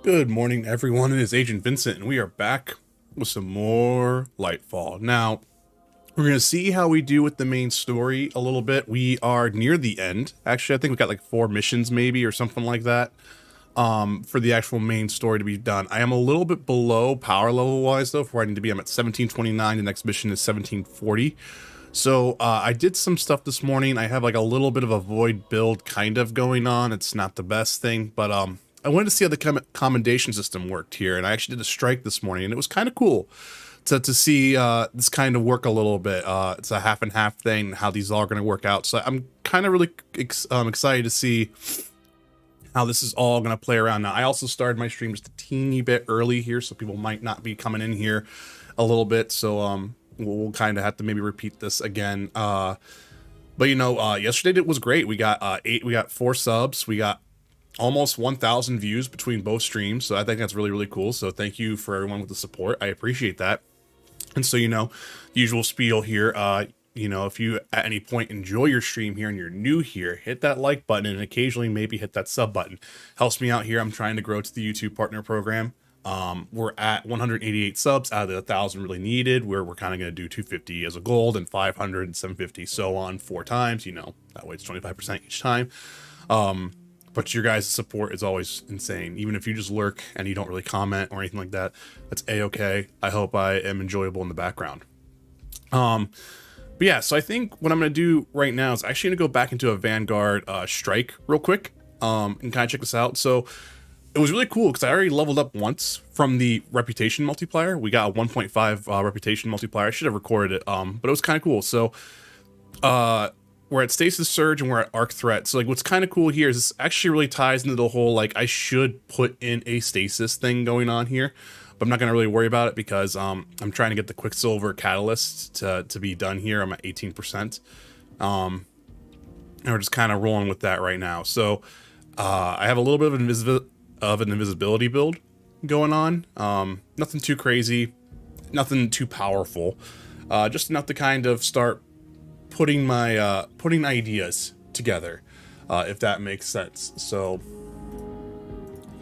Good morning, everyone. It is Agent Vincent, and we are back with some more Lightfall. Now, we're going to see how we do with the main story a little bit. We are near the end. Actually, I think we got like 4 missions maybe or something like that for the actual main story to be done. I am a little bit below power level-wise, though, for where I need to be. I'm at 1729. The next mission is 1740. So I did some stuff this morning. I have like a little bit of a void build kind of going on. It's not the best thing, but I wanted to see how the commendation system worked here, and I actually did a strike this morning, and it was kind of cool to see this kind of work a little bit. It's a half and half thing, how these all are going to work out. So I'm kind of really excited to see how this is all going to play around. Now, I also started my stream just a teeny bit early here, so people might not be coming in here a little bit. So we'll kind of have to maybe repeat this again. But you know, yesterday it was great. We got 4 subs. We got almost 1,000 views between both streams, so I think that's really cool. So thank you for everyone with the support. I appreciate that. And so, you know, usual spiel here, you know, if you at any point enjoy your stream here and you're new here, hit that like button and occasionally maybe hit that sub button. Helps me out here. I'm trying to grow to the YouTube partner program. We're at 188 subs out of the 1,000 really needed, where we're kind of going to do 250 as a gold and 500 and 750 so on 4 times. You know, that way it's 25% each time. But your guys' support is always insane. Even if you just lurk and you don't really comment or anything like that, that's a-okay. I hope I am enjoyable in the background. But yeah, so I think what I'm going to do right now is actually going to go back into a Vanguard strike real quick and kind of check this out. So it was really cool because I already leveled up once from the reputation multiplier. We got a 1.5 reputation multiplier. I should have recorded it, but it was kind of cool. So we're at Stasis Surge and we're at Arc Threat. So like what's kind of cool here is this actually really ties into the whole, like, I should put in a stasis thing going on here, but I'm not going to really worry about it because I'm trying to get the Quicksilver Catalyst to be done here. I'm at 18%. And we're just kind of rolling with that right now. So I have a little bit of an invisibility build going on. Nothing too crazy, nothing too powerful. Just enough to kind of start putting my putting ideas together, if that makes sense. So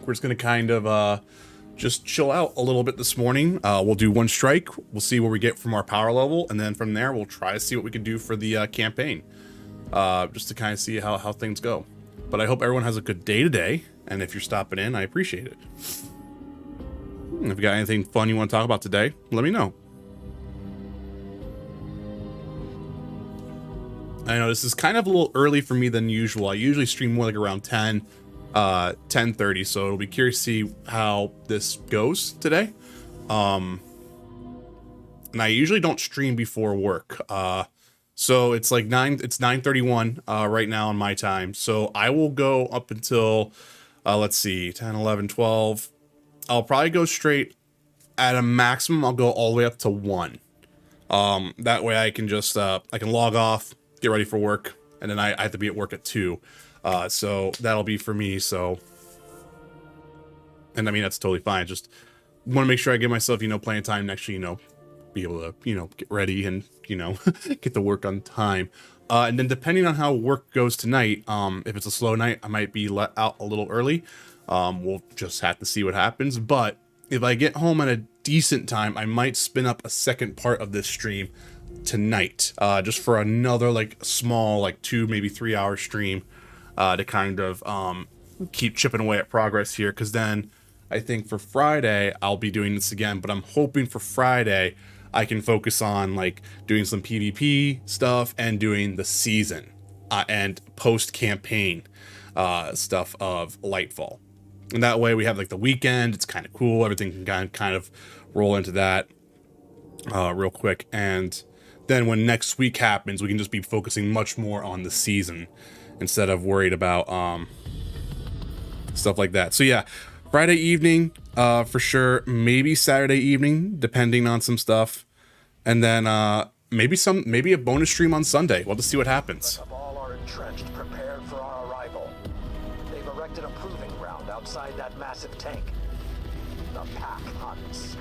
we're just gonna kind of just chill out a little bit this morning. We'll do 1 strike, we'll see where we get from our power level, and then from there we'll try to see what we can do for the campaign, just to kind of see how things go. But I hope everyone has a good day today, and if you're stopping in, I appreciate it. If you got anything fun you want to talk about today, let me know. I know this is kind of a little early for me than usual. I usually stream more like around 10:30, so it'll be curious to see how this goes today. And I usually don't stream before work. So it's like 9:31 right now on my time. So I will go up until let's see, 10, 11, 12. I'll probably go straight. At a maximum, I'll go all the way up to 1. That way I can just I can log off, get ready for work, and then I have to be at work at 2. So that'll be for me. So, and I mean, that's totally fine. Just want to make sure I give myself, you know, plenty of time to actually, you know, be able to, you know, get ready and, you know, get to work on time. And then depending on how work goes tonight, if it's a slow night, I might be let out a little early. We'll just have to see what happens. But if I get home at a decent time, I might spin up a second part of this stream tonight, just for another like small, like 2 maybe 3 hour stream, to kind of keep chipping away at progress here. Because then I think for Friday I'll be doing this again, but I'm hoping for Friday I can focus on like doing some PvP stuff and doing the season and post campaign stuff of Lightfall. And that way we have like the weekend. It's kind of cool. Everything can kind of roll into that real quick. And then when next week happens, we can just be focusing much more on the season instead of worried about stuff like that. So yeah, Friday evening for sure, maybe Saturday evening depending on some stuff, and then maybe a bonus stream on Sunday. We'll just see what happens. All are entrenched, prepared for our arrival. They've erected a proving ground outside that massive tank. The pack hunts.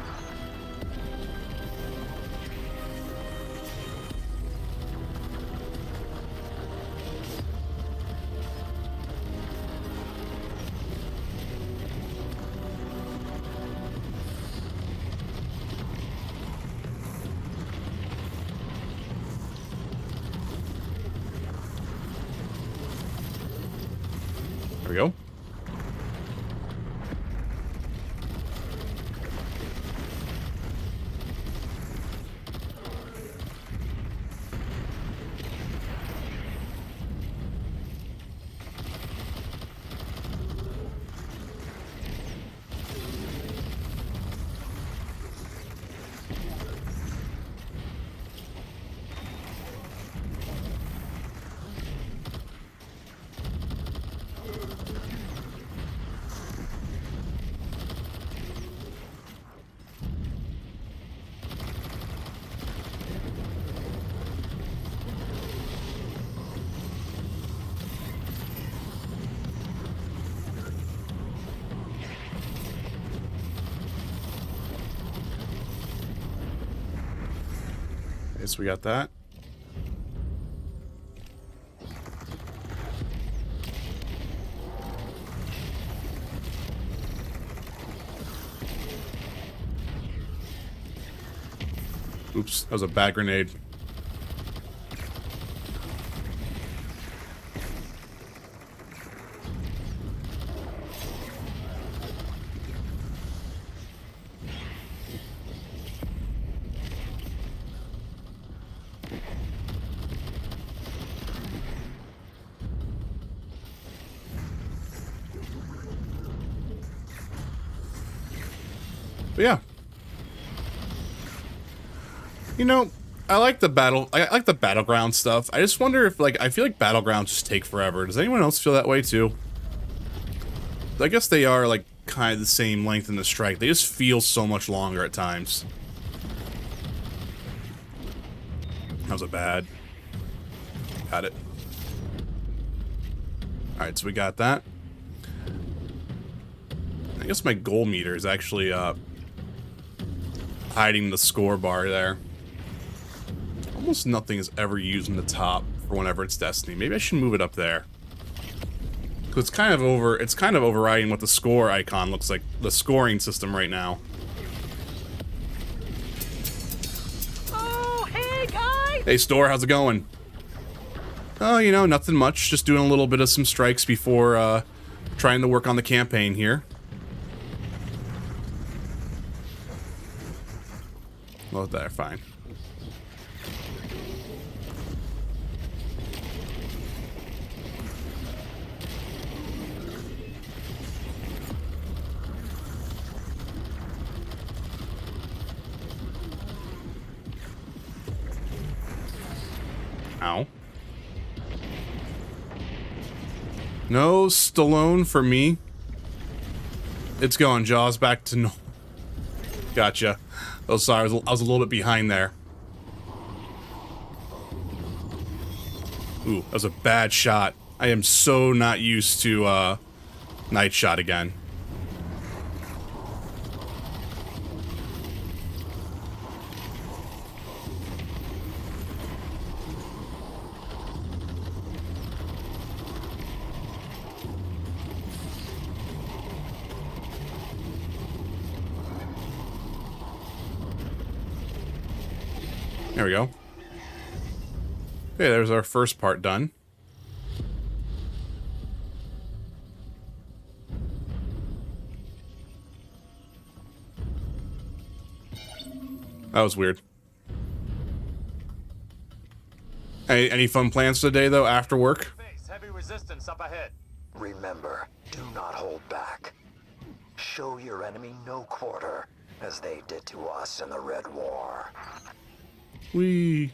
so we got that. Oops, that was a bad grenade. But yeah. You know, I like the battleground stuff. I just wonder if, like, I feel like battlegrounds just take forever. Does anyone else feel that way too? I guess they are, like, kind of the same length in the strike. They just feel so much longer at times. That was a bad. Got it. Alright, so we got that. I guess my goal meter is actually, hiding the score bar there. Almost nothing is ever used in the top for whenever it's Destiny. Maybe I should move it up there. Because it's kind of overriding what the score icon looks like, the scoring system right now. Oh, hey guys! Hey Store, how's it going? Oh, you know, nothing much. Just doing a little bit of some strikes before trying to work on the campaign here. Load there, fine. Ow. No Stallone for me. It's going, Jaws, back to no. Gotcha. Oh, sorry, I was a little bit behind there. Ooh, that was a bad shot. I am so not used to, night shot again. There we go. Okay, there's our first part done. That was weird. Any fun plans today, though, after work? Heavy resistance up ahead. Remember, do not hold back. Show your enemy no quarter, as they did to us in the Red War. Whee.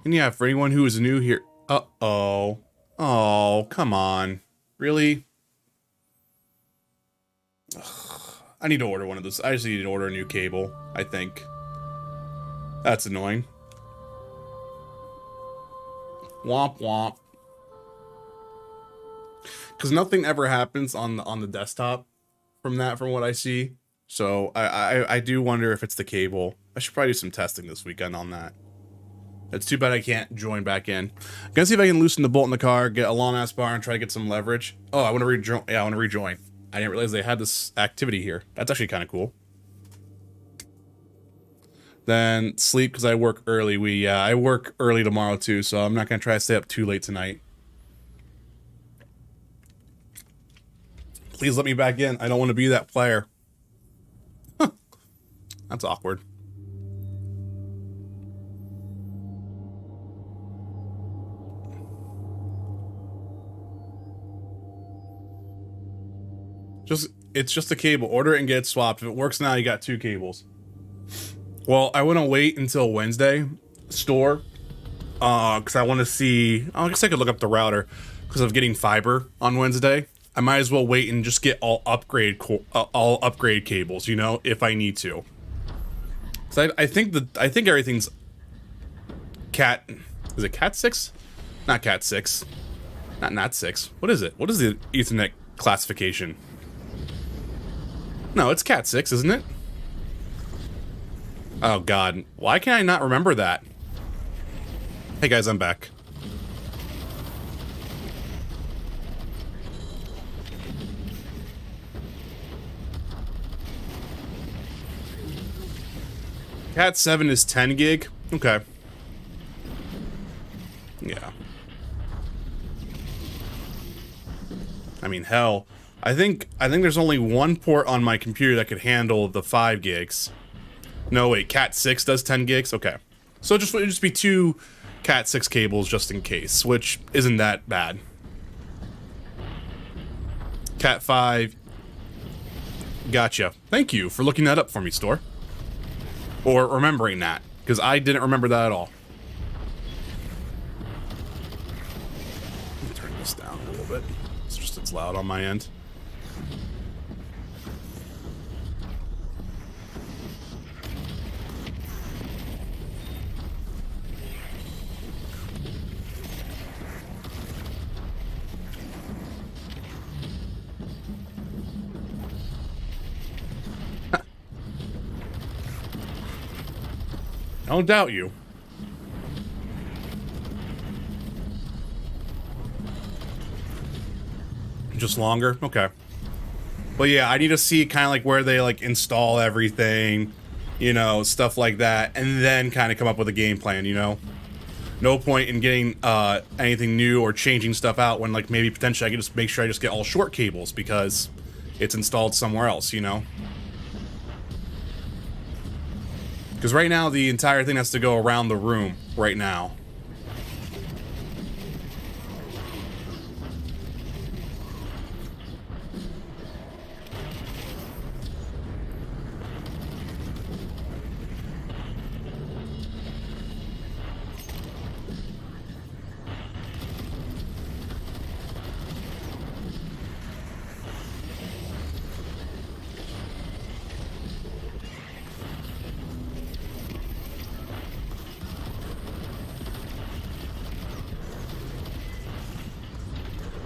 And yeah, for anyone who is new here... Uh-oh. Oh, come on. Really? Ugh. I need to order one of those. I just need to order a new cable, I think. That's annoying. Womp womp. Because nothing ever happens on the desktop from what I see. So I do wonder if it's the cable. I should probably do some testing this weekend on that. It's too bad I can't join back in. I'm gonna see if I can loosen the bolt in the car, get a long ass bar, and try to get some leverage. Oh, I want to rejoin. Yeah, I want to rejoin. I didn't realize they had this activity here. That's actually kind of cool. Then sleep because I work early. I work early tomorrow too, so I'm not gonna try to stay up too late tonight. Please let me back in. I don't want to be that player. Huh. That's awkward. It's just a cable. Order it and get it swapped. If it works now, you got 2 cables. Well, I want to wait until Wednesday. Store. Because I want to see... I guess I could look up the router. Because of getting fiber on Wednesday. I might as well wait and just get all upgrade cables, you know, if I need to. So I think everything's Cat. Is it Cat 6? Not Cat 6. Not 6. What is it? What is the Ethernet classification? No, it's Cat 6, isn't it? Oh god, why can I not remember that? Hey guys, I'm back. Cat 7 is 10 gig? Okay. Yeah. I mean, hell, I think there's only one port on my computer that could handle the 5 gigs. No, wait, Cat 6 does 10 gigs? Okay. So it'd just be 2 Cat 6 cables just in case, which isn't that bad. Cat 5. Gotcha. Thank you for looking that up for me, store. Or remembering that, because I didn't remember that at all. Let me turn this down a little bit. It's loud on my end. I don't doubt you. Just longer? Okay. But yeah, I need to see kind of like where they like install everything, you know, stuff like that, and then kind of come up with a game plan, you know? No point in getting anything new or changing stuff out when like maybe potentially I can just make sure I just get all short cables because it's installed somewhere else, you know? Because right now the entire thing has to go around the room right now.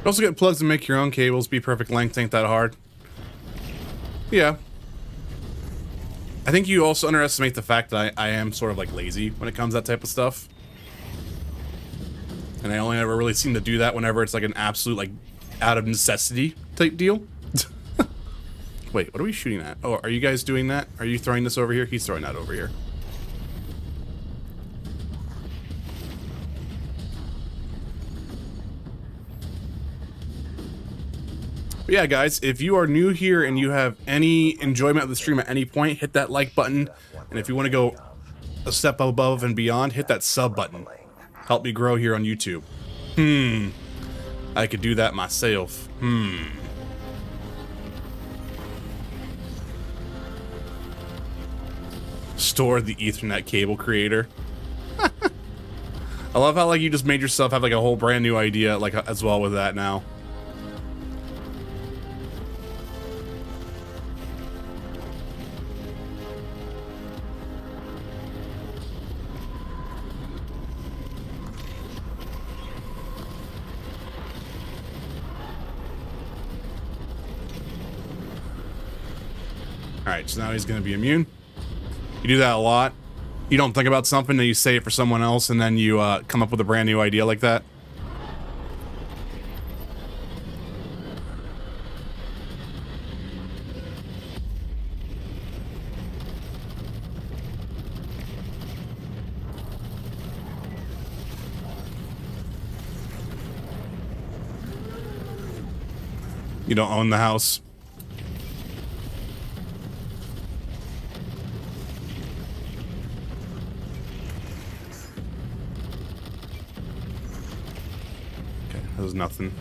Also get plugs and make your own cables, be perfect length, ain't that hard. Yeah. I think you also underestimate the fact that I am sort of like lazy when it comes to that type of stuff. And I only ever really seem to do that whenever it's like an absolute like out of necessity type deal. Wait, what are we shooting at? Oh, are you guys doing that? Are you throwing this over here? He's throwing that over here. But yeah, guys, if you are new here and you have any enjoyment of the stream at any point, hit that like button. And if you want to go a step above and beyond, hit that sub button. Help me grow here on YouTube. I could do that myself. Store the Ethernet cable creator. I love how like you just made yourself have like a whole brand new idea like as well with that now. Alright, so now he's going to be immune. You do that a lot. You don't think about something, then you say it for someone else, and then you come up with a brand new idea like that. You don't own the house. There's nothing.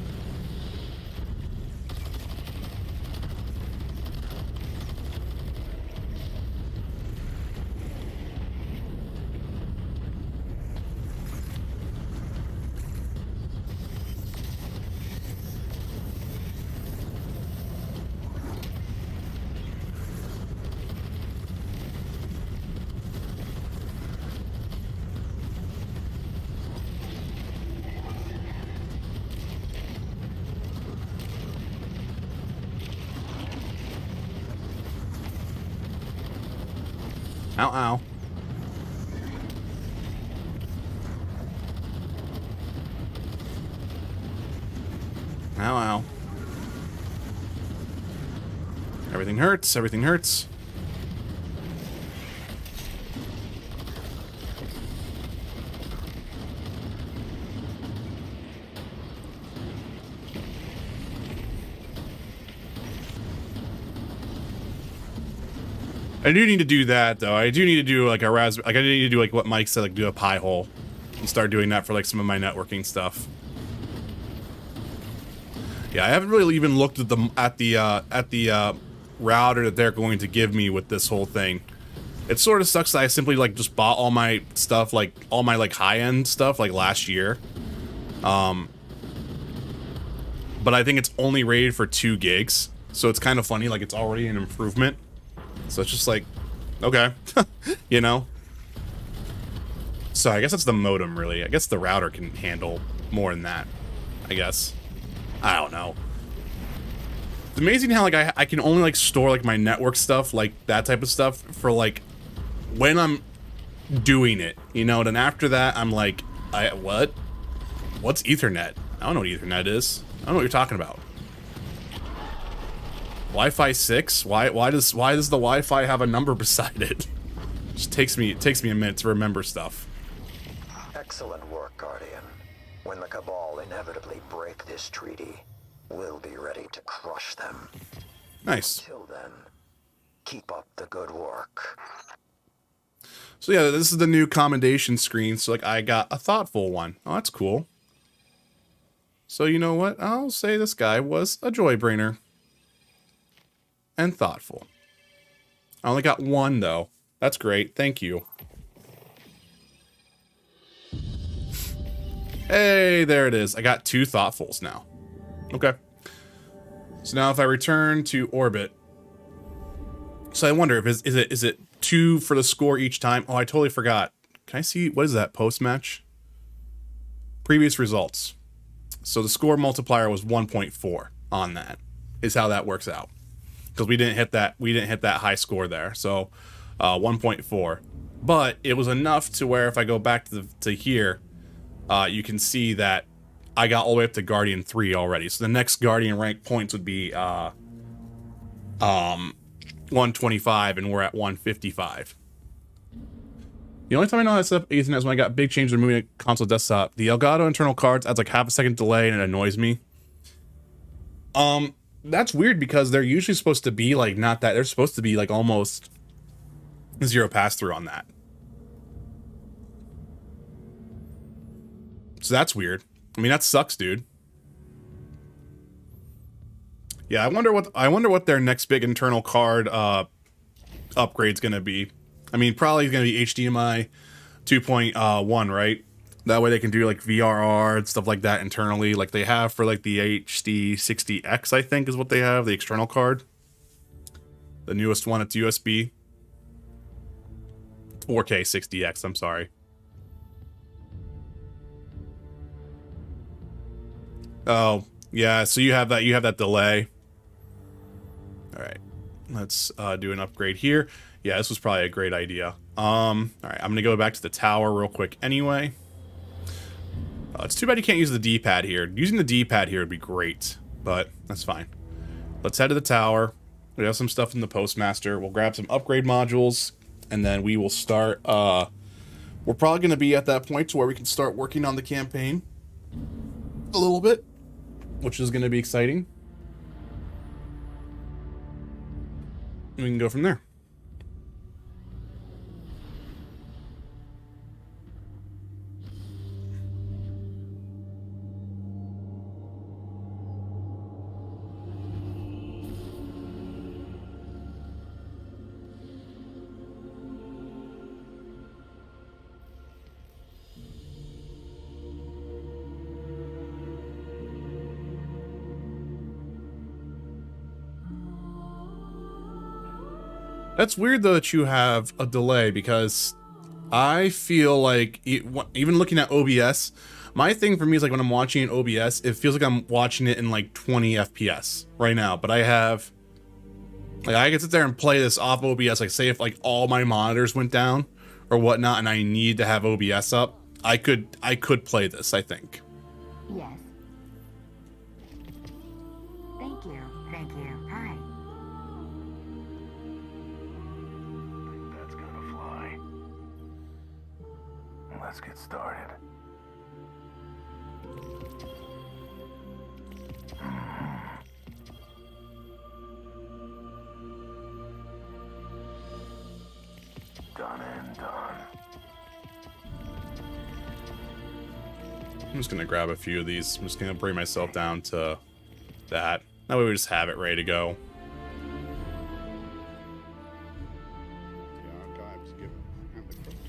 Ow, ow. Ow, ow. Everything hurts. Everything hurts. I do need to do that, though. I do need to do, like, a raspberry... Like, I need to do, like, what Mike said, like, do a pie hole. And start doing that for, like, some of my networking stuff. Yeah, I haven't really even looked at the router that they're going to give me with this whole thing. It sort of sucks that I simply, like, just bought all my stuff, like, all my, like, high-end stuff, like, last year. But I think it's only rated for 2 gigs. So it's kind of funny, like, it's already an improvement. So it's just like, okay, you know? So I guess that's the modem, really. I guess the router can handle more than that, I guess. I don't know. It's amazing how, like, I can only, like, store, like, my network stuff, like, that type of stuff for, like, when I'm doing it, you know? And after that, I'm like, what? What's Ethernet? I don't know what Ethernet is. I don't know what you're talking about. Wi-Fi 6? Why does the Wi-Fi have a number beside it? Just takes me a minute to remember stuff. Excellent work, Guardian. When the Cabal inevitably break this treaty, we'll be ready to crush them. Nice. Till then, keep up the good work. So yeah, this is the new commendation screen. So like I got a thoughtful one. Oh, that's cool. So you know what? I'll say this guy was a joy-brainer. And thoughtful. I only got 1 though. That's great. Thank you. Hey, there it is. I got 2 thoughtfuls now. Okay. So now if I return to orbit. So I wonder if is it 2 for the score each time? Oh, I totally forgot. Can I see what is that post-match? Previous results. So the score multiplier was 1.4 on that. Is how that works out. Because we didn't hit that high score there. So 1.4. But it was enough to where if I go back to here, you can see that I got all the way up to Guardian 3 already. So the next Guardian rank points would be 125, and we're at 155. The only time I know how to set up Ethernet is when I got big changes removing a console desktop. The Elgato internal cards adds like half a second delay and it annoys me. That's weird because they're usually supposed to be like not that. They're supposed to be like almost 0 pass-through on that. So that's weird. I mean, that sucks, dude. Yeah, I wonder what their next big internal card upgrade's gonna be. I mean, probably gonna be HDMI 2.1, right? That way they can do like VRR and stuff like that internally, like they have for like the HD60X, I think is what they have, the external card. The newest one, it's USB. 4K 60X, I'm sorry. Oh, yeah, so you have that delay. All right, let's do an upgrade here. Yeah, this was probably a great idea. All right, I'm gonna go back to the tower real quick anyway. It's too bad you can't use the D-pad here. Using the D-pad here would be great, but that's fine. Let's head to the tower. We have some stuff in the Postmaster. We'll grab some upgrade modules, and then we will start. We're probably gonna be at that point to where we can start working on the campaign a little bit, which is gonna be exciting. We can go from there. That's weird, though, that you have a delay, because I feel like, even looking at OBS, my thing for me is like when I'm watching in OBS, it feels like I'm watching it in like 20 FPS right now, but I have Like, I could sit there and play this off OBS. Like, say if like all my monitors went down or whatnot, and I need to have OBS up, I could play this, I think. Yes. Thank you. Thank you. Hi. That's gonna fly. Let's get started. Done and done. I'm just gonna grab a few of these. I'm just gonna bring myself down to that. That way we just have it ready to go.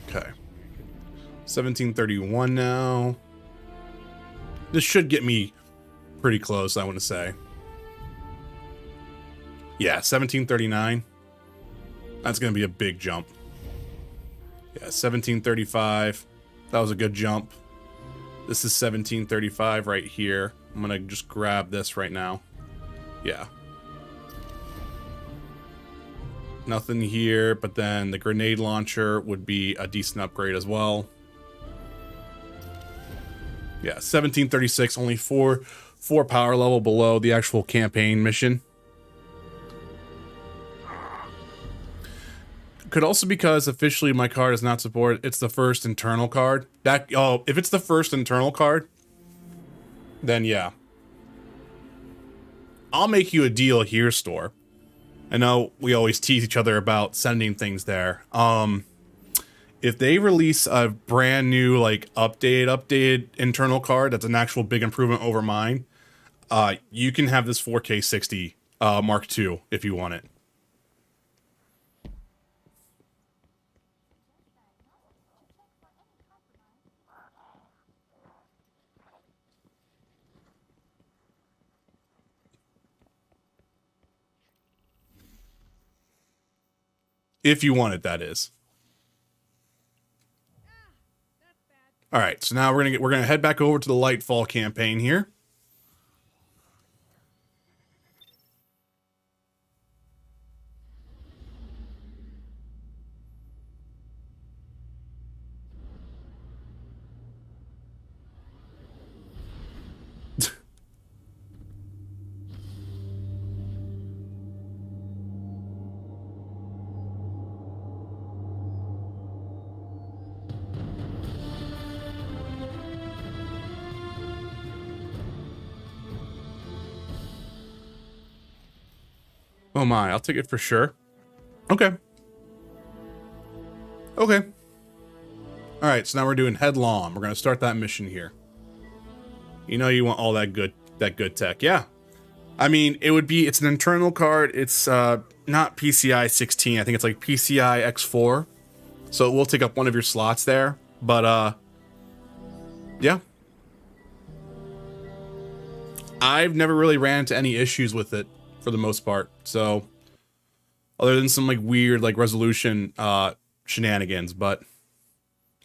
Okay. 1731 now. This should get me pretty close, I want to say. Yeah, 1739. That's gonna be a big jump. Yeah, 1735. That was a good jump. This is 1735 right here. I'm gonna just grab this right now. Yeah. Nothing here, but then the grenade launcher would be a decent upgrade as well. Yeah, 1736, only four power level below the actual campaign mission. Could also because officially my card is not supported. It's the first internal card. If it's the first internal card, then yeah. I'll make you a deal here, store. I know we always tease each other about sending things there. If they release a brand new like updated internal card that's an actual big improvement over mine, you can have this 4K 60 Mark II if you want it. If you want it, that is. All right, so now we're gonna head back over to the Lightfall campaign here. Oh my, I'll take it for sure. Okay. Okay. All right, so now we're doing Headlong. We're gonna start that mission here. You know you want all that good tech, yeah. I mean, it's an internal card. It's not PCI 16. I think it's like PCI X4. So it will take up one of your slots there. But yeah. I've never really ran into any issues with it for the most part. So other than some like weird like resolution shenanigans, but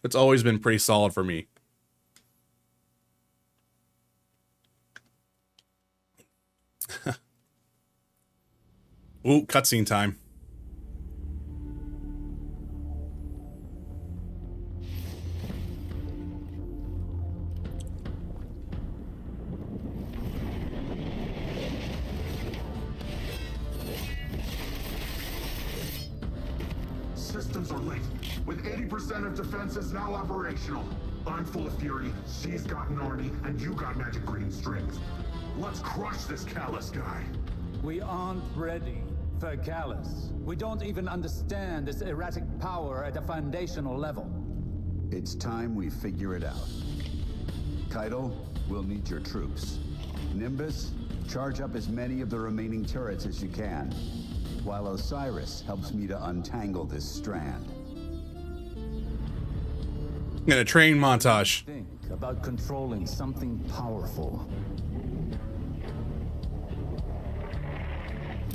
it's always been pretty solid for me. Ooh, cutscene time. Systems are linked, with 80% of defenses now operational. I'm full of fury, she's got an army, and you got magic green strings. Let's crush this callous guy. We aren't ready for Callus. We don't even understand this erratic power at a foundational level. It's time we figure it out. Keitel, we'll need your troops. Nimbus, charge up as many of the remaining turrets as you can, while Osiris helps me to untangle this strand. I'm gonna train montage. Think about controlling something powerful.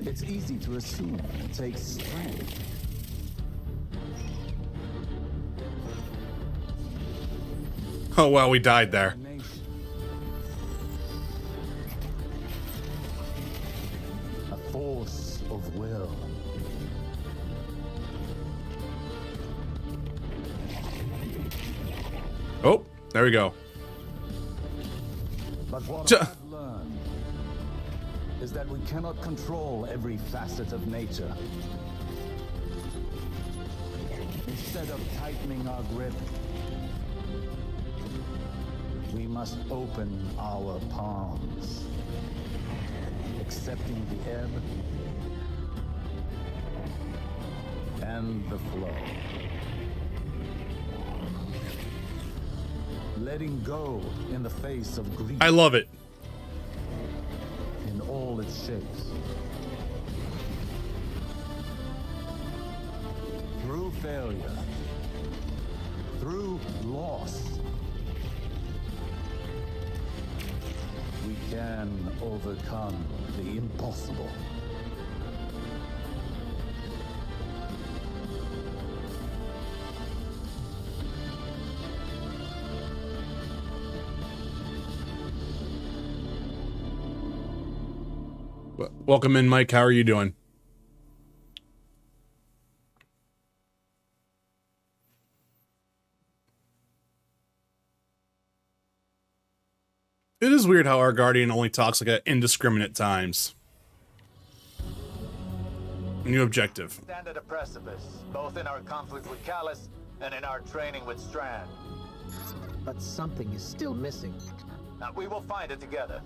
It's easy to assume it takes strength. Oh well, we died there. A force of will. Oh, there we go. But what J- I've learned is that we cannot control every facet of nature. Instead of tightening our grip, we must open our palms, accepting the ebb and the flow. Letting go in the face of grief I love it. in all its shapes. Through failure, through loss, we can overcome the impossible. Welcome in, Mike. How are you doing? It is weird how our Guardian only talks like at indiscriminate times. New objective. Stand at a precipice, both in our conflict with Callus and in our training with Strand. But something is still missing. Now, we will find it together.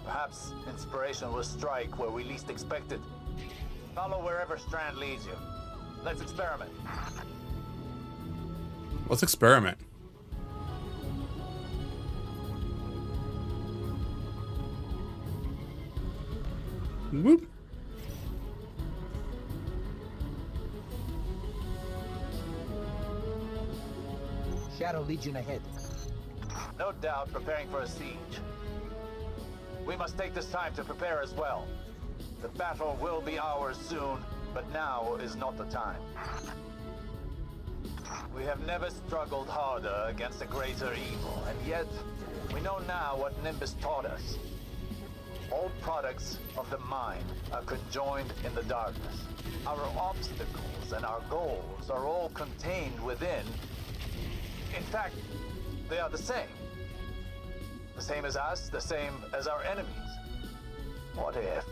Perhaps inspiration will strike where we least expect it. Follow wherever Strand leads you. Let's experiment. Let's experiment. Whoop. Shadow Legion ahead. No doubt preparing for a siege. We must take this time to prepare as well. The battle will be ours soon, but now is not the time. We have never struggled harder against a greater evil, and yet we know now what Nimbus taught us. All products of the mind are conjoined in the darkness. Our obstacles and our goals are all contained within. In fact, they are the same. The same as us, the same as our enemies. What if,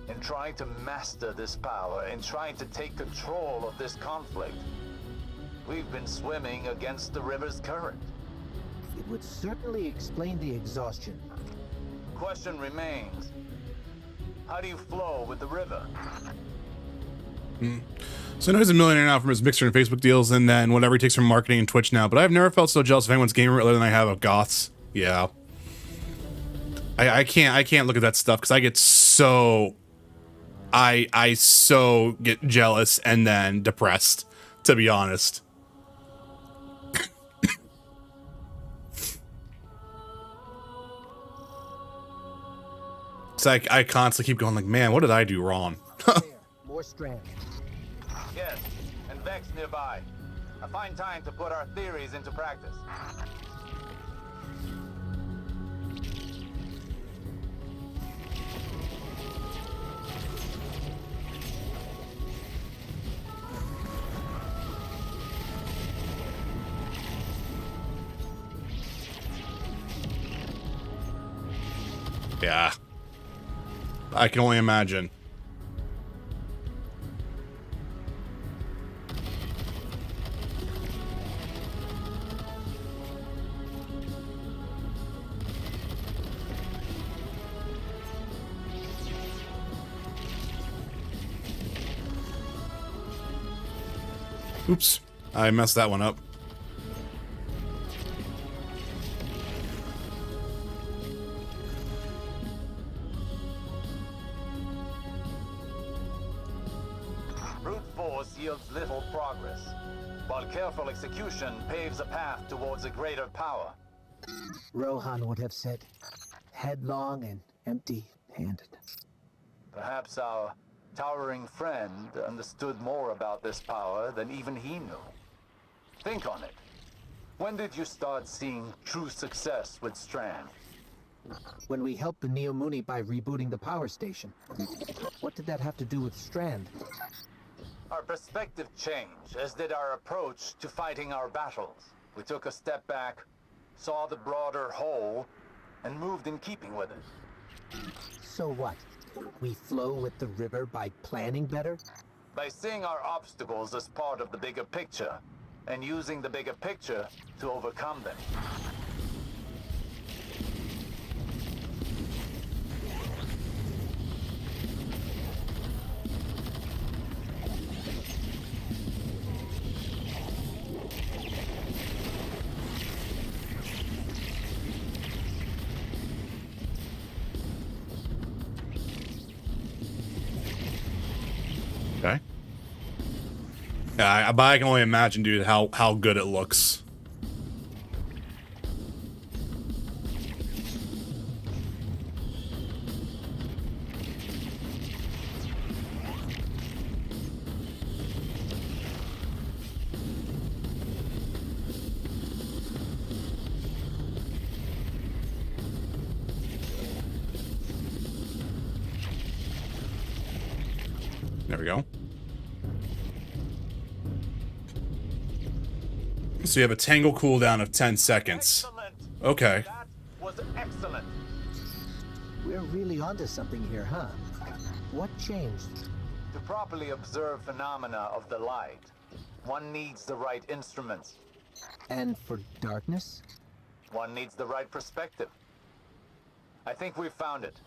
in trying to master this power, in trying to take control of this conflict, we've been swimming against the river's current? It would certainly explain the exhaustion. Question remains, how do you flow with the river? So I know he's a millionaire now from his Mixer and Facebook deals, and then whatever he takes from marketing and Twitch now. But I've never felt so jealous of anyone's gamer other than I have of goths. Yeah, I can't look at that stuff because I get so I so get jealous and then depressed, to be honest. It's like I constantly keep going like, man, what did I do wrong? There, more Strand. Yes, and Vex nearby. A fine time to put our theories into practice. Yeah. I can only imagine. Oops, I messed that one up. Brute force yields little progress, while careful execution paves a path towards a greater power. Rohan would have said, headlong and empty-handed. Perhaps our towering friend understood more about this power than even he knew. Think on it. When did you start seeing true success with Strand? When we helped the Neomuni by rebooting the power station. What did that have to do with Strand? Our perspective changed, as did our approach to fighting our battles. We took a step back, saw the broader whole, and moved in keeping with it. So what? We flow with the river by planning better? By seeing our obstacles as part of the bigger picture, and using the bigger picture to overcome them. Okay. Yeah, but I can only imagine, dude, how good it looks. There we go. So you have a tangle cooldown of 10 seconds. Excellent. Okay. That was excellent. We're really onto something here, huh? What changed? To properly observe phenomena of the light, one needs the right instruments. And for darkness? One needs the right perspective. I think we've found it.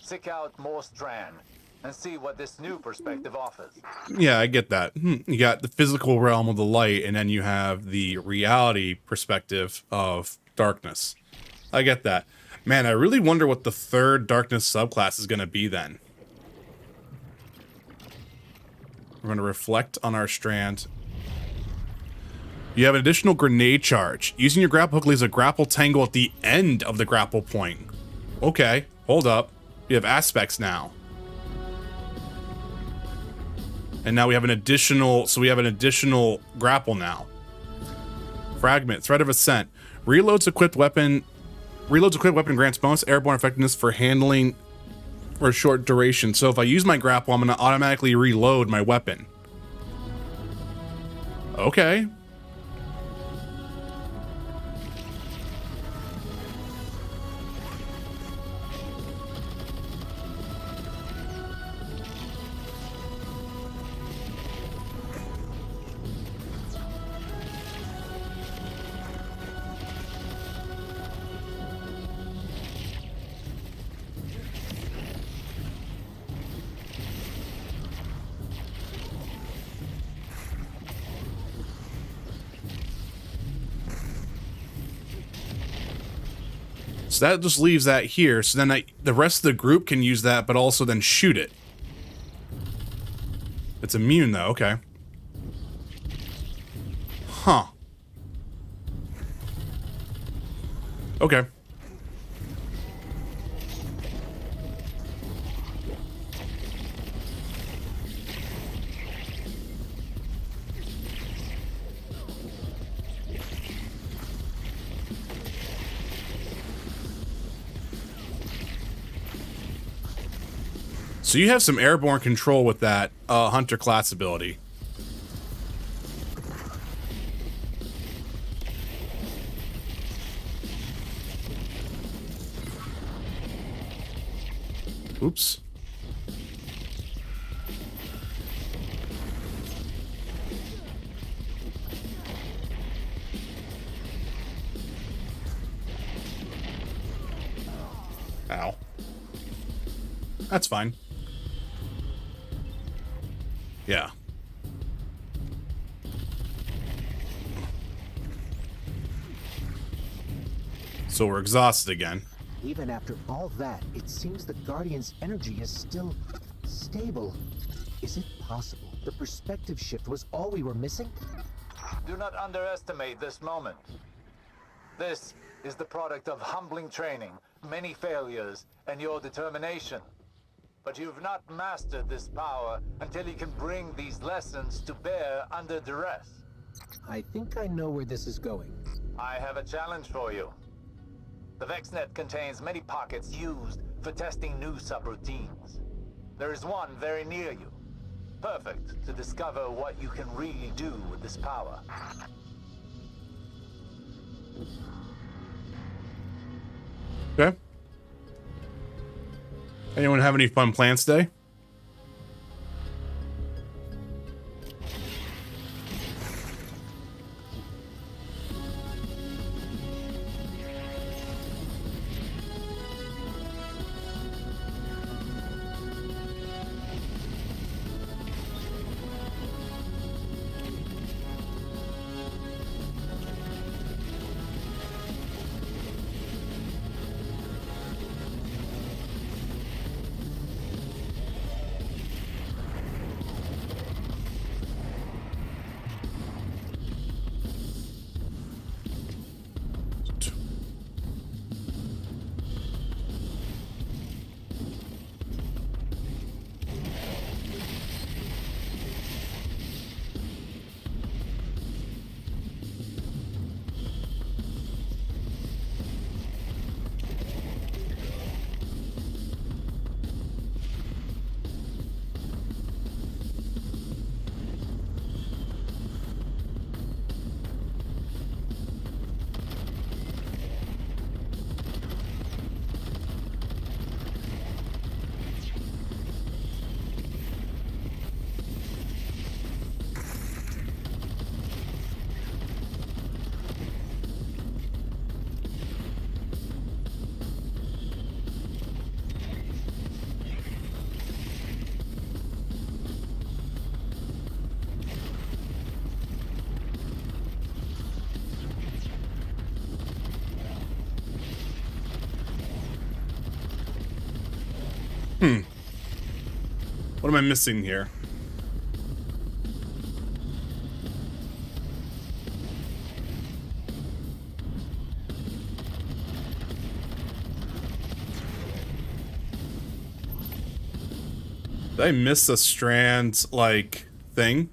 Seek out more strand and see what this new perspective offers. Yeah, I get that. You got the physical realm of the light, and then you have the reality perspective of darkness. I get that. Man, I really wonder what the third darkness subclass is going to be then. We're going to reflect on our strand. You have an additional grenade charge. Using your grapple hook leaves a grapple tangle at the end of the grapple point. Okay, hold up. You have aspects now. And now we have an additional, so we have an additional grapple now. Fragment, threat of ascent. Reloads equipped weapon grants bonus airborne effectiveness for handling for a short duration. So if I use my grapple, I'm going to automatically reload my weapon. Okay. So that just leaves that here. So then the rest of the group can use that, but also then shoot it. It's immune though, okay. Huh. Okay. So you have some airborne control with that Hunter class ability. Oops. Ow. That's fine. Yeah. So we're exhausted again. Even after all that, it seems the Guardian's energy is still stable. Is it possible the perspective shift was all we were missing? Do not underestimate this moment. This is the product of humbling training, many failures, and your determination. But you've not mastered this power until you can bring these lessons to bear under duress. I think I know where this is going. I have a challenge for you. The VexNet contains many pockets used for testing new subroutines. There is one very near you. Perfect to discover what you can really do with this power. Okay. Anyone have any fun plans today? What am I missing here? Did I miss a strand, like, thing?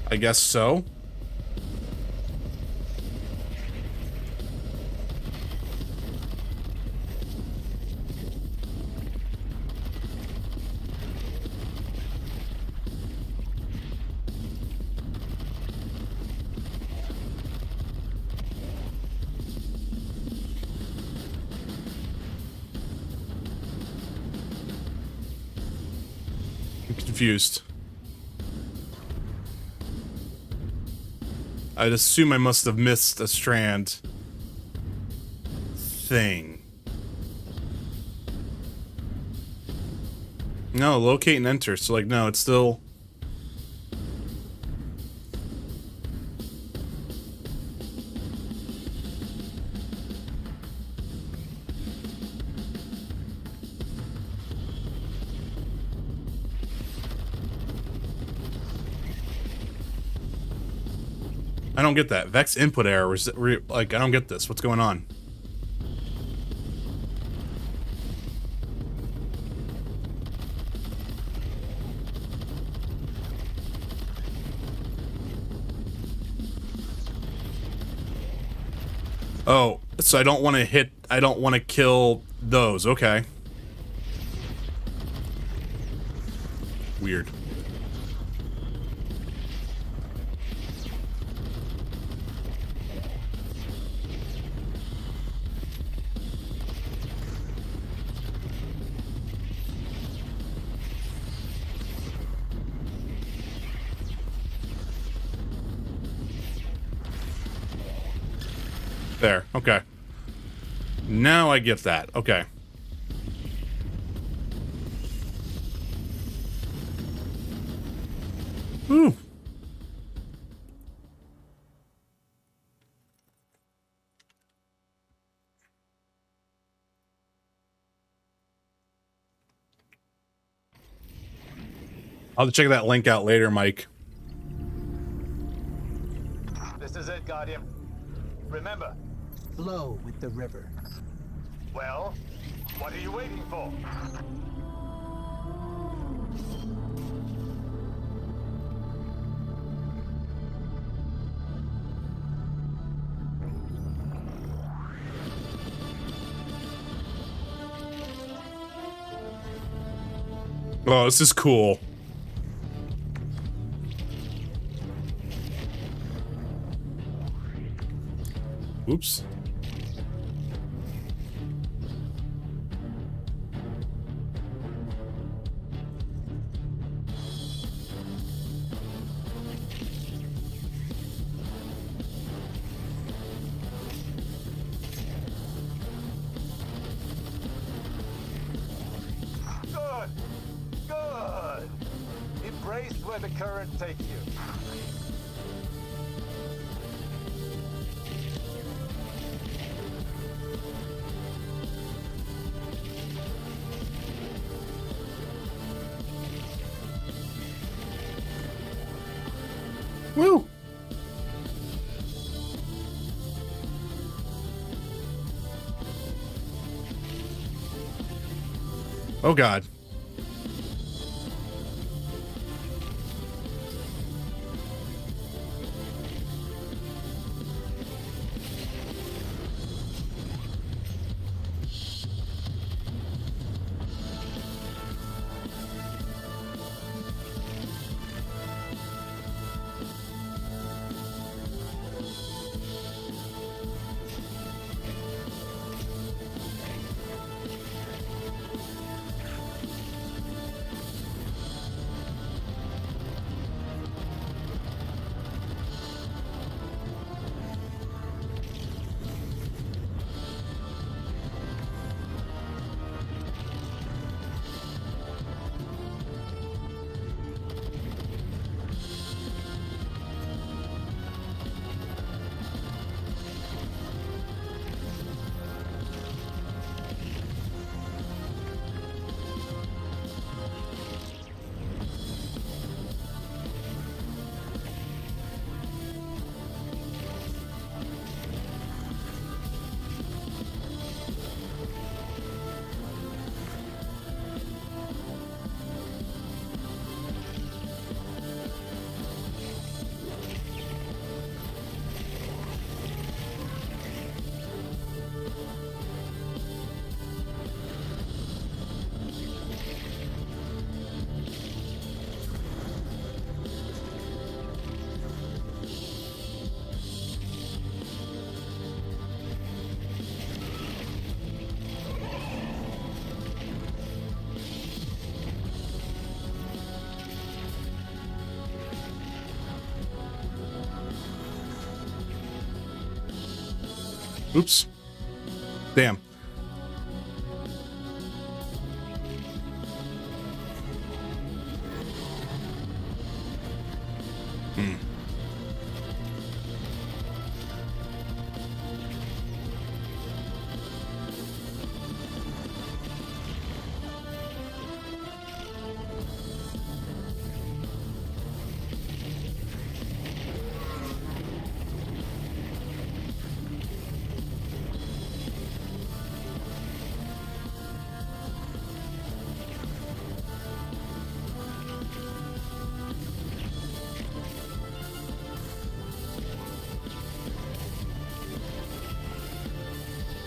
I guess so. I'm confused. I'd assume I must have missed a strand thing. No, locate and enter. So, like, no, it's still... I don't get that. Vex input error. Like, I don't get this. What's going on? Oh, so I don't want to hit... I don't want to kill those. Okay. Weird. There, okay. Now I get that. Okay. Whew. I'll check that link out later, Mike. This is it, Guardian. Remember. Flow with the river. Well, what are you waiting for? Oh, this is cool. Oops. Good. Good. Embrace where the current takes you. Woo! Oh God. Oops. Damn.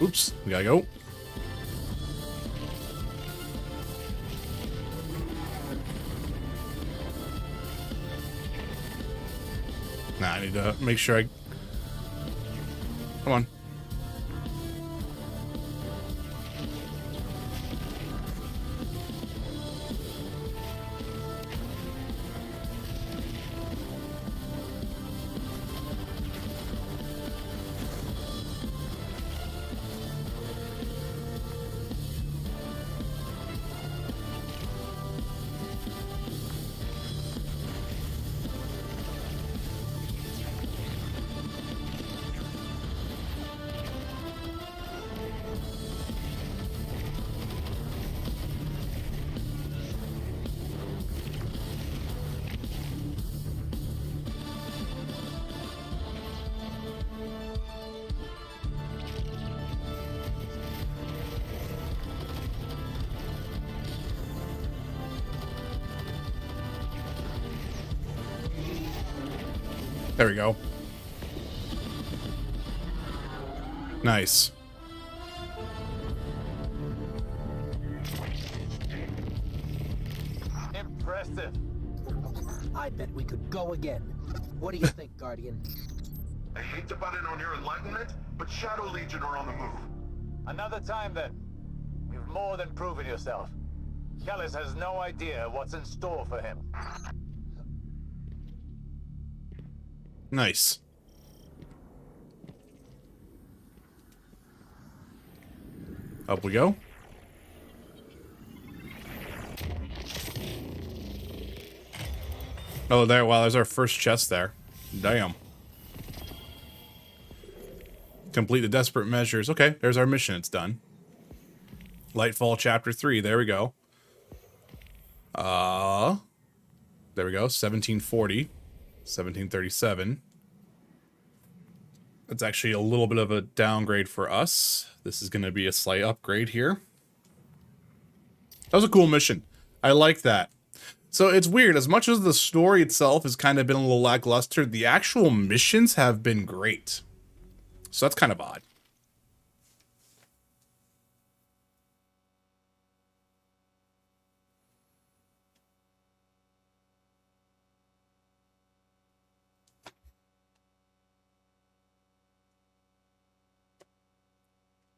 Oops, we gotta go. Nah, I need to make sure I... Come on. There we go. Nice. impressive. I bet we could go again. What do you think, Guardian? I hate to butt in on your enlightenment, but Shadow Legion are on the move. Another time then. You've more than proven yourself. Callus has no idea what's in store for him. Nice. Up we go. Oh, there. Wow, there's our first chest there. Damn. Complete the desperate measures. Okay, there's our mission. It's done. Lightfall Chapter 3. There we go. There we go. 1740. 1737. That's actually a little bit of a downgrade for us. This is going to be a slight upgrade here. That was a cool mission. I like that. So it's weird. As much as the story itself has kind of been a little lackluster, the actual missions have been great. So that's kind of odd.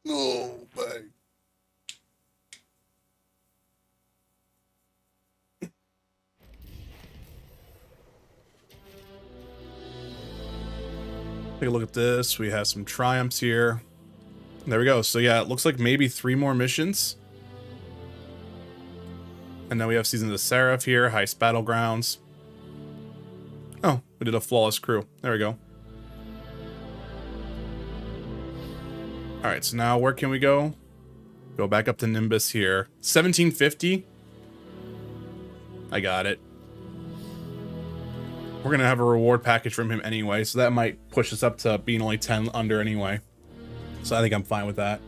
Oh, my. Take a look at this. We have some triumphs here. There we go. So yeah, it looks like maybe 3 more missions. And then we have Season of the Seraph here, Heist Battlegrounds. Oh, we did a flawless crew. There we go. Alright, so now where can we go? Go back up to Nimbus here. 1750. I got it. We're going to have a reward package from him anyway, so that might push us up to being only 10 under anyway. So I think I'm fine with that.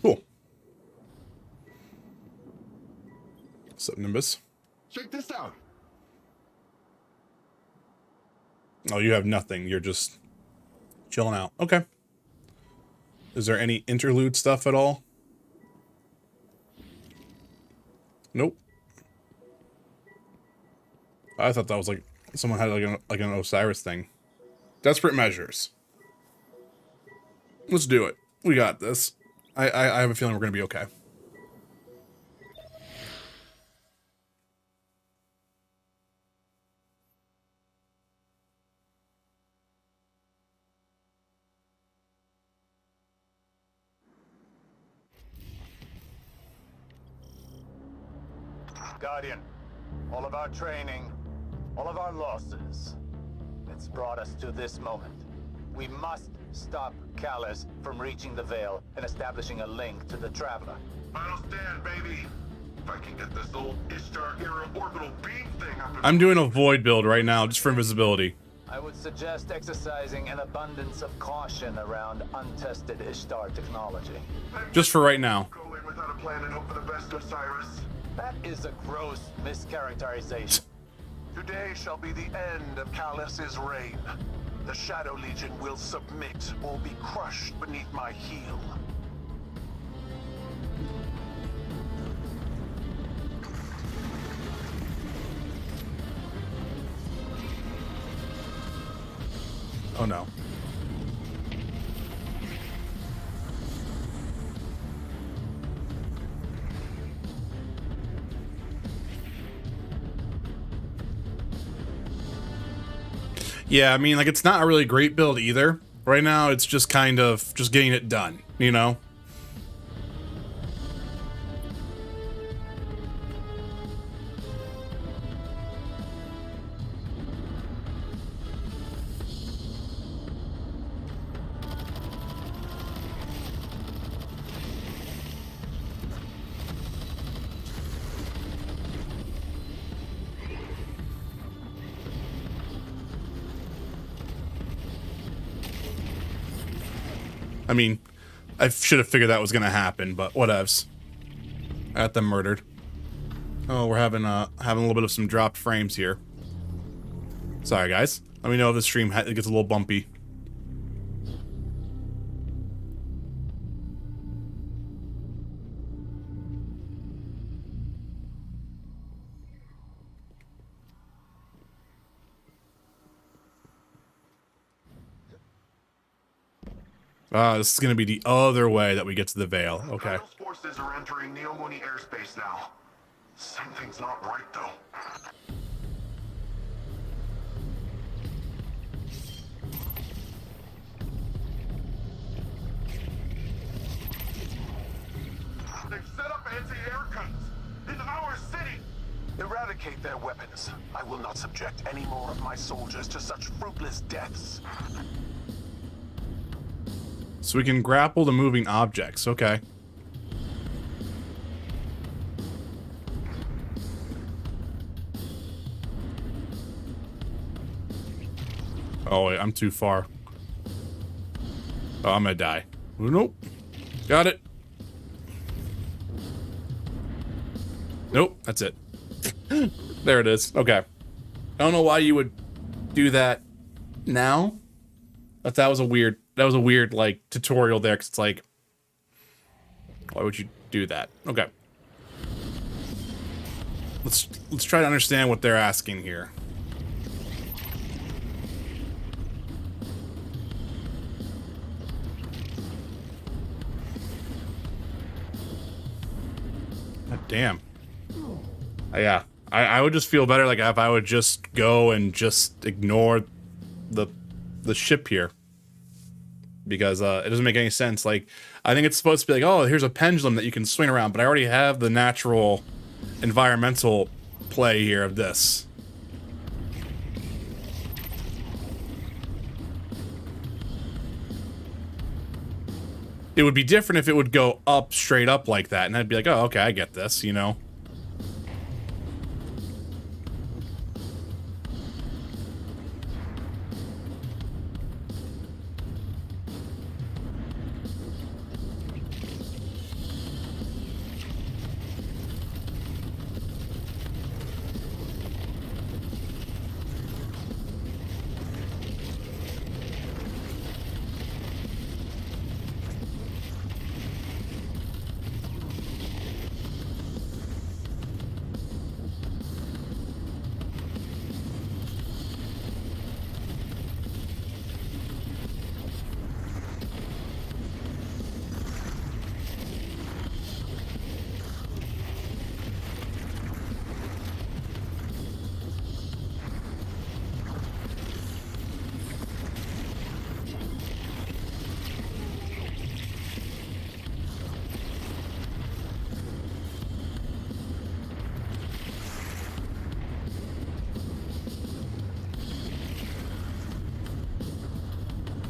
Cool. What's up, Nimbus? Check this out. Oh, you have nothing. You're just chilling out. Okay. Is there any interlude stuff at all? Nope. I thought that was like someone had like an Osiris thing. Desperate measures. Let's do it. We got this. I have a feeling we're gonna be okay. Guardian, all of our training, all of our losses, it's brought us to this moment. We must stop Callus from reaching the Veil and establishing a link to the Traveler. Final stand, baby. If I can get this old Ishtar-era orbital beam thing up and I'm doing a void build right now just for invisibility. I would suggest exercising an abundance of caution around untested Ishtar technology. Just for right now. go in without a plan and hope for the best, Osiris. That is a gross mischaracterization. Today shall be the end of Callus's reign. The Shadow Legion will submit or be crushed beneath my heel. Oh no. Yeah, I mean, like, it's not a really great build either. Right now, it's just kind of just getting it done, you know? I mean, I should have figured that was gonna happen, but whatevs. I got them murdered. Oh, we're having a little bit of some dropped frames here. Sorry, guys. Let me know if the stream gets a little bumpy. This is gonna be the other way that we get to the Veil. Okay. Kyle's forces are entering Neomuni airspace now. Something's not right, though. They've set up anti-air guns in our city. Eradicate their weapons. I will not subject any more of my soldiers to such fruitless deaths. So we can grapple to moving objects. Okay. Oh, wait, I'm too far. Oh, I'm gonna die. Nope. Got it. Nope, that's it. There it is. Okay. I don't know why you would do that now. But that was a weird, like, tutorial there, because it's like, why would you do that? Okay. Let's try to understand what they're asking here. God damn. Yeah. I would just feel better like if I would just go and just ignore the ship here, because it doesn't make any sense. Like, I think it's supposed to be like, oh, here's a pendulum that you can swing around, but I already have the natural environmental play here of this. It would be different if it would go up, straight up like that, and I'd be like, oh, okay, I get this, you know?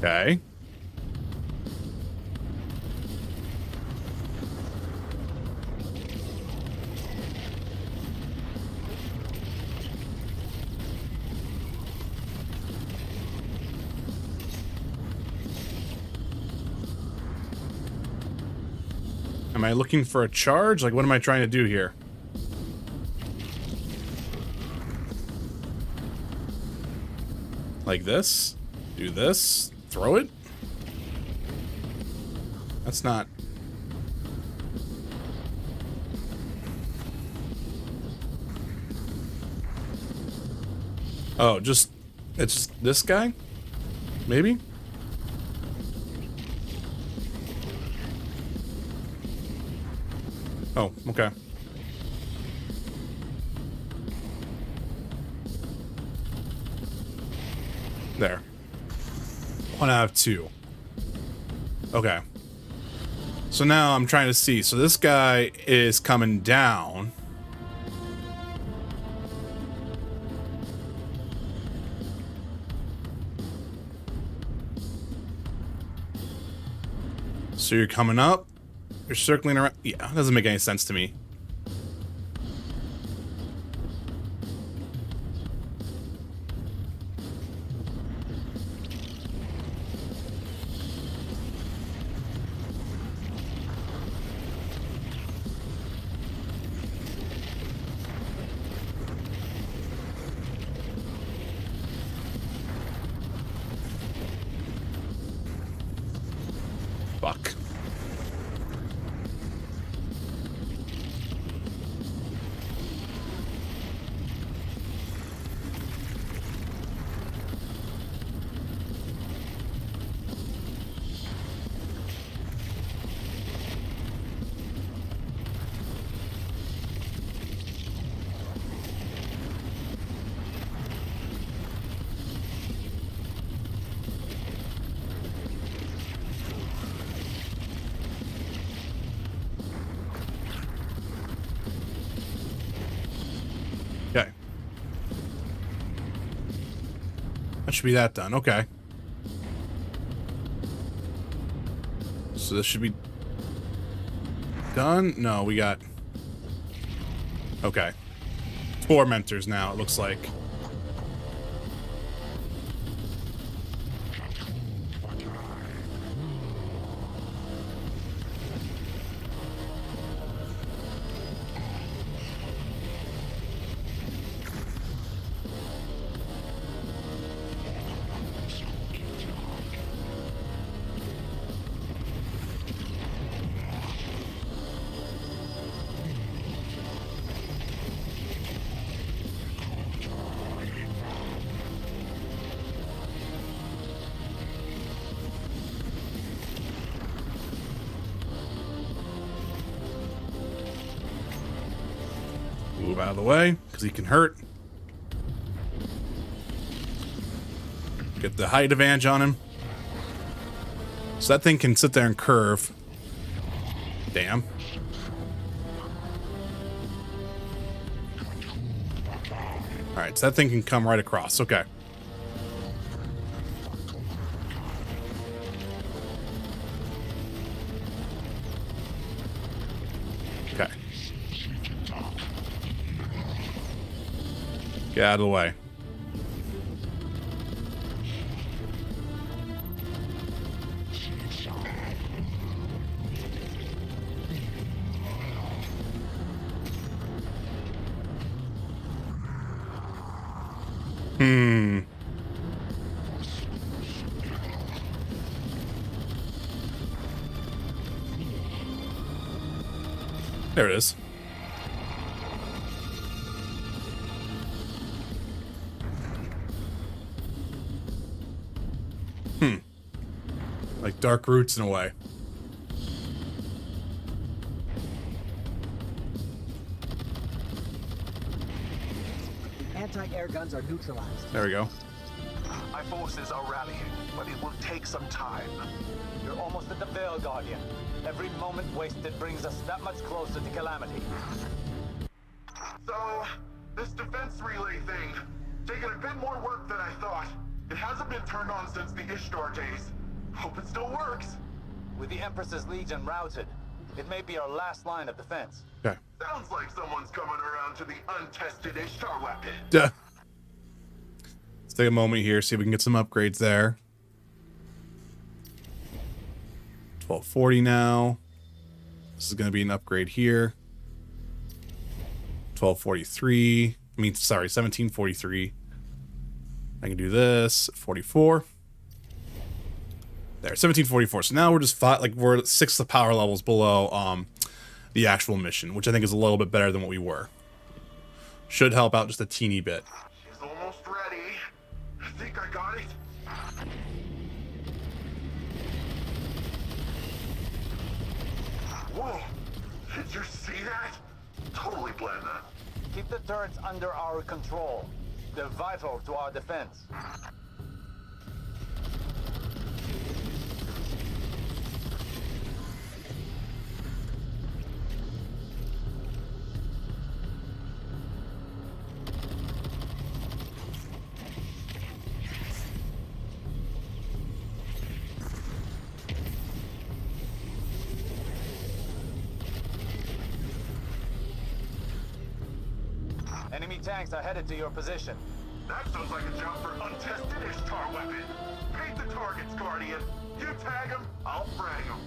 Okay. Am I looking for a charge? Like, what am I trying to do here? Like this? Do this? Throw it? That's not... Oh, just... It's this guy? Maybe? Oh, okay. There. 1 out of 2. Okay. So now I'm trying to see. So this guy is coming down. So you're coming up. You're circling around. Yeah, it doesn't make any sense to me. Fuck. should be that done. Okay. So this should be done. No, we got... Okay. Tormentors now, it looks like. Move out of the way, because he can hurt. Get the height advantage on him. So that thing can sit there and curve. Damn. Alright, so that thing can come right across. Okay. Okay. Get out of the way. There it is. Like dark roots in a way. Anti-air guns are neutralized. There we go. My forces are rallying, but it will take some time. You're almost at the Veil, Guardian. Every moment wasted brings us that much closer to calamity. So, this defense relay thing, taking a bit more work than I thought. It hasn't been turned on since the Ishtar days. Hope it still works. With the Empress's Legion routed, it may be our last line of defense. Okay. Sounds like someone's coming around to the untested Ishtar weapon. Duh. Let's take a moment here, see if we can get some upgrades there. 1240 now. This is going to be an upgrade here. 1243. I mean, sorry, 1743. I can do this. 44. There, 1744. So now we're just we're 6 power levels below the actual mission, which I think is a little bit better than what we were. Should help out just a teeny bit. She's almost ready. I think I got it. Whoa! Did you see that? Totally blend that. Keep the turrets under our control. They're vital to our defense. Enemy tanks are headed to your position. That sounds like a job for untested Ishtar weapon. Paint the targets, Guardian. You tag them, I'll frag them.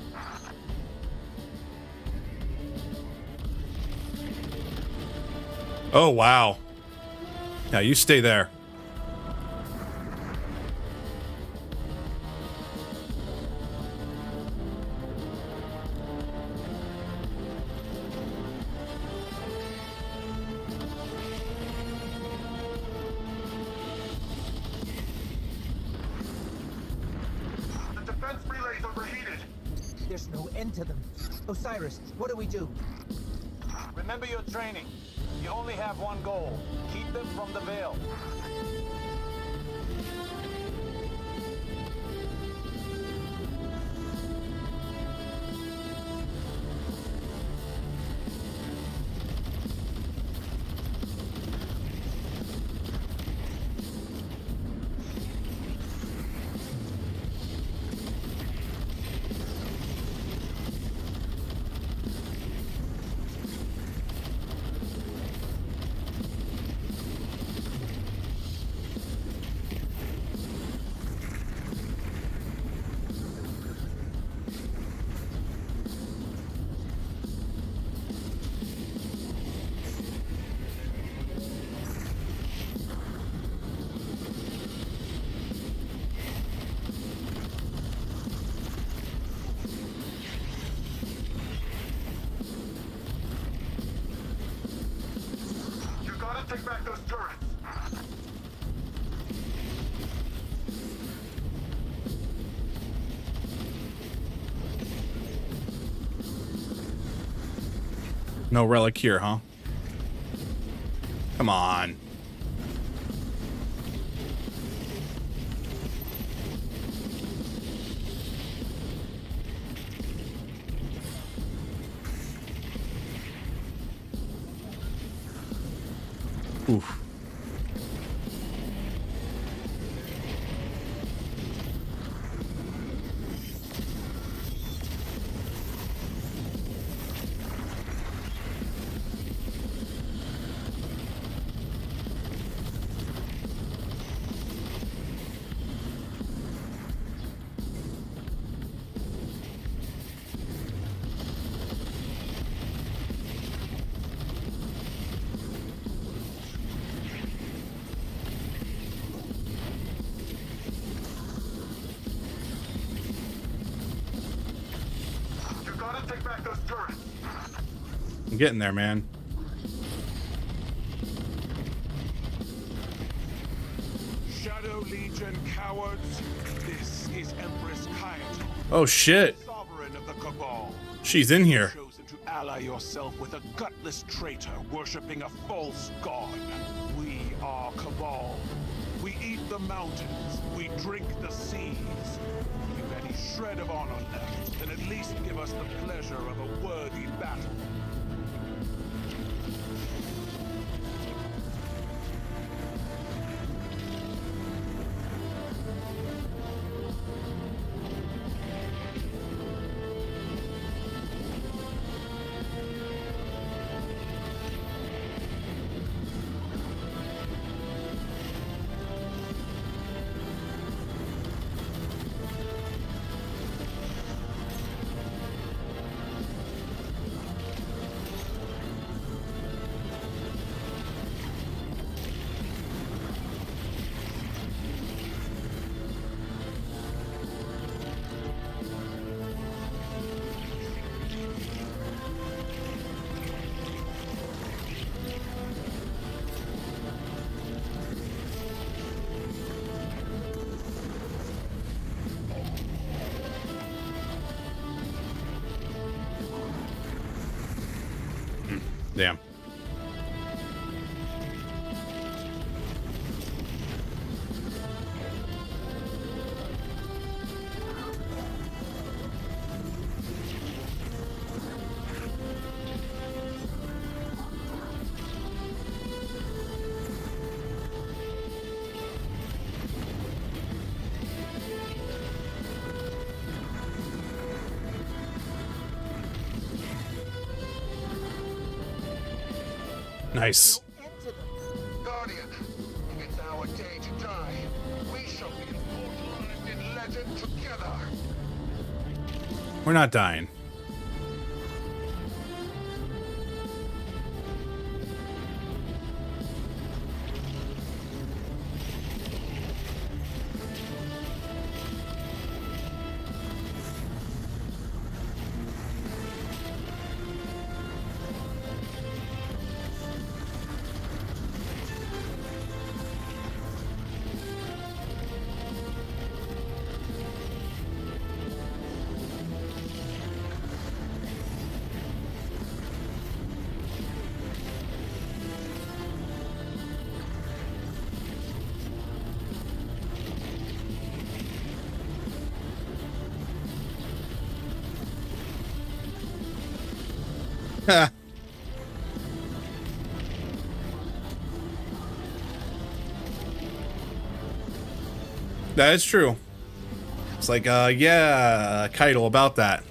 Oh, wow. Yeah, you stay there. The defense relay's overheated. There's no end to them. Osiris, what do we do? Remember your training. You only have one goal. Keep them from the Veil. gotta take back those turrets. No relic here, huh? Come on. Oof. You gotta take back those turrets. I'm getting there, man. Shadow Legion cowards. This is Empress Kaito, Oh shit. sovereign of the Cabal. She's in here. Chosen to ally yourself with a gutless traitor worshipping a false god. We are Cabal. We eat the mountains. We drink the seas. If you've any shred of honor left, then at least give us the pleasure of a worthy battle. Damn. Nice. Guardian, it's our day to die. We shall be immortalized in legend together. We're not dying. Ha. That is true. It's like, yeah, Keitel about that.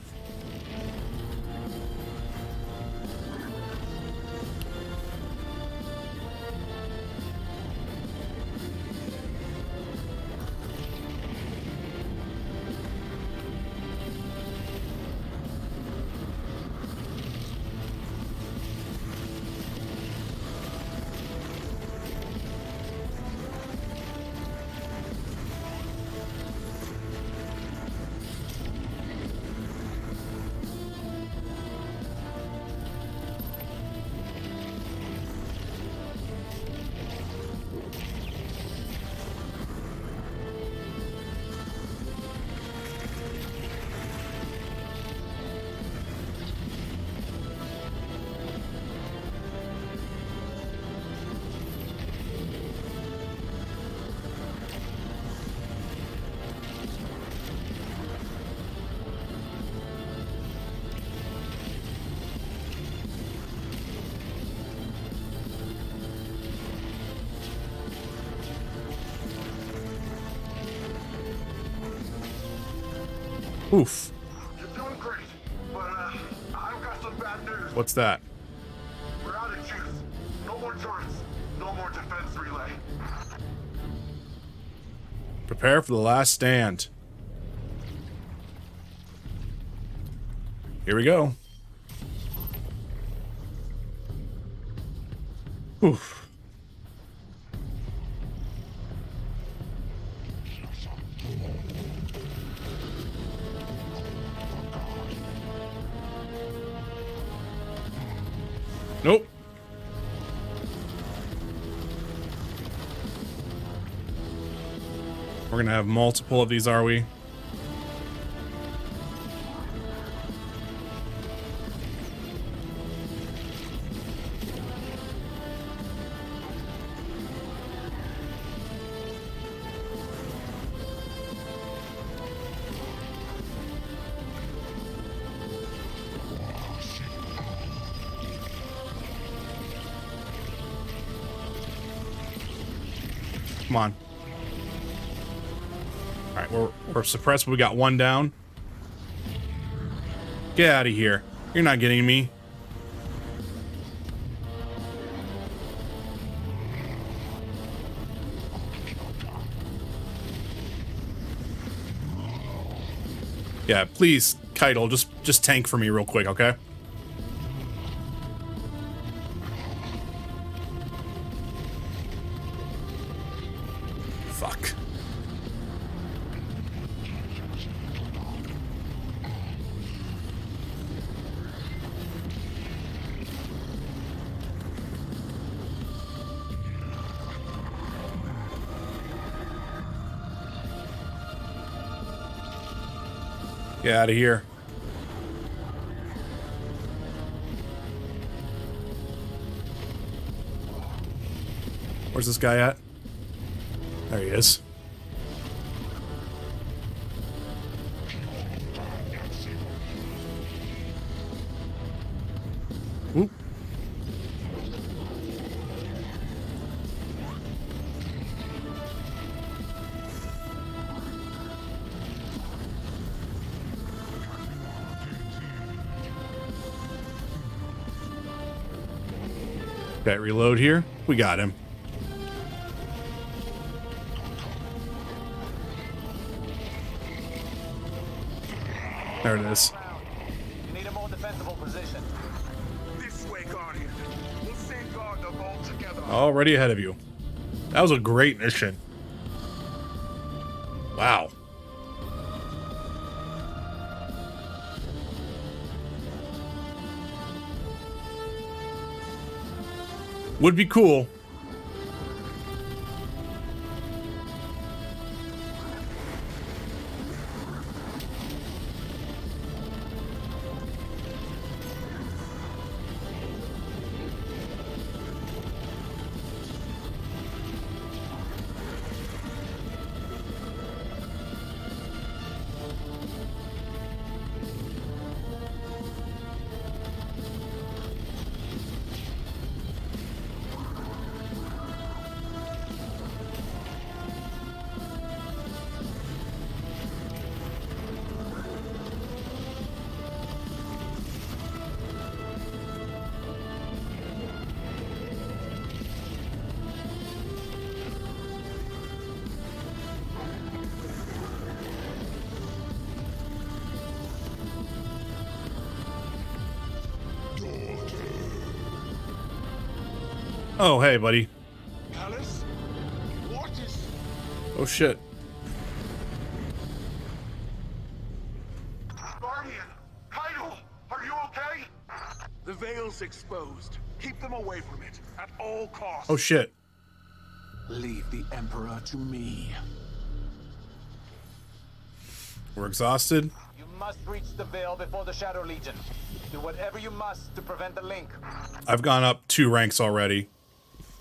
Oof. You're doing great, but I've got some bad news. What's that? We're out of juice. No more turrets. No more defense relay. Prepare for the last stand. Here we go. Oof. Nope. We're gonna have multiple of these, are we? Come on. Alright, we're suppressed, but we got one down. Get out of here. You're not getting me. Yeah, please, Keitel, just tank for me real quick, okay? Fuck. Get out of here. Where's this guy at? There he is. Oop. Okay, reload here. We got him. There it is. You need a more defensible position. This way, Guardian. We'll safeguard the vault together. Already ahead of you. That was a great mission. Wow. Would be cool. Oh, hey, buddy. Alice? What is... Oh, shit. Guardian! Keitel! Are you okay? The veil's exposed. Keep them away from it, at all costs. Oh, shit. Leave the Emperor to me. We're exhausted. You must reach the Veil before the Shadow Legion. Do whatever you must to prevent the link. I've gone up 2 ranks already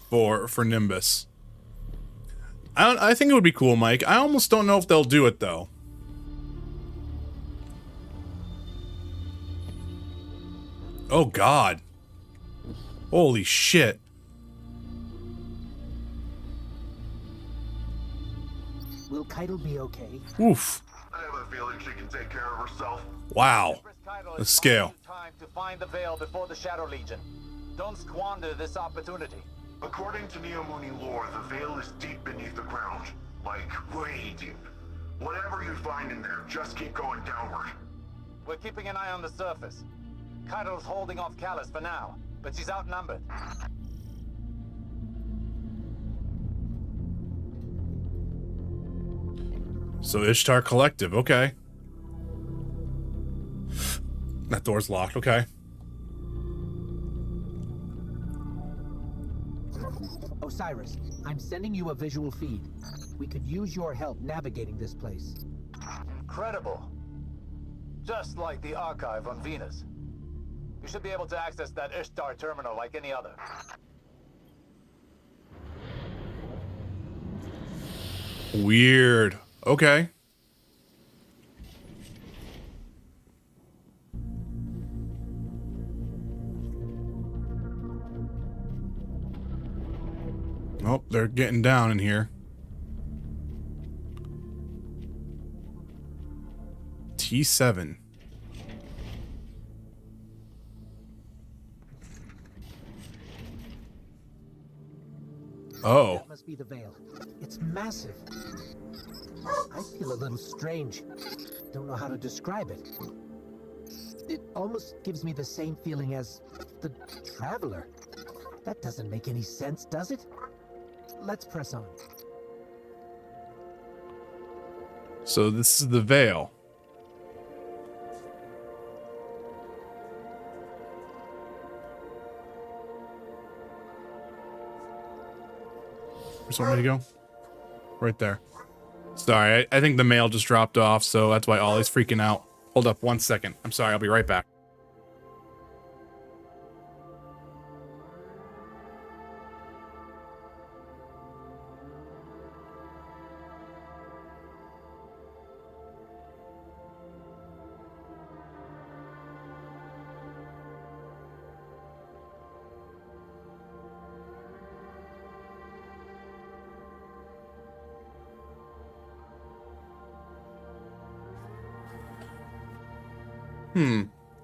for Nimbus. I think it would be cool, Mike. I almost don't know if they'll do it, though. Oh, God. Holy shit. Will Keitel be okay? Oof. I have a feeling she can take care of herself. Wow. Empress Kaido The is scale. buying you time to find the veil before the Shadow Legion. Don't squander this opportunity. According to Neomuni lore, the veil is deep beneath the ground. Like, way deep. Whatever you find in there, just keep going downward. We're keeping an eye on the surface. Kaido's holding off Callus for now, but she's outnumbered. So Ishtar Collective, okay. That door's locked, okay. Osiris, I'm sending you a visual feed. We could use your help navigating this place. Incredible. Just like the archive on Venus. You should be able to access that Ishtar terminal like any other. Weird. Okay. Oh, they're getting down in here. T7. Oh. That must be the veil. It's massive. I feel a little strange. Don't know how to describe it. It almost gives me the same feeling as the Traveler. That doesn't make any sense, does it? Let's press on. So this is the veil. Where's want me to go? Right there. Sorry, I think the mail just dropped off, so that's why Ollie's freaking out. Hold up 1 second. I'm sorry, I'll be right back.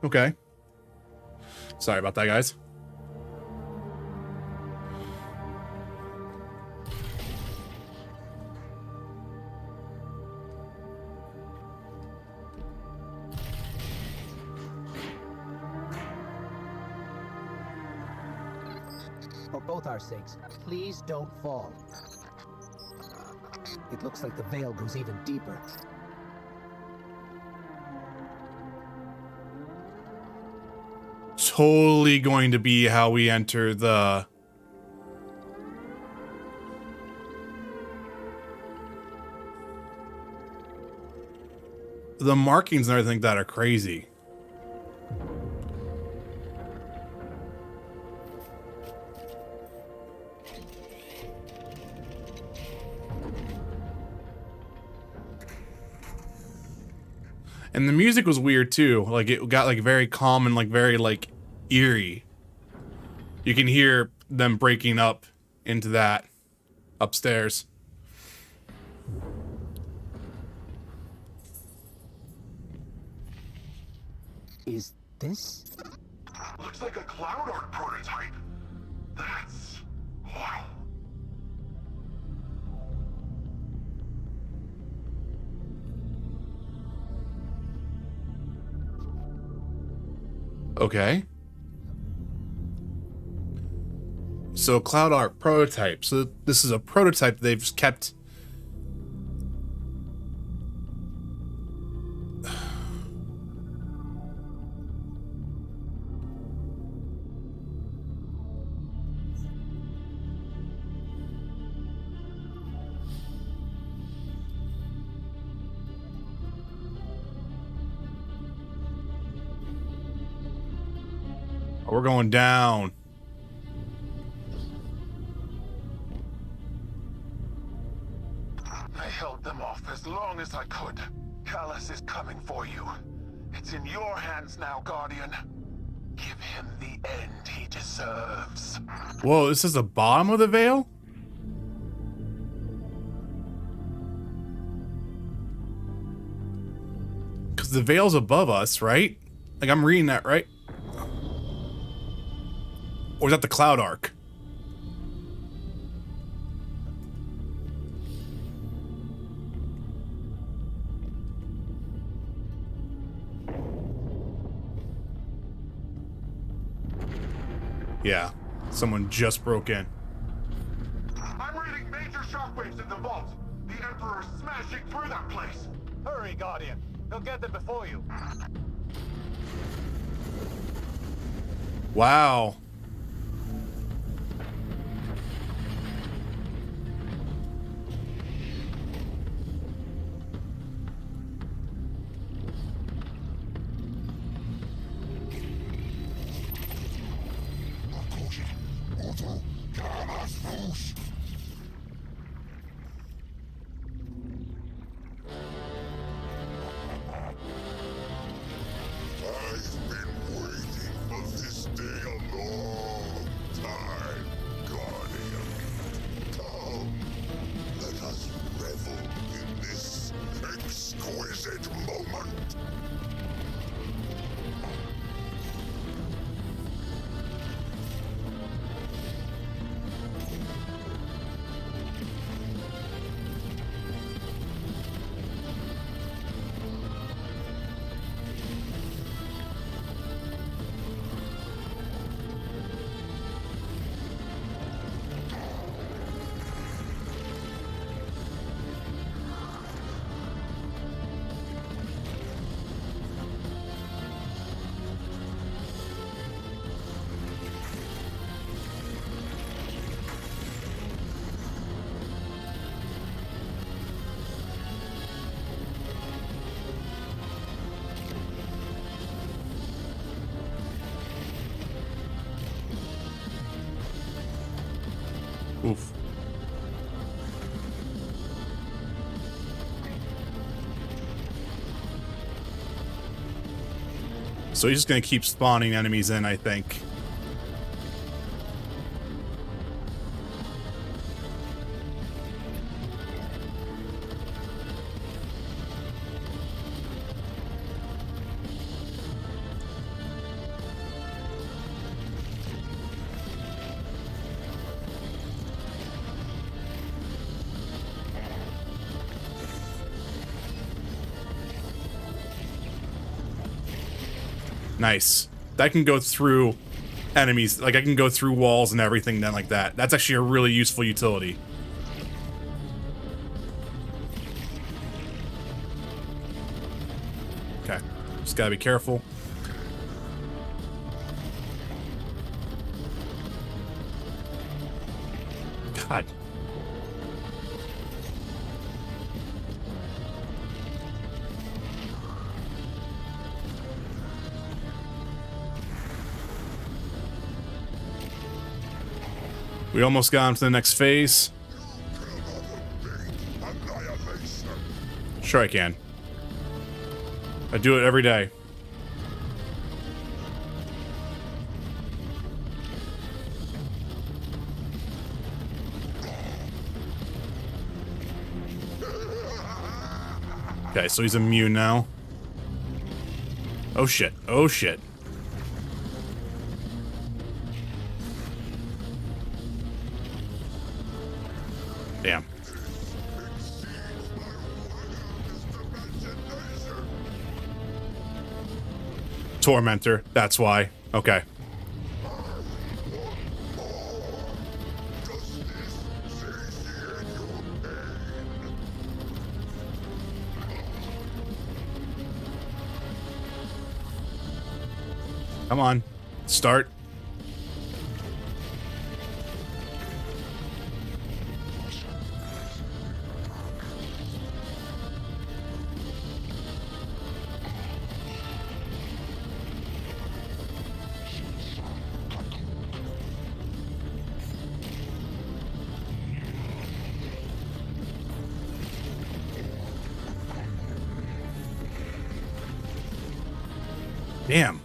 Okay. Sorry about that, guys. For both our sakes, please don't fall. It looks like the veil goes even deeper. Totally going to be how we enter the markings and everything that are crazy. And the music was weird too. Like it got like very calm and like very like eerie. You can hear them breaking up into that upstairs. Is this? Looks like a Cloud Arc prototype. That's... wow. Okay. So Cloud Art prototype. So this is a prototype they've just kept. We're going down. I held them off as long as I could. Callus is coming for you. It's in your hands now, Guardian. Give him the end he deserves. Whoa, this is the bottom of the veil? because the veil's above us, right? Like, I'm reading that, right? Or is that the Cloud Arc? Yeah, someone just broke in. I'm reading major shockwaves in the vault. The Emperor's smashing through that place. Hurry, Guardian. He'll get them before you. Wow. I've been waiting for this day a long time, Guardian. Come, let us revel in this exquisite moment. Oof. So he's just gonna keep spawning enemies in, I think. Nice. That can go through enemies. Like, I can go through walls and everything then like that. That's actually a really useful utility. Okay. Just gotta be careful. God. We almost got into the next phase. Sure I can. I do it every day. Okay, so he's immune now. Oh shit. Oh shit. Damn. Tormentor, that's why. Okay. Come on. Start. Damn.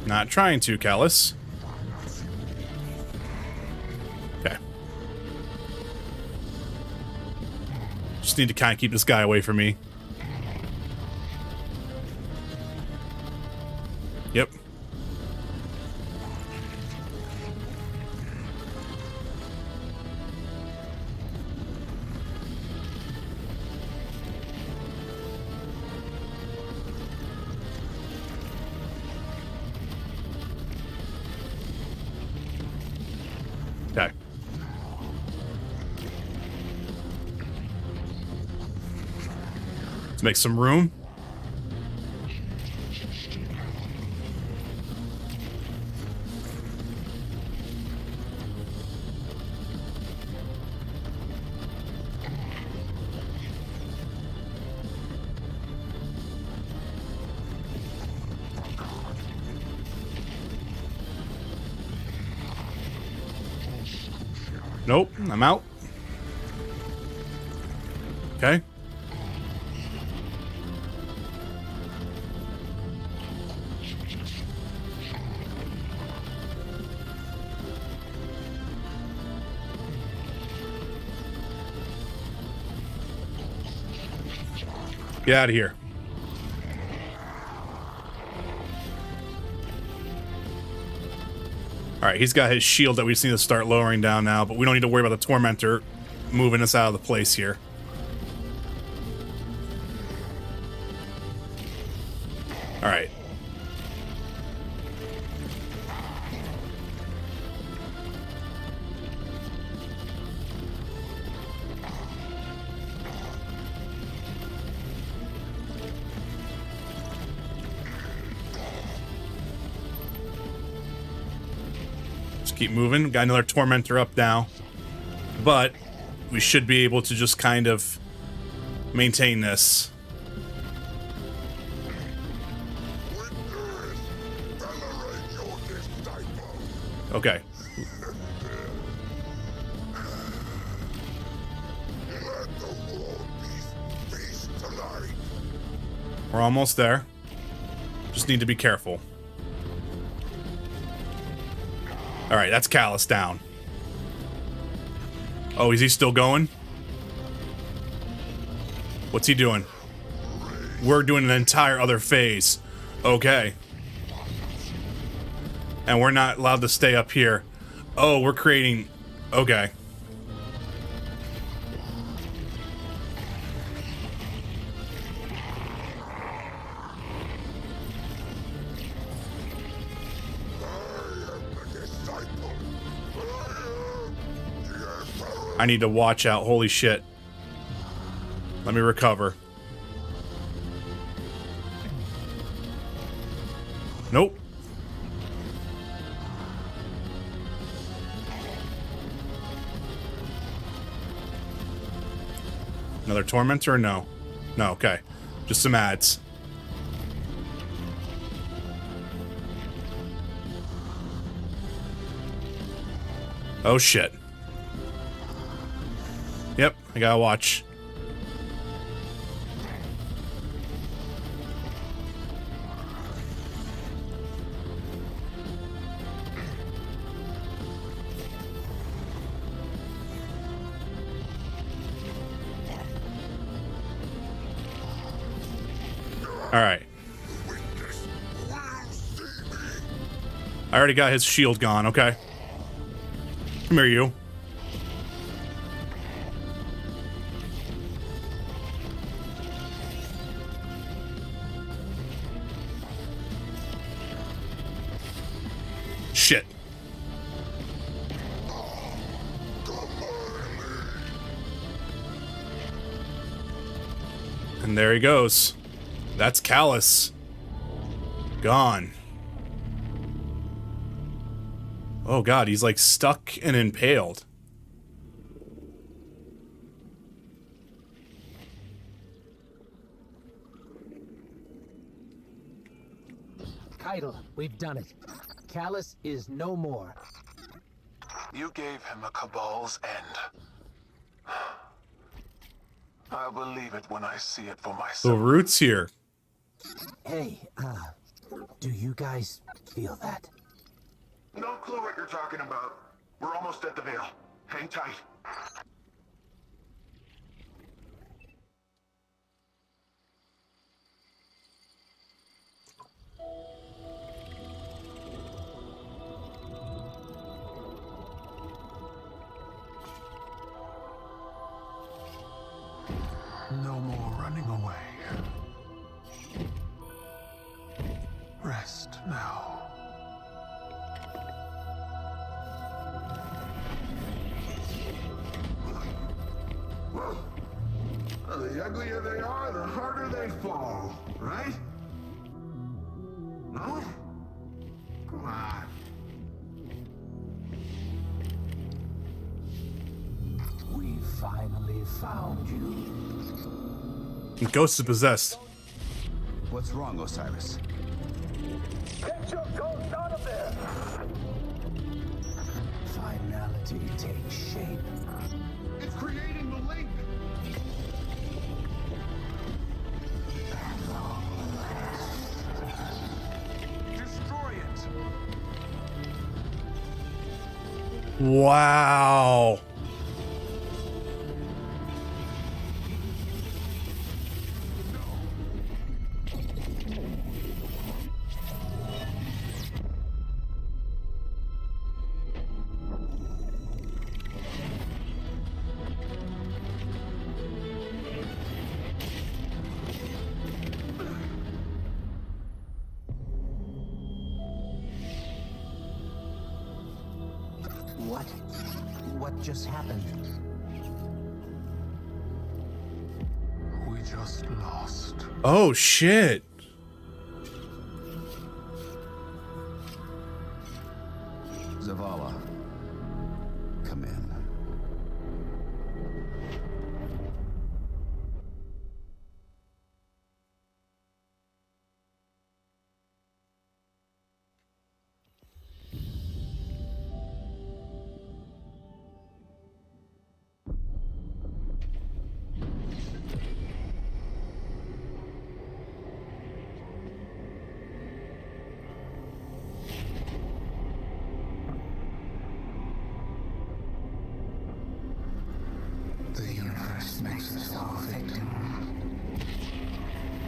Not trying to, Callus. Okay. need to kind of keep this guy away from me. Yep. Okay. Let's make some room. Nope, I'm out. Okay. Get out of here. Alright, he's got his shield that we just need to start lowering down now, but we don't need to worry about the Tormentor moving us out of the place here. Alright. Keep moving. Got another Tormentor up now. But we should be able to just kind of maintain this. Okay. We're almost there. Just need to be careful. Alright, that's Callus down. Oh, is he still going? What's he doing? We're doing an entire other phase. Okay. And we're not allowed to stay up here. Oh, we're creating... Okay. I need to watch out. Holy shit. Let me recover. Nope. Another Tormentor? No. No, okay. Just some ads. Oh shit. Yep, I gotta watch. Alright. I already got his shield gone, okay. Come here, you. Shit. And there he goes. That's Callus. Gone. Oh god, he's like stuck and impaled. Keitel, we've done it. Callus is no more. You gave him a Cabal's end. I'll believe it when I see it for The myself. root's here. Hey, do you guys feel that? No clue what you're talking about. We're almost at the Veil. Hang tight. rest now. The uglier they are, the harder they fall, right? No? Come on. We finally found you. Ghost is possessed. What's wrong, Osiris? Get your ghost out of there! Finality takes shape. It's creating the link! Destroy it! Wow. What? What just happened? We just lost. Oh shit. Zavala, come in. The universe makes us all a victim.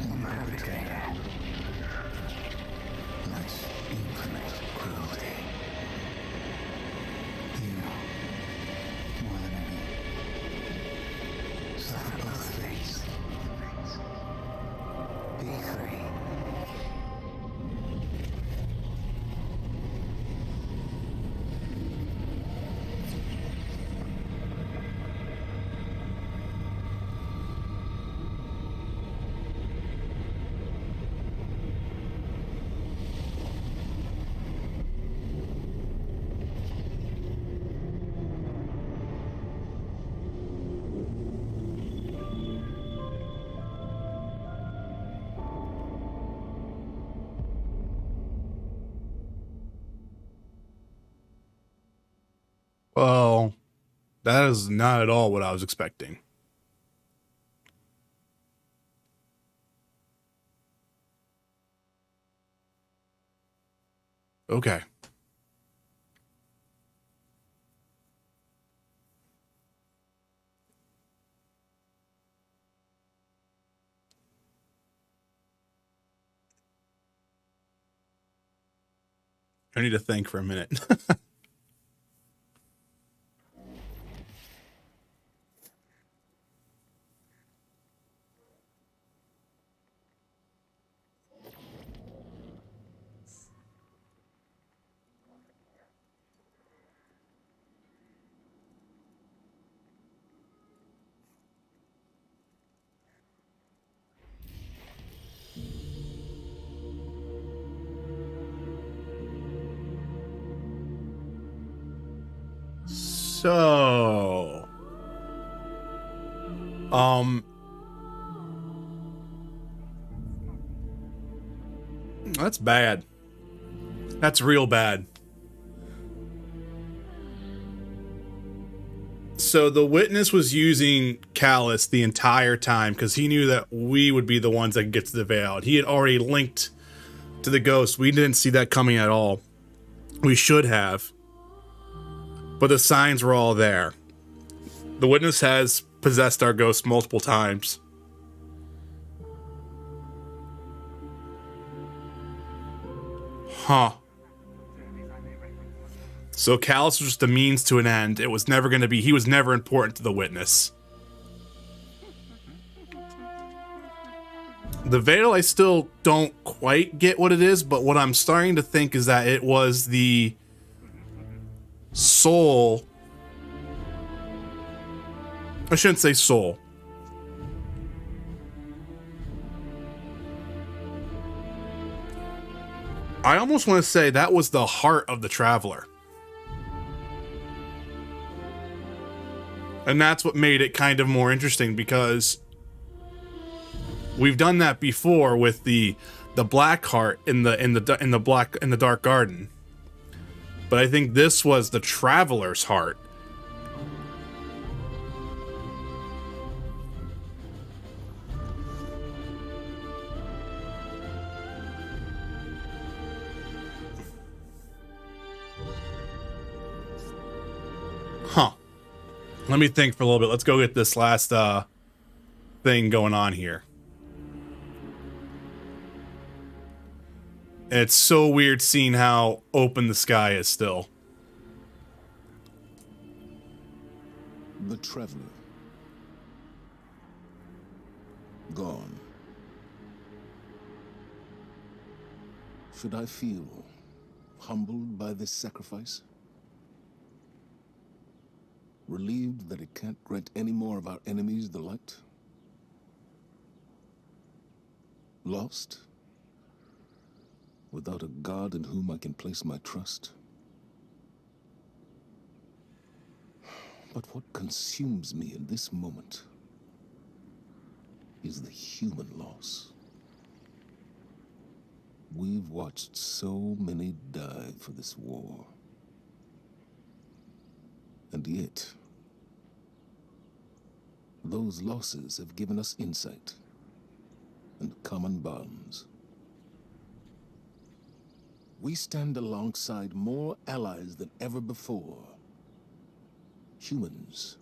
The perpetrator. That's infinite cruelty. You, more than any, suffer both fates. Be free. Well, that is not at all what I was expecting. Okay. I need to think for a minute. So, that's bad. That's real bad. So the witness was using Callus the entire time because he knew that we would be the ones that get to the veil. He had already linked to the ghost. We didn't see that coming at all. We should have. But the signs were all there. The witness has possessed our ghost multiple times. Huh. So Callus was just a means to an end. It was never going to be, he was never important to the witness. The veil, I still don't quite get what it is, but what I'm starting to think is that it was the soul. I shouldn't say soul. I almost want to say that was the heart of the traveler. And that's what made it kind of more interesting, because we've done that before with the black heart in the dark garden. But I think this was the traveler's heart. Huh. Let me think for a little bit. Let's go get this last thing going on here. And it's so weird seeing how open the sky is still. The traveler. Gone. Should I feel humbled by this sacrifice? Relieved that it can't grant any more of our enemies the light? Lost? Without a god in whom I can place my trust? But what consumes me in this moment is the human loss. We've watched so many die for this war. And yet, those losses have given us insight and common bonds. We stand alongside more allies than ever before. Humans,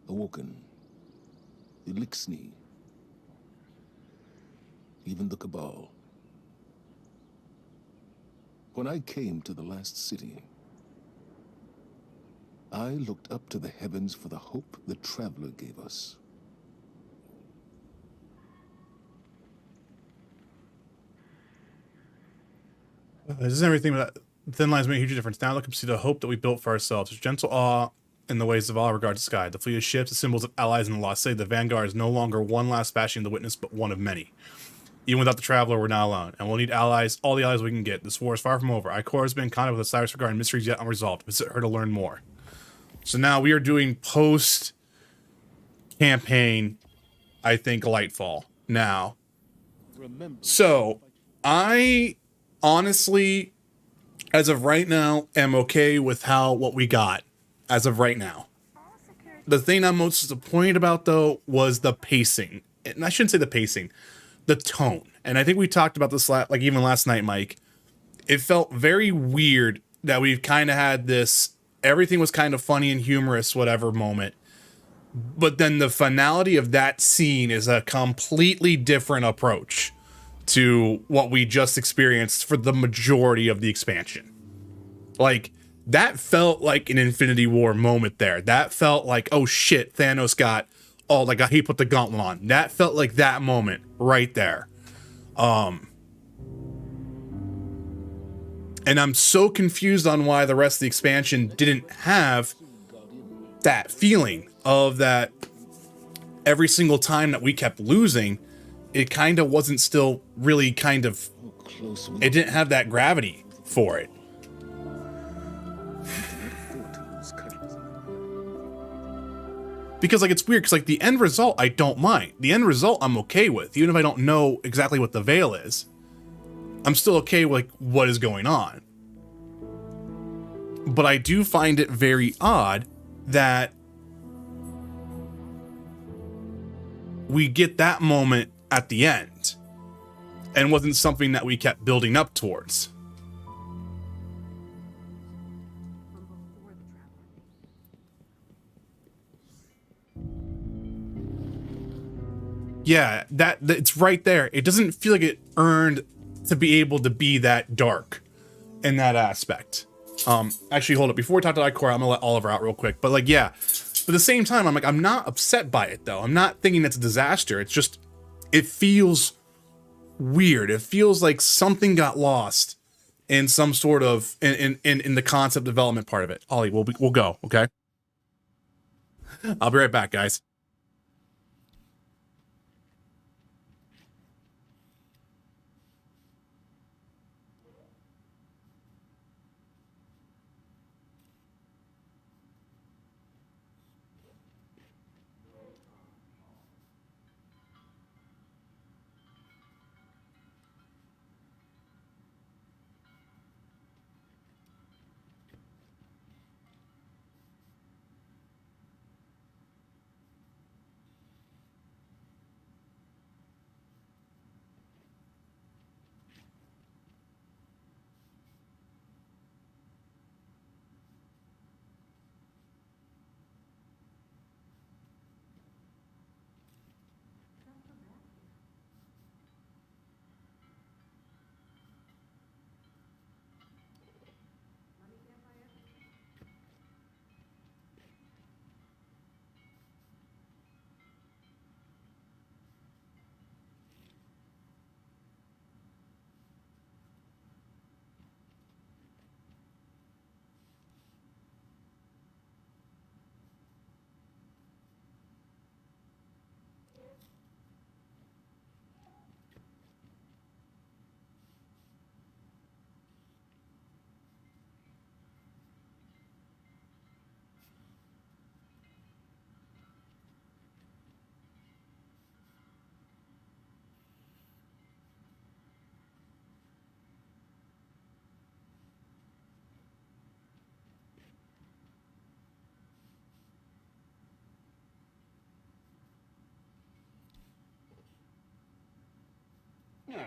Awoken, Elixni, even the Cabal. When I came to the last city, I looked up to the heavens for the hope the traveler gave us. This is everything, but thin lines make a huge difference. Now look and see the hope that we built for ourselves. There's gentle awe in the ways of all regard to sky. The fleet of ships, the symbols of allies in the lost city. The vanguard is no longer one last bastion of the witness, but one of many. Even without the traveler, we're not alone, and we'll need allies, all the allies we can get. This war is far from over. Ikora has been in contact with Osiris regarding mysteries yet unresolved. Visit her to learn more. So now we are doing post-campaign, I think, Lightfall now. So, I honestly, as of right now, am okay with what we got, as of right now. The thing I'm most disappointed about, though, was the pacing. And I shouldn't say the pacing, the tone. And I think we talked about this, like, even last night, Mike. It felt very weird that we've kind of had this, everything was kind of funny and humorous, whatever moment. But then the finality of that scene is a completely different approach to what we just experienced for the majority of the expansion. Like, that felt like an Infinity War moment there. That felt like, oh shit, Thanos got all, like, he put the gauntlet on. That felt like that moment right there. And I'm so confused on why the rest of the expansion didn't have that feeling of that every single time that we kept losing, it kind of wasn't still really kind of, it didn't have that gravity for it. Because, like, it's weird, because, like, the end result, I don't mind. The end result, I'm okay with. Even if I don't know exactly what the veil is, I'm still okay with, like, what is going on. But I do find it very odd that we get that moment at the end and wasn't something that we kept building up towards. Yeah, that it's right there. It doesn't feel like it earned to be able to be that dark in that aspect. Actually, hold up. Before we talk to Ikora, I'm gonna let Oliver out real quick. But, like, yeah. But at the same time, I'm not upset by it, though. I'm not thinking it's a disaster. It's just, it feels weird. It feels like something got lost in some sort of in the concept development part of it. Ollie, we'll go, okay? I'll be right back, guys. No.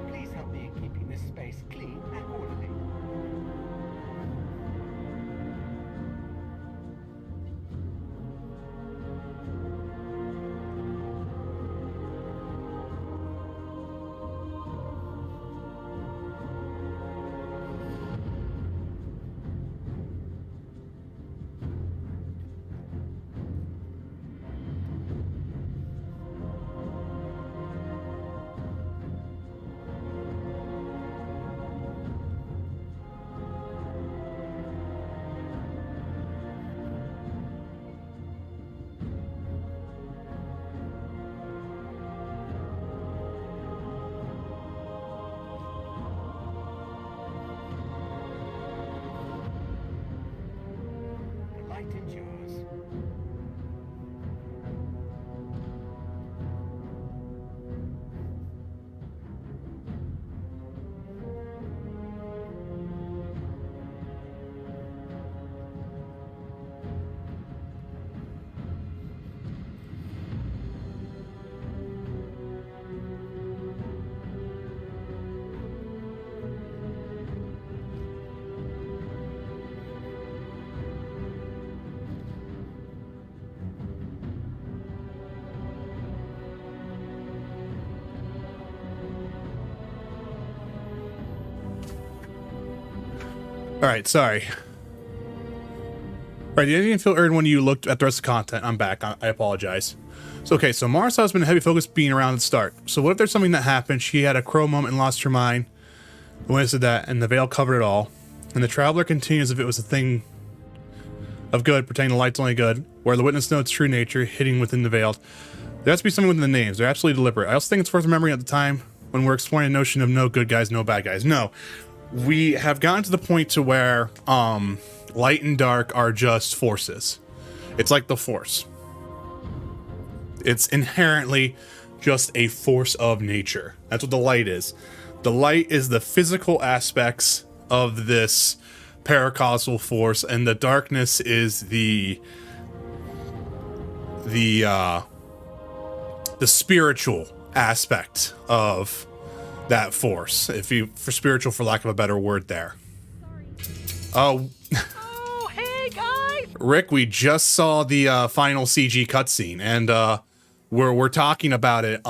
Please help me in keeping this space clean and orderly. The light endures. All right, sorry. All right, didn't feel earned when you looked at the rest of the content. I'm back. I apologize. So, okay, so Marsa has been a heavy focus being around at the start. So what if there's something that happened? She had a crow moment and lost her mind. The witness did that, and the veil covered it all. And the traveler continues as if it was a thing of good, pretending the light's only good, where the witness knows its true nature, hidden within the veiled. There has to be something within the names. They're absolutely deliberate. I also think it's worth remembering at the time when we're exploring the notion of no good guys, no bad guys. No. we have gotten to the point to where light and dark are just forces. It's like the Force. It's inherently just a force of nature. That's what the light is. The light is the physical aspects of this paracausal force, and the darkness is the spiritual aspect of that force. For spiritual, for lack of a better word there. Oh, hey guys! Rick, we just saw the final CG cutscene, and we're talking about it.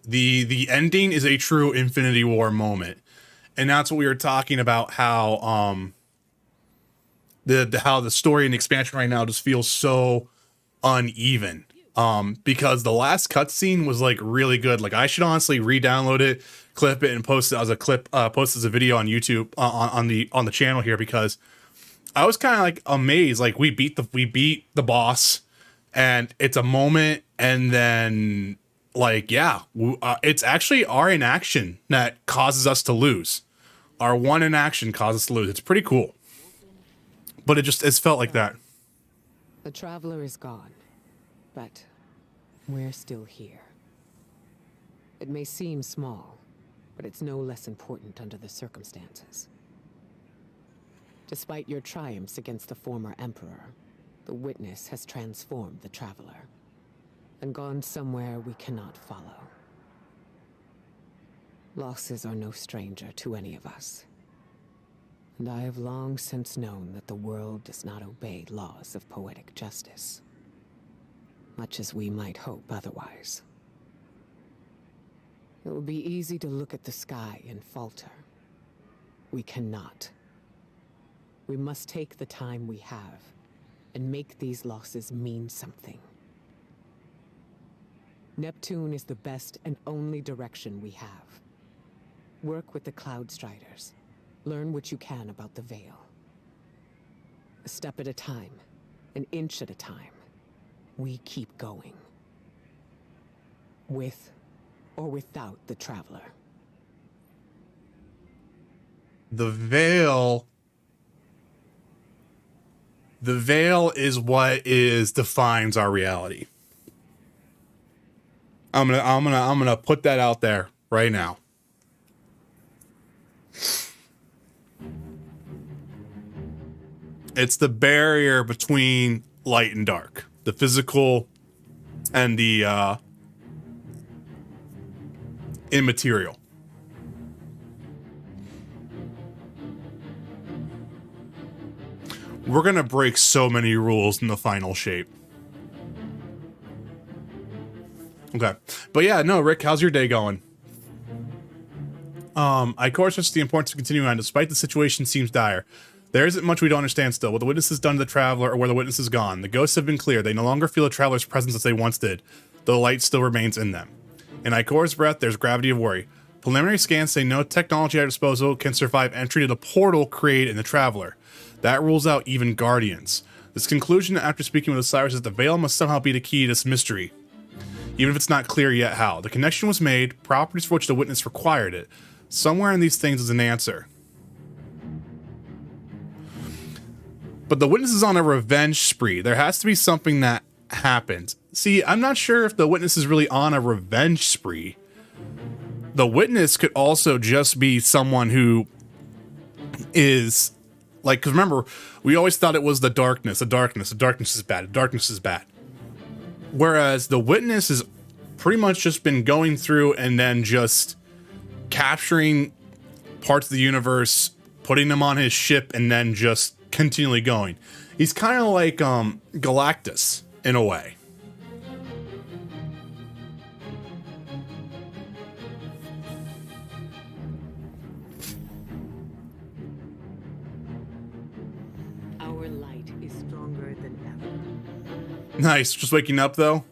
The ending is a true Infinity War moment, and that's what we were talking about. How how the story and expansion right now just feels so uneven. Because the last cutscene was like really good. Like I should honestly re-download it, clip it, and post it as a clip, post as a video on YouTube on the channel here, because I was kind of like amazed. Like we beat the boss, and it's a moment, and then like it's actually our inaction that causes us to lose. Our one inaction causes us to lose. It's pretty cool, but it's felt like that. The Traveler is gone. But we're still here. It may seem small, but it's no less important under the circumstances. Despite your triumphs against the former Emperor, the Witness has transformed the Traveler and gone somewhere we cannot follow. Losses are no stranger to any of us, and I have long since known that the world does not obey laws of poetic justice. Much as we might hope otherwise. It will be easy to look at the sky and falter. We cannot. We must take the time we have and make these losses mean something. Neptune is the best and only direction we have. Work with the Cloud Striders. Learn what you can about the Veil. A step at a time, an inch at a time. We keep going. With or without the Traveler. The Veil is what defines our reality. I'm gonna put that out there right now. It's the barrier between light and dark. The physical and the immaterial. We're gonna break so many rules in the final shape. Okay. But yeah, no, Rick, how's your day going? I course the importance of continuing on despite the situation seems dire. There isn't much we don't understand still. What the Witness has done to the Traveler, or where the Witness is gone. The ghosts have been clear. They no longer feel the Traveler's presence as they once did, though the light still remains in them. In Ikor's breath, there's gravity of worry. Preliminary scans say no technology at our disposal can survive entry to the portal created in the Traveler. That rules out even Guardians. This conclusion, after speaking with Osiris, is the Veil must somehow be the key to this mystery, even if it's not clear yet how. The connection was made, properties for which the Witness required it. Somewhere in these things is an answer. But the Witness is on a revenge spree. There has to be something that happens. See, I'm not sure if the Witness is really on a revenge spree. The Witness could also just be someone who is like, because remember, we always thought it was the darkness. The darkness is bad. The darkness is bad. Whereas the Witness has pretty much just been going through and then just capturing parts of the universe, putting them on his ship, and then just continually going. He's kind of like Galactus in a way. Our light is stronger than ever. Nice. Just waking up though.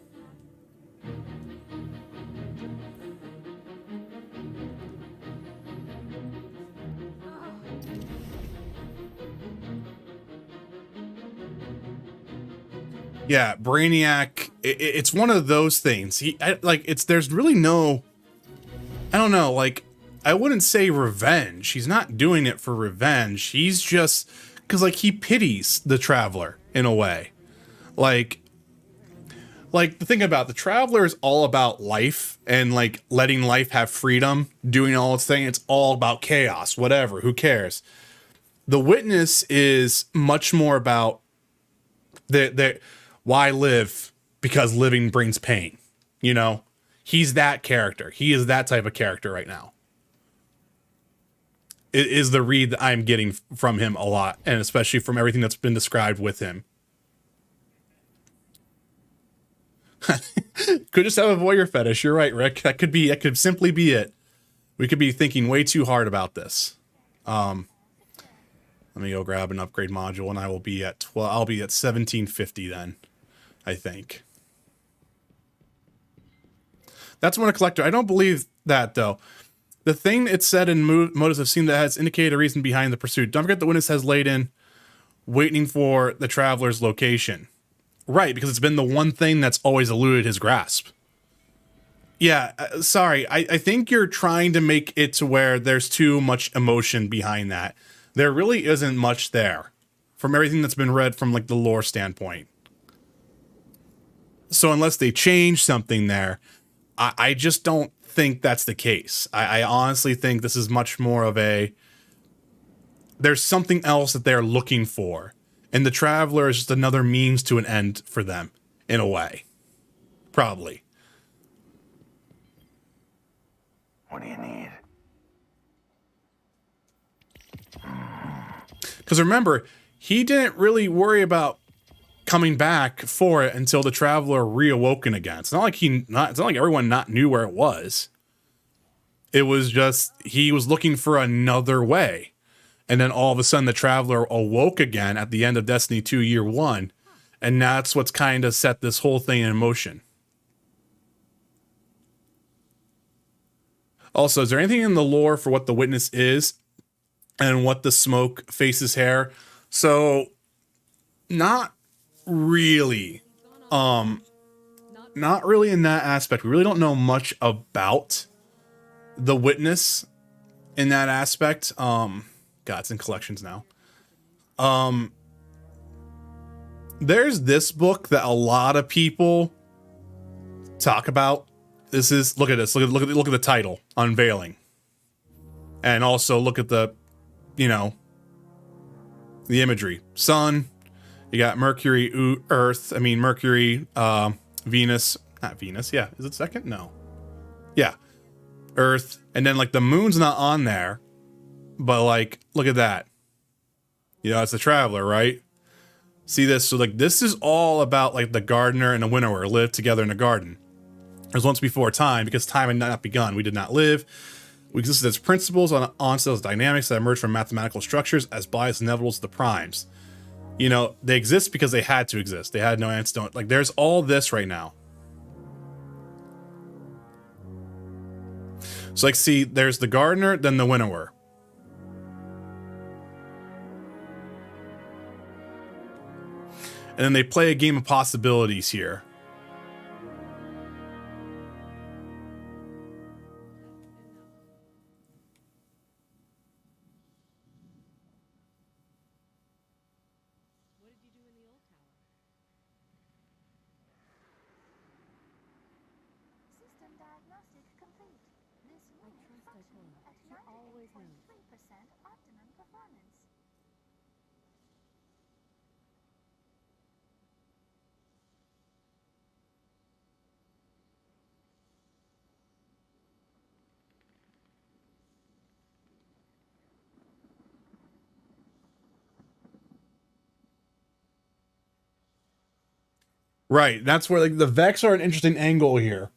Yeah, Brainiac, it's one of those things. There's really no, I don't know, like, I wouldn't say revenge. He's not doing it for revenge. He's just, because like he pities the traveler in a way. Like the thing about the traveler is all about life and like letting life have freedom, doing all its thing. It's all about chaos, whatever, who cares? The witness is much more about the why live, because living brings pain. You know, he's that character. He is that type of character right now. It is the read that I'm getting from him a lot, and especially from everything that's been described with him. Could just have a voyeur fetish. You're right, Rick. That could simply be it. We could be thinking way too hard about this. Let me go grab an upgrade module, and I will be at 12. I'll be at 1750 then, I think. That's when a collector. I don't believe that though. The thing it said in motives of scene that has indicated a reason behind the pursuit. Don't forget the witness has laid in, waiting for the traveler's location. Right, because it's been the one thing that's always eluded his grasp. Yeah, sorry. I think you're trying to make it to where there's too much emotion behind that. There really isn't much there from everything that's been read from like the lore standpoint. So unless they change something there, I just don't think that's the case. I honestly think this is much more of there's something else that they're looking for. And the traveler is just another means to an end for them, in a way. Probably. What do you need? Because remember, he didn't really worry about coming back for it until the traveler reawoken again. It's not like it's not like everyone not knew where it was. It was just he was looking for another way. And then all of a sudden the traveler awoke again at the end of Destiny 2 Year 1. And that's what's kind of set this whole thing in motion. Also, is there anything in the lore for what the witness is and what the smoke faces hair? So, not really. Not really in that aspect. We really don't know much about the witness in that aspect. God, it's in collections now. There's this book that a lot of people talk about. This is, look at this. Look at the title, Unveiling. And also look at the, the imagery. Sun, you got Mercury, Earth, Mercury, Venus, not Venus. Yeah. Is it second? No. Yeah. Earth. And then like the moon's not on there. But like, look at that. It's the traveler, right? See this? So like, this is all about like the gardener and the winnower live together in a garden. There's once before time, because time had not begun. We did not live. We existed as principles on cells dynamics that emerged from mathematical structures as bias inevitable to the primes. They exist because they had to exist. They had no antidote. Like, there's all this right now. So like, see, there's the gardener, then the winnower. And then they play a game of possibilities here. System diagnostic complete. This unit functioning at 98.3% optimum performance. Right. That's where like the Vex are an interesting angle here.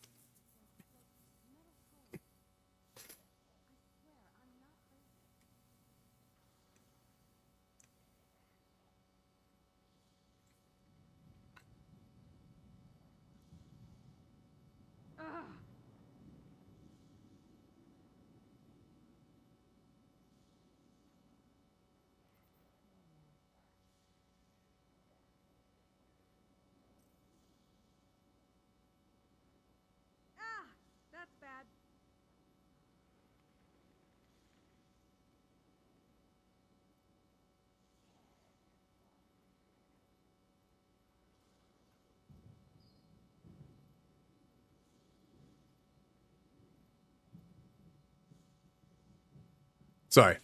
Sorry.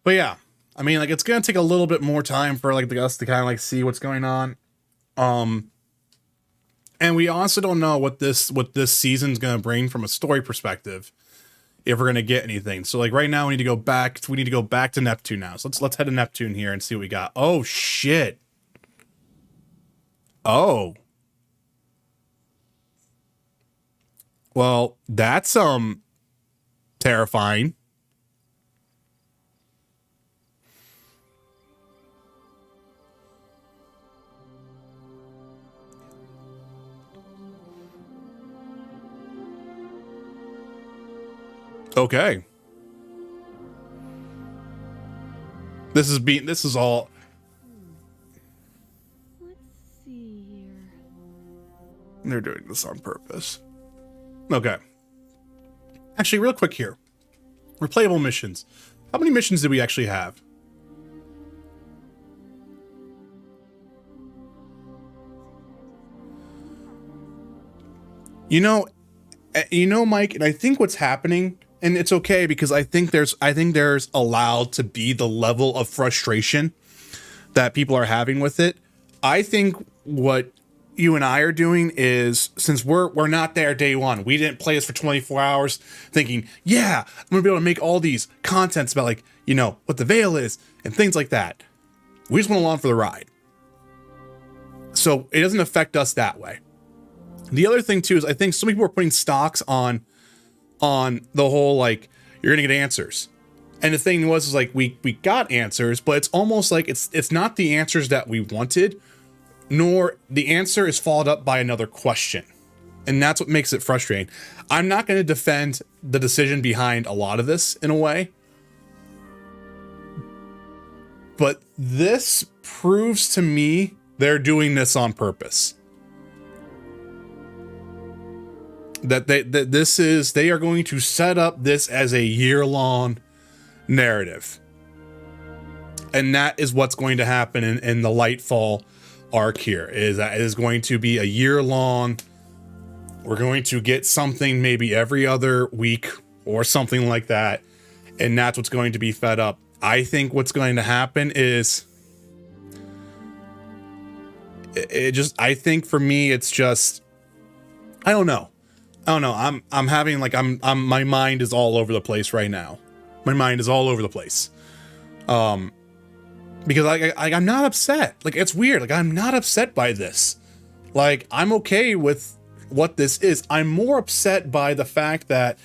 But yeah, I mean, like, it's gonna take a little bit more time for like us to kind of like see what's going on. And we also don't know what this season's gonna bring from a story perspective, if we're gonna get anything. So like right now we need to go back to Neptune now. So let's head to Neptune here and see what we got. Oh shit. Oh. Well, that's terrifying. Okay. This is all. Let's see here. They're doing this on purpose. Okay. Actually, real quick here. Replayable missions. How many missions do we actually have? You know, Mike, and I think what's happening, and it's okay because I think there's allowed to be the level of frustration that people are having with it. I think what you and I are doing is, since we're not there day one, we didn't play this for 24 hours thinking, yeah, I'm gonna be able to make all these contents about, like, you know, what the Veil is and things like that. We just went along for the ride. So it doesn't affect us that way. The other thing too is I think some people are putting stocks on the whole, like, you're gonna get answers. And the thing was, is like, we got answers, but it's almost like it's not the answers that we wanted, nor the answer is followed up by another question. And that's what makes it frustrating. I'm not going to defend the decision behind a lot of this in a way, but this proves to me they're doing this on purpose. That they are going to set up this as a year-long narrative. And that is what's going to happen in the Lightfall arc here, is that it is going to be a year-long. We're going to get something maybe every other week or something like that. And that's what's going to be fed up. I think what's going to happen is I think for me, it's just, I don't know. I'm having like, my mind is all over the place right now. My mind is all over the place. Because I'm not upset. Like, it's weird. Like, I'm not upset by this. Like, I'm okay with what this is. I'm more upset by the fact that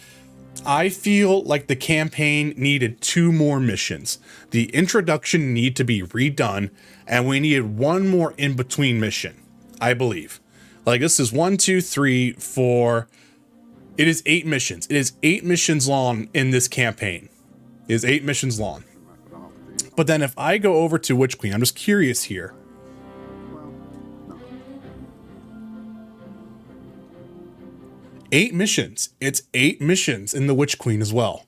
I feel like the campaign needed 2 more missions. The introduction need to be redone, and we needed 1 more in-between mission, I believe. Like, this is 1, 2, 3, 4. It is 8 missions. It is 8 missions long in this campaign. It is 8 missions long. But then if I go over to Witch Queen, I'm just curious here. Eight missions. It's 8 missions in the Witch Queen as well.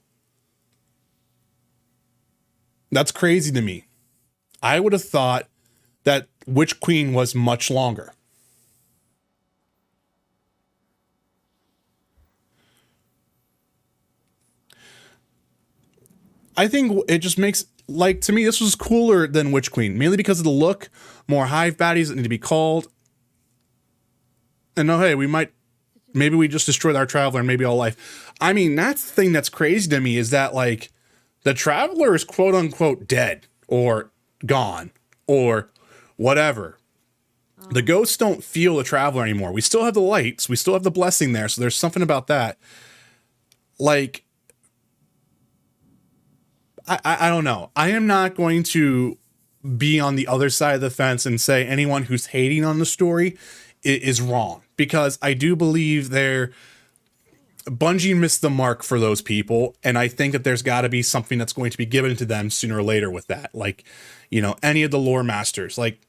That's crazy to me. I would have thought that Witch Queen was much longer. I think it just makes, like, to me, this was cooler than Witch Queen, mainly because of the look, more hive baddies that need to be called. And no, hey, maybe we just destroyed our Traveler and maybe all life. I mean, that's the thing that's crazy to me, is that, like, the Traveler is quote unquote dead or gone or whatever. The ghosts don't feel the Traveler anymore. We still have the lights. We still have the blessing there. So there's something about that. Like, I don't know. I am not going to be on the other side of the fence and say anyone who's hating on the story is wrong, because I do believe Bungie missed the mark for those people. And I think that there's got to be something that's going to be given to them sooner or later with that. Like, you know, any of the lore masters, like,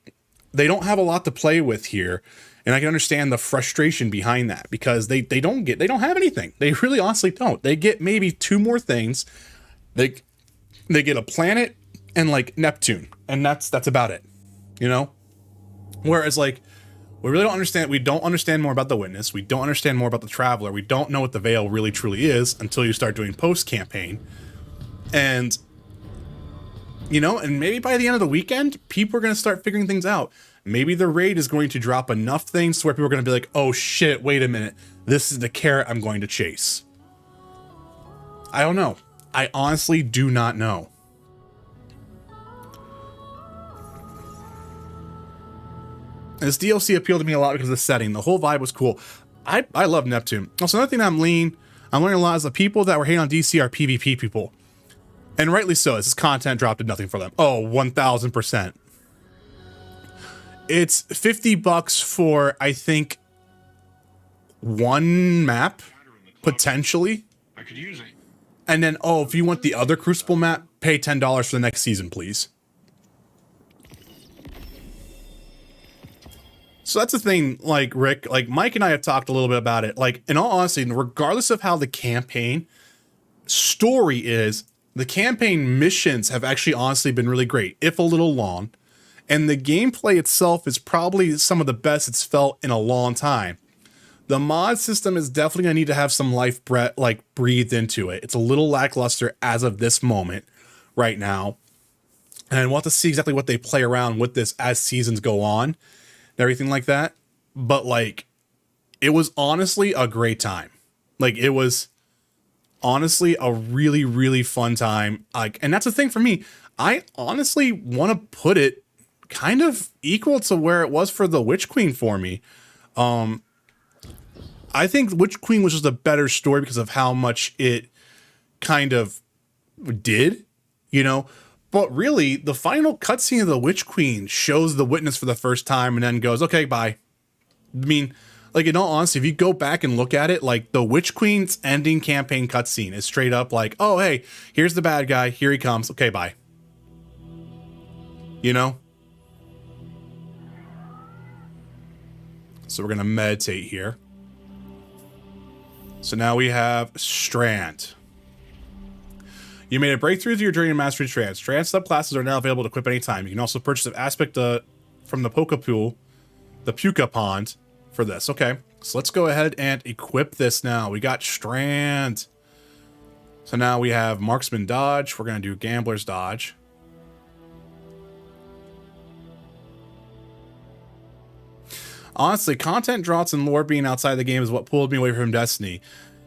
they don't have a lot to play with here. And I can understand the frustration behind that, because they don't have anything. They really honestly don't. They get maybe 2 more things. They get a planet and, like, Neptune, and that's about it, you know? Whereas, like, We really don't understand. We don't understand more about the Witness. We don't understand more about the Traveler. We don't know what the Veil really truly is until you start doing post-campaign. And, you know, and maybe by the end of the weekend, people are going to start figuring things out. Maybe the raid is going to drop enough things to where people are going to be like, oh shit, wait a minute. This is the carrot I'm going to chase. I don't know. I honestly do not know. This DLC appealed to me a lot because of the setting. The whole vibe was cool. I love Neptune. Also, another thing I'm learning a lot is the people that were hating on DC are PvP people. And rightly so. This content dropped to nothing for them. Oh, 1000%. It's $50 for, I think, one map, potentially. I could use it. And then, oh, if you want the other Crucible map, pay $10 for the next season, please. So that's the thing, like, Rick, like, Mike and I have talked a little bit about it. Like, in all honesty, regardless of how the campaign story is, the campaign missions have actually honestly been really great, if a little long. And the gameplay itself is probably some of the best it's felt in a long time. The mod system is definitely going to need to have some life breathed into it. It's a little lackluster as of this moment right now. And we'll have to see exactly what they play around with this as seasons go on and everything like that. But like, it was honestly a great time. Like, it was honestly a really, really fun time. Like, and that's the thing for me. I honestly want to put it kind of equal to where it was for the Witch Queen for me. I think Witch Queen was just a better story because of how much it kind of did, you know. But really, the final cutscene of the Witch Queen shows the Witness for the first time and then goes, okay, bye. I mean, like, in all honesty, if you go back and look at it, like, the Witch Queen's ending campaign cutscene is straight up like, oh, hey, here's the bad guy. Here he comes. Okay, bye. You know? So we're going to meditate here. So now we have Strand. You made a breakthrough through your journey to mastery Strand. Strand subclasses are now available to equip anytime. You can also purchase an aspect from the Puka Pond for this. Okay, so let's go ahead and equip this now. We got Strand. So now we have Marksman Dodge. We're going to do Gambler's Dodge. Honestly, content drops and lore being outside the game is what pulled me away from Destiny,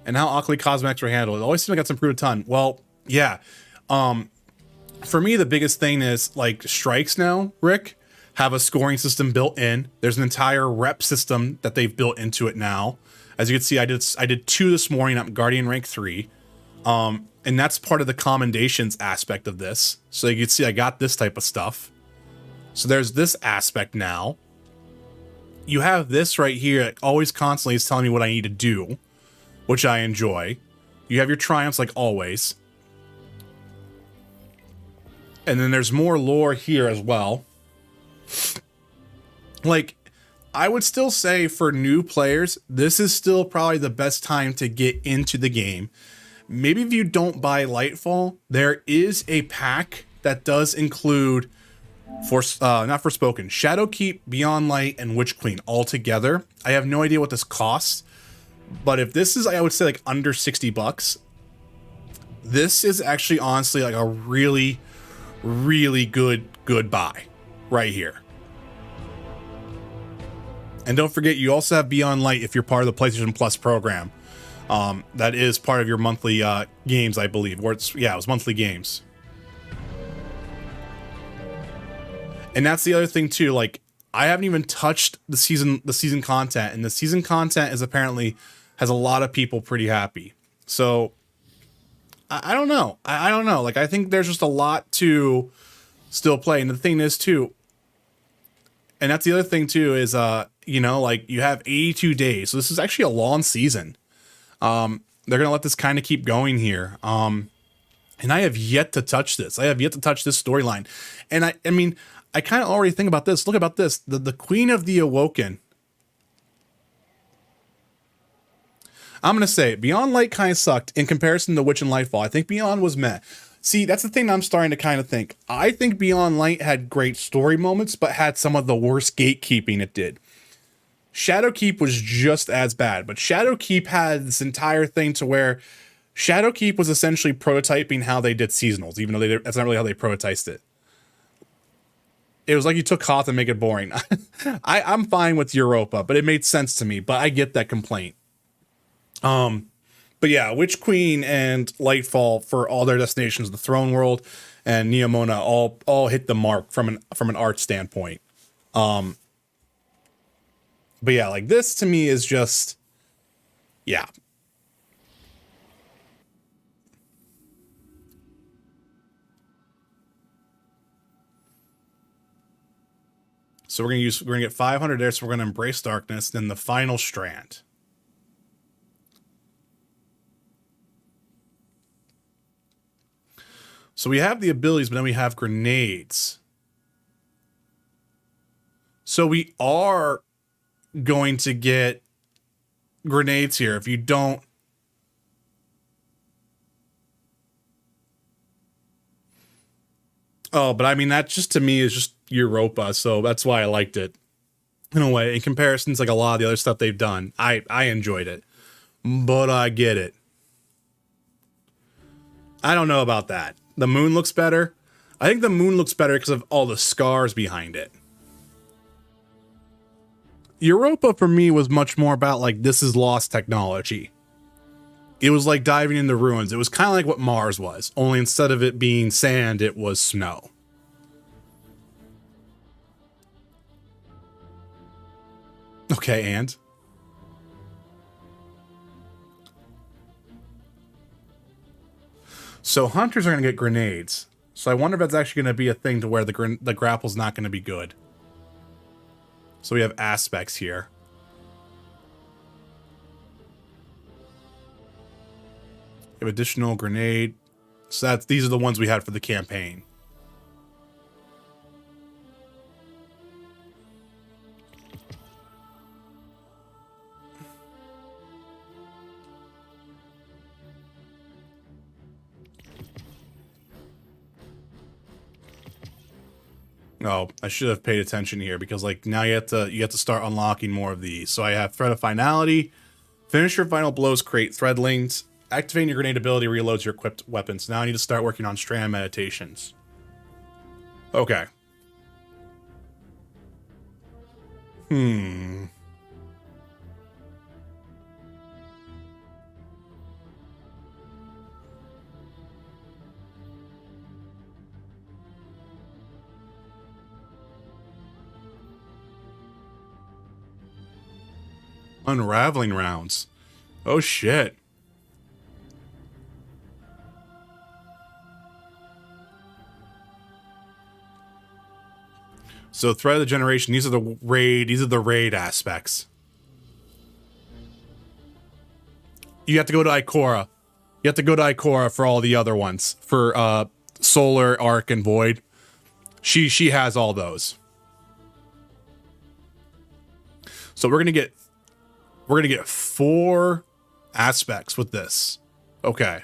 and how awkwardly cosmetics were handled. It always seemed like it's improved a ton. Well, yeah. For me, the biggest thing is, like, strikes now, Rick, have a scoring system built in. There's an entire rep system that they've built into it now. As you can see, I did 2 this morning. I'm Guardian rank 3. And that's part of the commendations aspect of this. So you can see I got this type of stuff. So there's this aspect now. You have this right here that always constantly is telling me what I need to do, which I enjoy. You have your triumphs like always. And then there's more lore here as well. Like, I would still say for new players, this is still probably the best time to get into the game. Maybe if you don't buy Lightfall, there is a pack that does include not Forspoken, Shadowkeep, Beyond Light, and Witch Queen all together. I have no idea what this costs, but if this is, I would say, like under $60, this is actually honestly like a really, really good buy right here. And don't forget, you also have Beyond Light if you're part of the PlayStation Plus program. That is part of your monthly games, I believe. Or it was monthly games. And that's the other thing too. Like, I haven't even touched the season content, and the season content is apparently has a lot of people pretty happy. So I don't know. I don't know. Like, I think there's just a lot to still play. And the thing is too, and that's the other thing too, is you know, like, you have 82 days. So this is actually a long season. They're gonna let this kind of keep going here. And I have yet to touch this. I have yet to touch this storyline. And I mean, I kind of already think about this. Look about this. The Queen of the Awoken. I'm going to say Beyond Light kind of sucked in comparison to Witch and Lightfall. I think Beyond was meh. See, that's the thing I'm starting to kind of think. I think Beyond Light had great story moments, but had some of the worst gatekeeping it did. Shadowkeep was just as bad, but Shadowkeep had this entire thing to where Shadowkeep was essentially prototyping how they did seasonals, even though that's not really how they prototyped it. It was like you took Hoth and make it boring. I'm fine with Europa, but it made sense to me, but I get that complaint. But yeah, Witch Queen and Lightfall for all their destinations, the Throne World and Neomona all hit the mark from an art standpoint. But yeah, like this to me is just, yeah. So we're gonna get 500 there, so we're gonna embrace darkness, then the final strand. So we have the abilities, but then we have grenades. So we are going to get grenades here. If you don't, oh, but I mean, that just to me is just Europa, so that's why I liked it. In a way, in comparison to like a lot of the other stuff they've done, I enjoyed it. But I get it. I don't know about that. The moon looks better. I think the moon looks better because of all the scars behind it. Europa for me was much more about like, this is lost technology. It was like diving into ruins. It was kind of like what Mars was, only instead of it being sand, it was snow. Okay, and? So hunters are going to get grenades. So I wonder if that's actually going to be a thing to where the grapple's not going to be good. So we have aspects here. We have additional grenade. So these are the ones we had for the campaign. Oh, I should have paid attention here because like now you have to start unlocking more of these. So I have Thread of Finality, finish your final blows, create thread links, activating your grenade ability reloads your equipped weapons. Now I need to start working on strand meditations. Okay. Unraveling rounds. Oh shit. So thread of the generation, these are the raid aspects. You have to go to Ikora. You have to go to Ikora for all the other ones. For Solar, Arc, and Void. She has all those. So we're gonna get 4 aspects with this. Okay.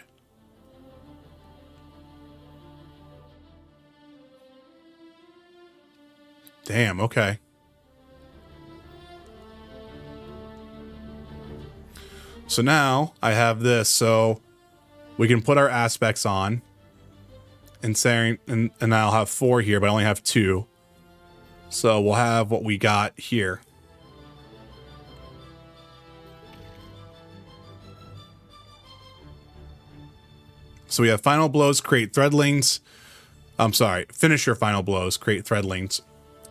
Damn, okay. So now I have this, so we can put our aspects on and say, and I'll have 4 here, but I only have 2. So we'll have what we got here. So we have final blows, create threadlings. I'm sorry, finish your final blows, create threadlings.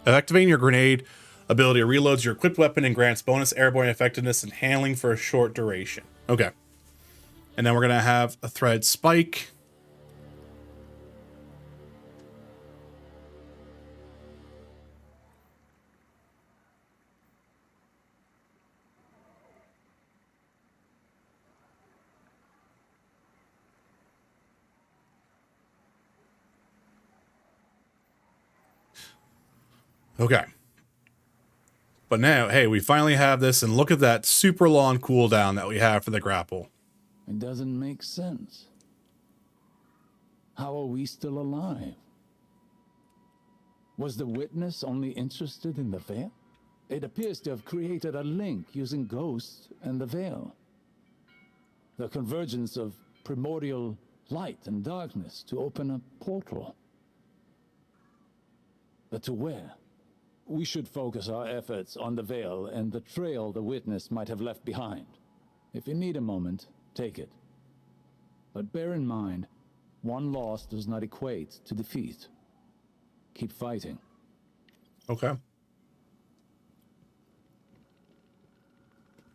Activating your grenade ability reloads your equipped weapon and grants bonus airborne effectiveness and handling for a short duration. Okay. And then we're going to have a thread spike. Okay. But now, hey, we finally have this, and look at that super long cooldown that we have for the grapple. It doesn't make sense. How are we still alive? Was the witness only interested in the veil? It appears to have created a link using ghosts and the veil. The convergence of primordial light and darkness to open a portal. But to where? We should focus our efforts on the veil and the trail the witness might have left behind. If you need a moment, take it. But bear in mind, one loss does not equate to defeat. Keep fighting. Okay.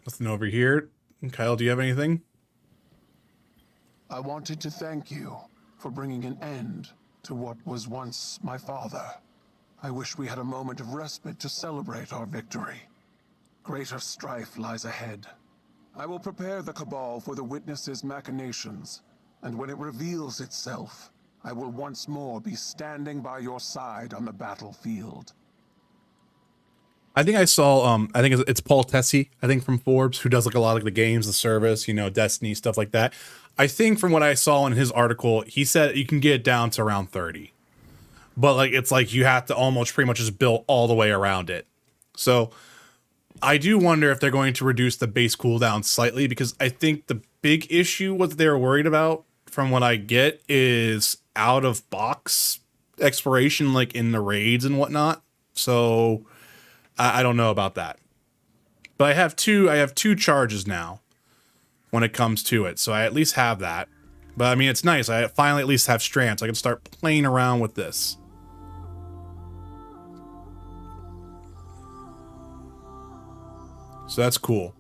Nothing over here. Kyle, do you have anything? I wanted to thank you for bringing an end to what was once my father. I wish we had a moment of respite to celebrate our victory. Greater strife lies ahead. I will prepare the Cabal for the Witness's machinations, and when it reveals itself, I will once more be standing by your side on the battlefield. I think I saw, I think it's Paul Tessie, I think from Forbes, who does like a lot of like the games, the service, you know, Destiny, stuff like that. I think from what I saw in his article, he said you can get it down to around 30. But like, it's like you have to almost pretty much just build all the way around it. So I do wonder if they're going to reduce the base cooldown slightly, because I think the big issue what they're worried about from what I get is out of box exploration, like in the raids and whatnot. So I don't know about that, but I have two charges now when it comes to it. So I at least have that, but I mean, it's nice. I finally at least have strands. So I can start playing around with this. So that's cool.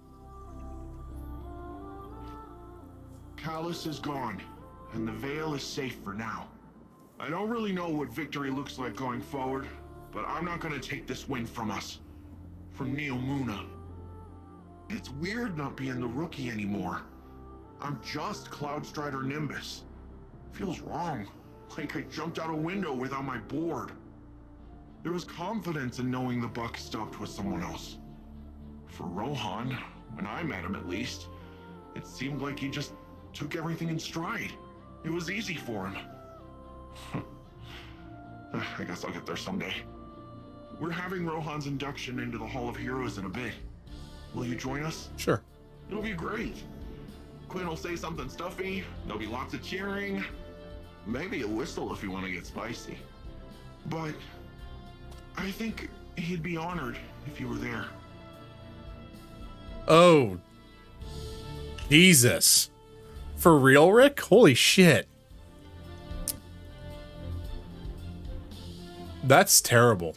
Callus is gone, and the Veil is safe for now. I don't really know what victory looks like going forward, but I'm not gonna take this win from us. From Neomuna. It's weird not being the rookie anymore. I'm just Cloudstrider Nimbus. Feels wrong, like I jumped out a window without my board. There was confidence in knowing the buck stopped with someone else. For Rohan, when I met him at least, it seemed like he just took everything in stride. It was easy for him. I guess I'll get there someday. We're having Rohan's induction into the Hall of Heroes in a bit. Will you join us? Sure. It'll be great. Quinn will say something stuffy, there'll be lots of cheering, maybe a whistle if you want to get spicy. But I think he'd be honored if you were there. Oh, Jesus. For real, Rick? Holy shit. That's terrible.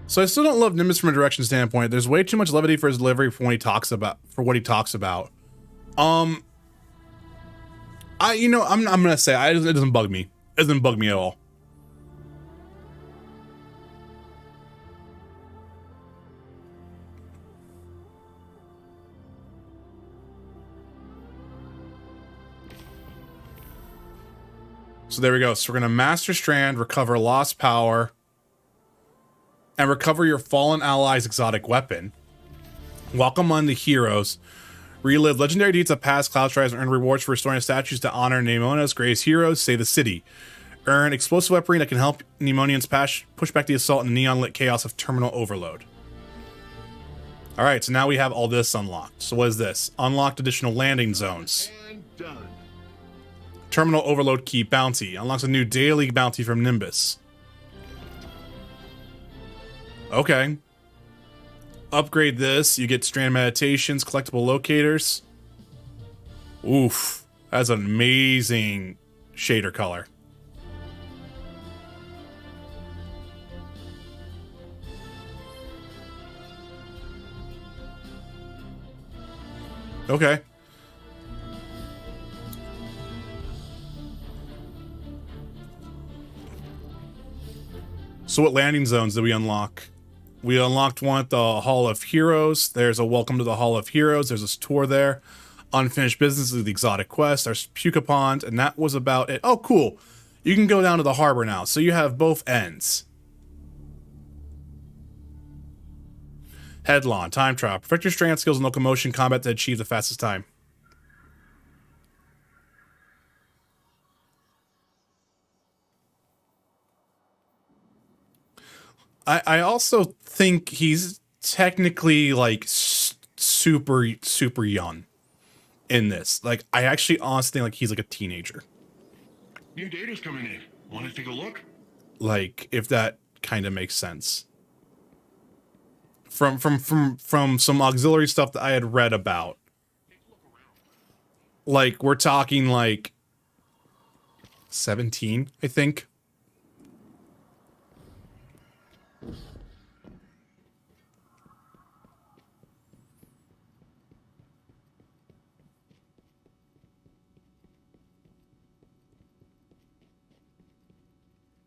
So I still don't love Nimbus from a direction standpoint. There's way too much levity for his delivery for when he talks about what he talks about. I'm gonna say it doesn't bug me. It doesn't bug me at all. So there we go. So we're gonna master strand, recover lost power, and recover your fallen ally's exotic weapon. Welcome on the heroes. Relive legendary deeds of past Cloudstriders and earn rewards for restoring statues to honor Nemona's greatest heroes. Save the city. Earn explosive weaponry that can help Nemonians push back the assault in the neon-lit chaos of terminal overload. All right, so now we have all this unlocked. So what is this? Unlocked additional landing zones. And done. Terminal overload key bounty. Unlocks a new daily bounty from Nimbus. Okay. Upgrade this. You get strand meditations, collectible locators. Oof. That's an amazing shader color. Okay. So what landing zones did we unlock? We unlocked one at the Hall of Heroes. There's a welcome to the Hall of Heroes. There's a tour there. Unfinished business is the exotic quest. There's Puka Pond, and that was about it. Oh, cool. You can go down to the harbor now. So you have both ends. Headlong, time trial. Perfect your strand skills and locomotion combat to achieve the fastest time. I also think he's technically like super young in this. Like, I actually honestly think like he's like a teenager. New data's coming in. Want to take a look? Like, if that kind of makes sense. From some auxiliary stuff that I had read about. Like, we're talking like 17, I think.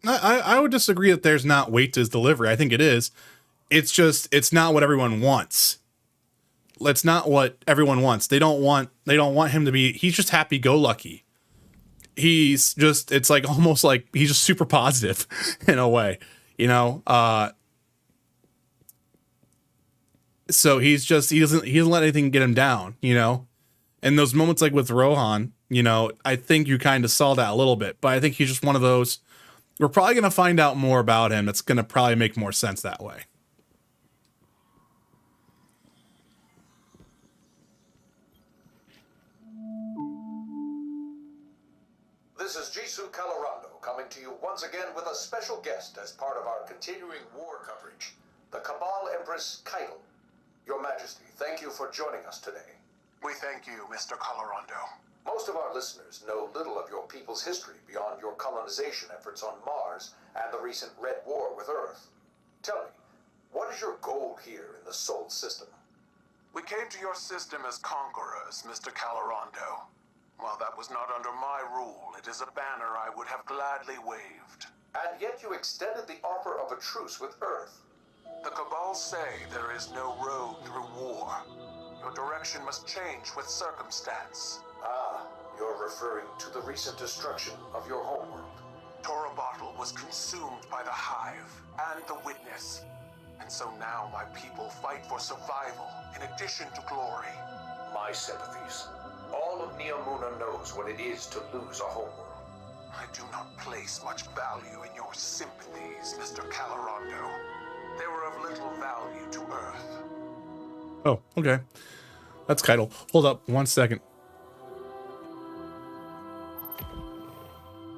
I would disagree that there's not weight to his delivery. I think it is. It's just, it's not what everyone wants. It's not what everyone wants. They don't want him to be, he's just happy-go-lucky. He's just, it's like almost like he's just super positive in a way, you know? So he's just, he doesn't let anything get him down, you know? And those moments like with Rohan, you know, I think you kind of saw that a little bit, but I think he's just one of those, we're probably going to find out more about him. It's going to probably make more sense that way. This is Jisoo Calorando coming to you once again with a special guest as part of our continuing war coverage, the Cabal Empress Keitel. Your Majesty, thank you for joining us today. We thank you, Mr. Calorando. Most of our listeners know little of your people's history beyond your colonization efforts on Mars and the recent Red War with Earth. Tell me, what is your goal here in the Sol system? We came to your system as conquerors, Mr. Calorando. While that was not under my rule, it is a banner I would have gladly waved. And yet you extended the offer of a truce with Earth. The Cabal say there is no road through war. Your direction must change with circumstance. Ah, you're referring to the recent destruction of your homeworld. Torabottle was consumed by the Hive and the Witness. And so now my people fight for survival in addition to glory. My sympathies. All of Neomuna knows what it is to lose a homeworld. I do not place much value in your sympathies, Mr. Calorando. They were of little value to Earth. Oh, okay. That's Keitel. Hold up 1 second.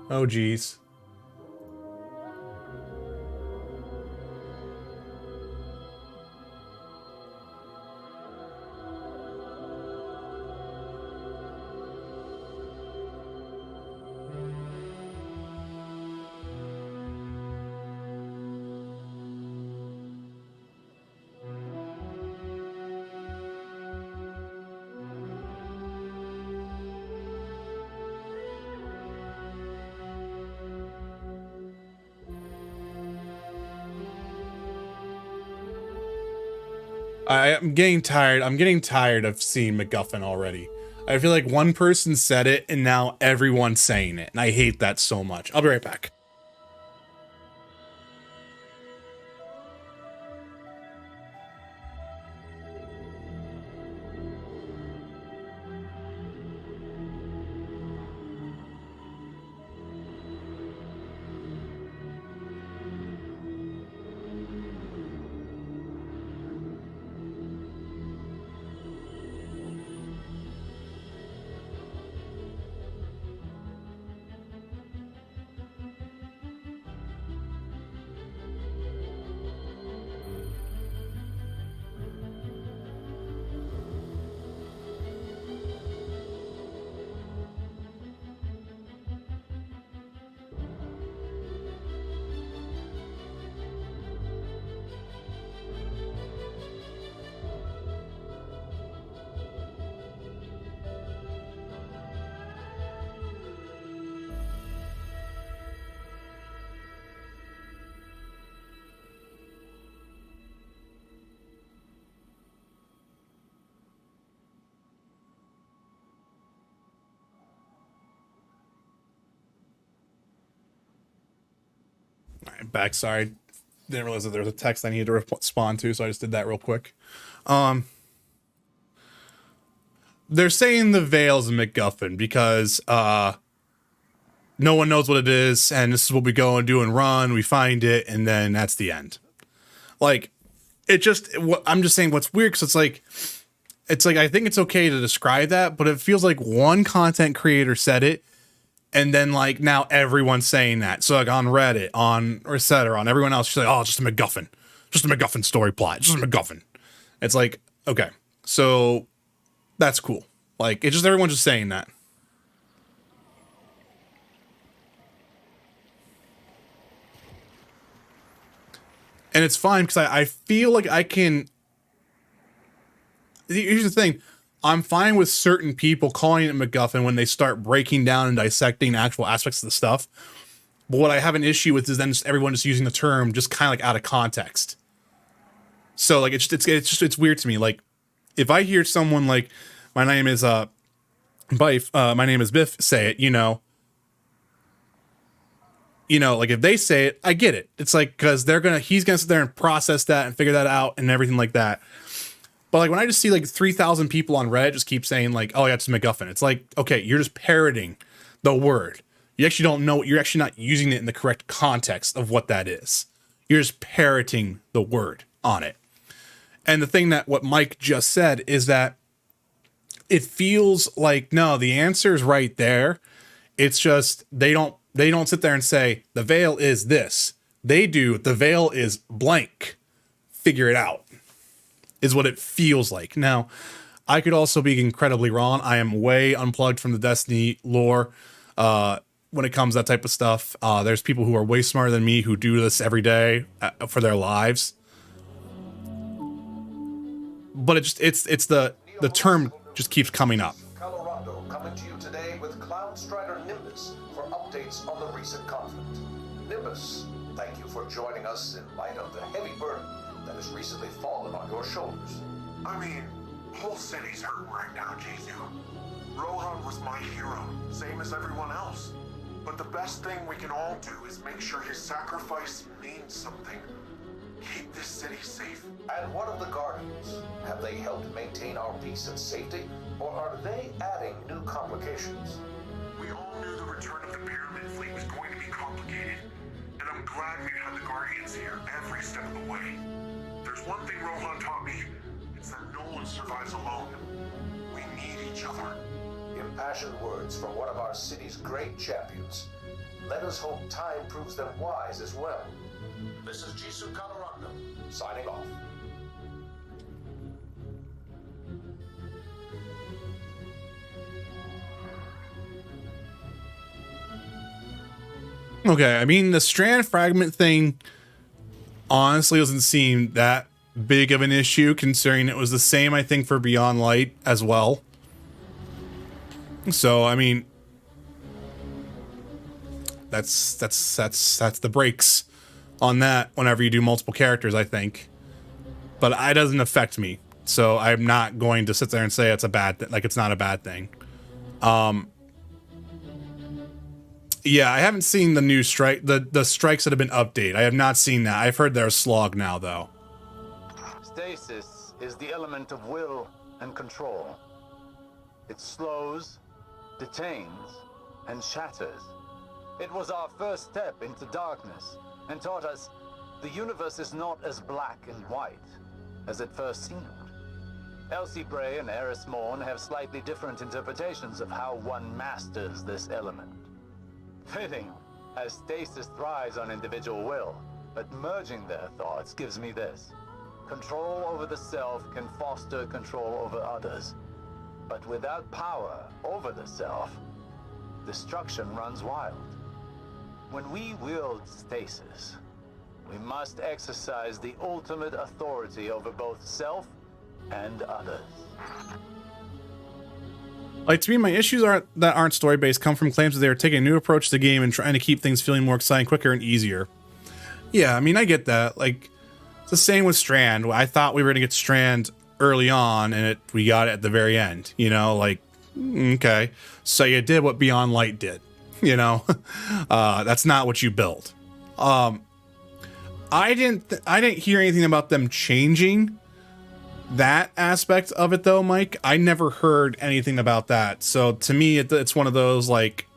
Oh, geez. I'm getting tired. I'm getting tired of seeing MacGuffin already. I feel like one person said it and now everyone's saying it. And I hate that so much. I'll be right back. Back, sorry. Didn't realize that there was a text I needed to respond to, so I just did that real quick. They're saying the Veil's a MacGuffin because no one knows what it is, and this is what we go and do and run. We find it, and then that's the end. Like, it just, I'm just saying what's weird, because it's like, I think it's okay to describe that, but it feels like one content creator said it, and then like now everyone's saying that. So like on Reddit, on Reddit, on everyone else, she's like, oh, it's just a MacGuffin story plot, just a MacGuffin. It's like, okay, so that's cool. Like, it's just everyone's just saying that. And it's fine because I feel like I can. Here's the thing. I'm fine with certain people calling it MacGuffin when they start breaking down and dissecting actual aspects of the stuff. But what I have an issue with is then just everyone just using the term just kind of like out of context. So like it's weird to me. Like if I hear someone like my name is Biff, my name is Biff say it, you know, like if they say it, I get it. It's like, cause he's gonna sit there and process that and figure that out and everything like that. But like when I just see like 3,000 people on Reddit just keep saying like, oh yeah, it's MacGuffin. It's like, okay, you're just parroting the word. You actually don't know, you're actually not using it in the correct context of what that is. You're just parroting the word on it. And the thing that what Mike just said is that it feels like, no, the answer is right there. It's just, they don't sit there and say, the Veil is this. They do, the Veil is blank. Figure it out. Is what it feels like. Now, I could also be incredibly wrong. I am way unplugged from the Destiny lore when it comes to that type of stuff. There's people who are way smarter than me who do this every day for their lives. But it's the term just keeps coming up. Colorado coming to you today with Cloud Strider Nimbus for updates on the recent conflict. Nimbus, thank you for joining us in light of the heavy burden that has recently fallen on your shoulders. I mean, whole city's hurt right now, Jisoo. Rohan was my hero, same as everyone else. But the best thing we can all do is make sure his sacrifice means something. Keep this city safe. And what of the Guardians? Have they helped maintain our peace and safety, or are they adding new complications? We all knew the return of the Pyramid Fleet was going to be complicated, and I'm glad we had the Guardians here every step of the way. There's one thing Rohan taught me, it's that no one survives alone. We need each other. Impassioned words from one of our city's great champions. Let us hope time proves them wise as well. This is Jisoo Colorado, signing off. Okay, I mean, the strand fragment thing honestly doesn't seem that big of an issue, considering it was the same, I think, for Beyond Light as well. So, I mean, that's the breaks on that whenever you do multiple characters, I think. But it doesn't affect me, so I'm not going to sit there and say it's a bad thing. Like, it's not a bad thing. Yeah, I haven't seen the new strike, the strikes that have been updated. I have not seen that. I've heard they're a slog now, though. Stasis is the element of will and control. It slows, detains, and shatters. It was our first step into darkness and taught us the universe is not as black and white as it first seemed. Elsie Bray and Eris Morn have slightly different interpretations of how one masters this element. Fitting, as stasis thrives on individual will, but merging their thoughts gives me this. Control over the self can foster control over others. But without power over the self, destruction runs wild. When we wield stasis, we must exercise the ultimate authority over both self and others. Like, to me, my issues aren't story-based come from claims that they are taking a new approach to the game and trying to keep things feeling more exciting, quicker, and easier. Yeah, I mean, I get that. Like, it's the same with Strand. I thought we were going to get Strand early on, and we got it at the very end. You know, like, okay. So you did what Beyond Light did. You know? That's not what you built. I I didn't hear anything about them changing that aspect of it though, Mike. I never heard anything about that. So to me, it's one of those like,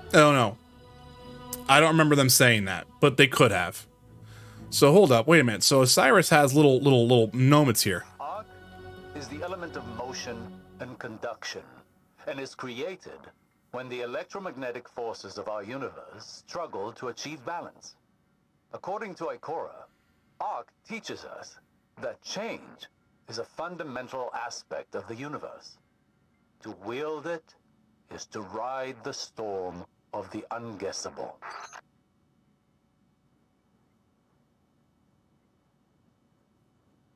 I don't know. I don't remember them saying that, but they could have. So hold up, wait a minute. So Osiris has little nomads here. Arc is the element of motion and conduction, and is created when the electromagnetic forces of our universe struggle to achieve balance. According to Ikora, Arc teaches us that change is a fundamental aspect of the universe. To wield it is to ride the storm of the unguessable.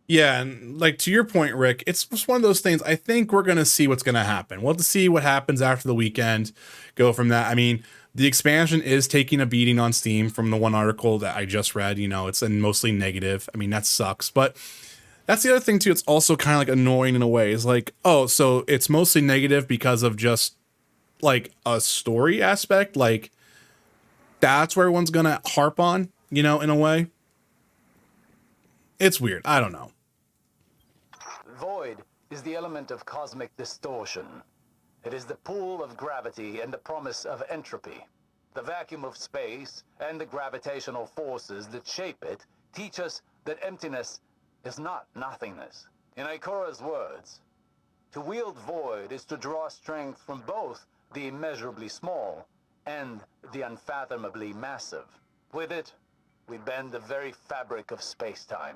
Yeah, and like to your point, Rick, it's just one of those things. I think we're going to see what's going to happen. We'll have to see what happens after the weekend, go from that. I mean, the expansion is taking a beating on Steam from the one article that I just read. You know, it's mostly negative. I mean, that sucks. But that's the other thing, too. It's also kind of like annoying in a way. It's like, oh, so it's mostly negative because of just like a story aspect. Like, that's where everyone's going to harp on, you know, in a way. It's weird. I don't know. Void is the element of cosmic distortion. It is the pull of gravity and the promise of entropy. The vacuum of space and the gravitational forces that shape it teach us that emptiness is not nothingness. In Ikora's words, to wield void is to draw strength from both the immeasurably small and the unfathomably massive. With it, we bend the very fabric of space-time.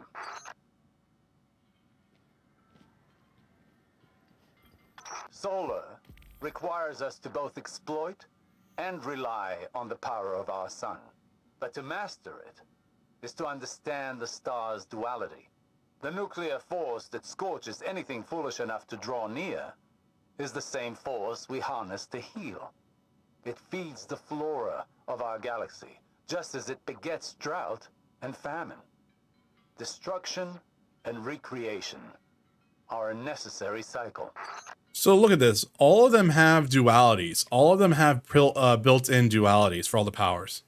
Solar requires us to both exploit and rely on the power of our sun. But to master it is to understand the star's duality. The nuclear force that scorches anything foolish enough to draw near is the same force we harness to heal. It feeds the flora of our galaxy, just as it begets drought and famine. Destruction and recreation are a necessary cycle. So look at this. All of them have dualities. All of them have built-in dualities for all the powers.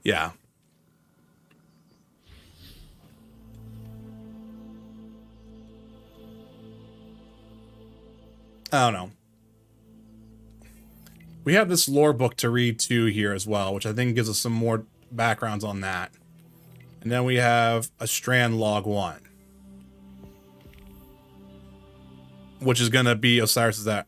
Yeah. I don't know. We have this lore book to read too here as well, which I think gives us some more backgrounds on that. And then we have a strand log 1. Which is going to be Osiris's that.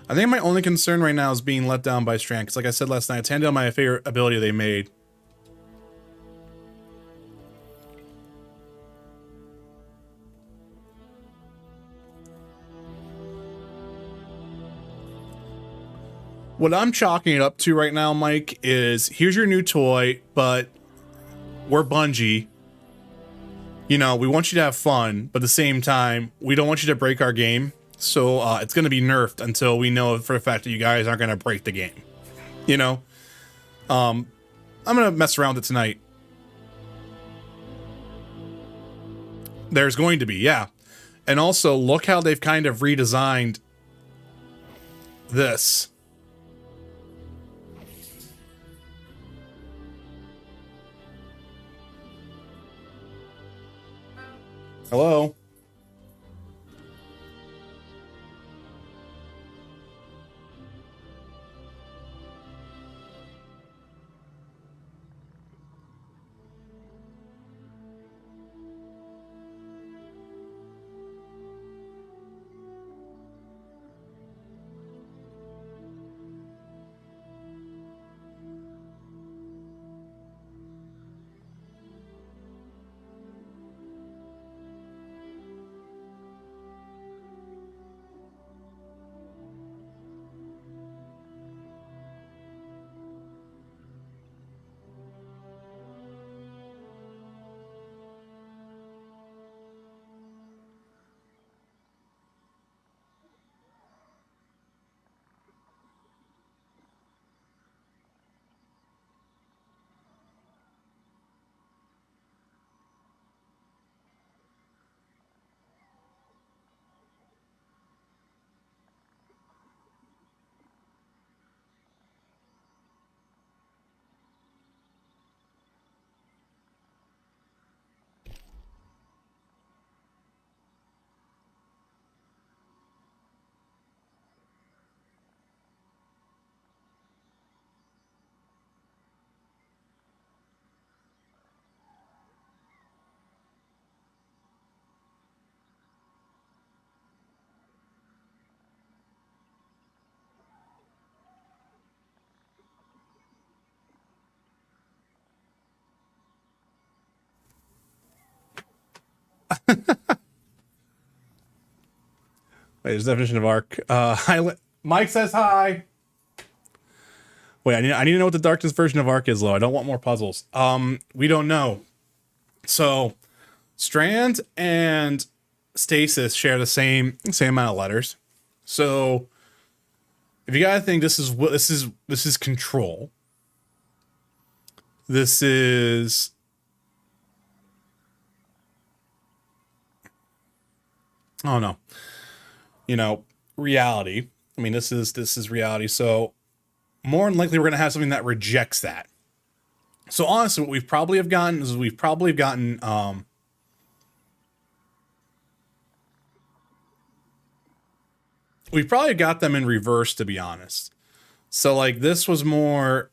I think my only concern right now is being let down by Strand. Because like I said last night, it's hands down my favorite ability they made. What I'm chalking it up to right now, Mike, is here's your new toy, but we're Bungie. You know, we want you to have fun, but at the same time, we don't want you to break our game. So it's going to be nerfed until we know for a fact that you guys aren't going to break the game. You know? I'm going to mess around with it tonight. There's going to be, yeah. And also, look how they've kind of redesigned this. Hello? Wait, there's a definition of arc. Mike says hi. Wait, I need to know what the darkness version of arc is, though. I don't want more puzzles. We don't know. So, strand and stasis share the same amount of letters. So, if you gotta think, this is control. This is oh no. You know, reality. I mean, this is reality. So more than likely we're gonna have something that rejects that. So honestly, what we've probably have gotten is we've probably got them in reverse, to be honest. So like this was more,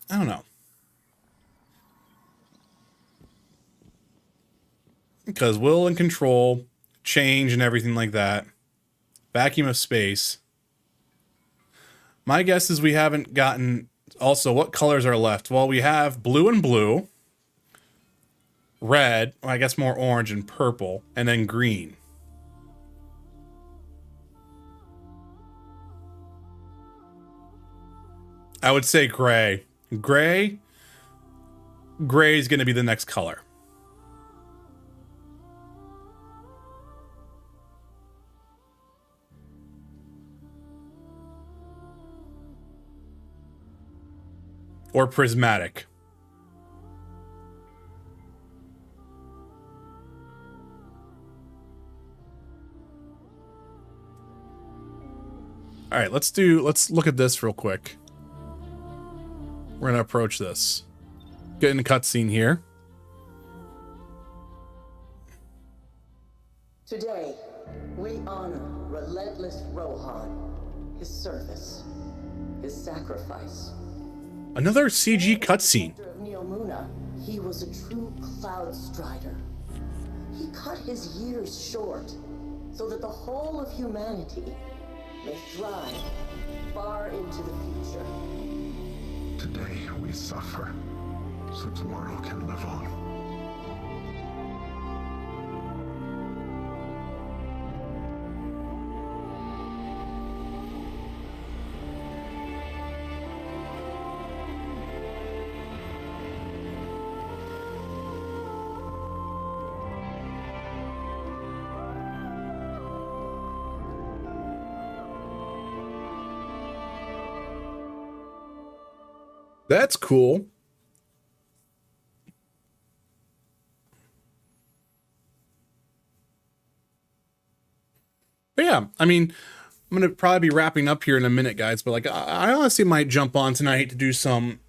I don't know. Because will and control, change and everything like that. Vacuum of space. My guess is we haven't gotten... Also, what colors are left? Well, we have blue and blue. Red. Well, I guess more orange and purple. And then green. I would say gray. Gray is going to be the next color. Or prismatic. All right, let's look at this real quick. We're gonna approach this. Get in the cutscene here. Today, we honor relentless Rohan, his service, his sacrifice. Another CG cutscene. Of Neomuna, he was a true cloud strider. He cut his years short so that the whole of humanity may thrive far into the future. Today we suffer, so tomorrow can live on. That's cool. But yeah, I mean, I'm gonna probably be wrapping up here in a minute, guys. But like, I honestly might jump on tonight to do some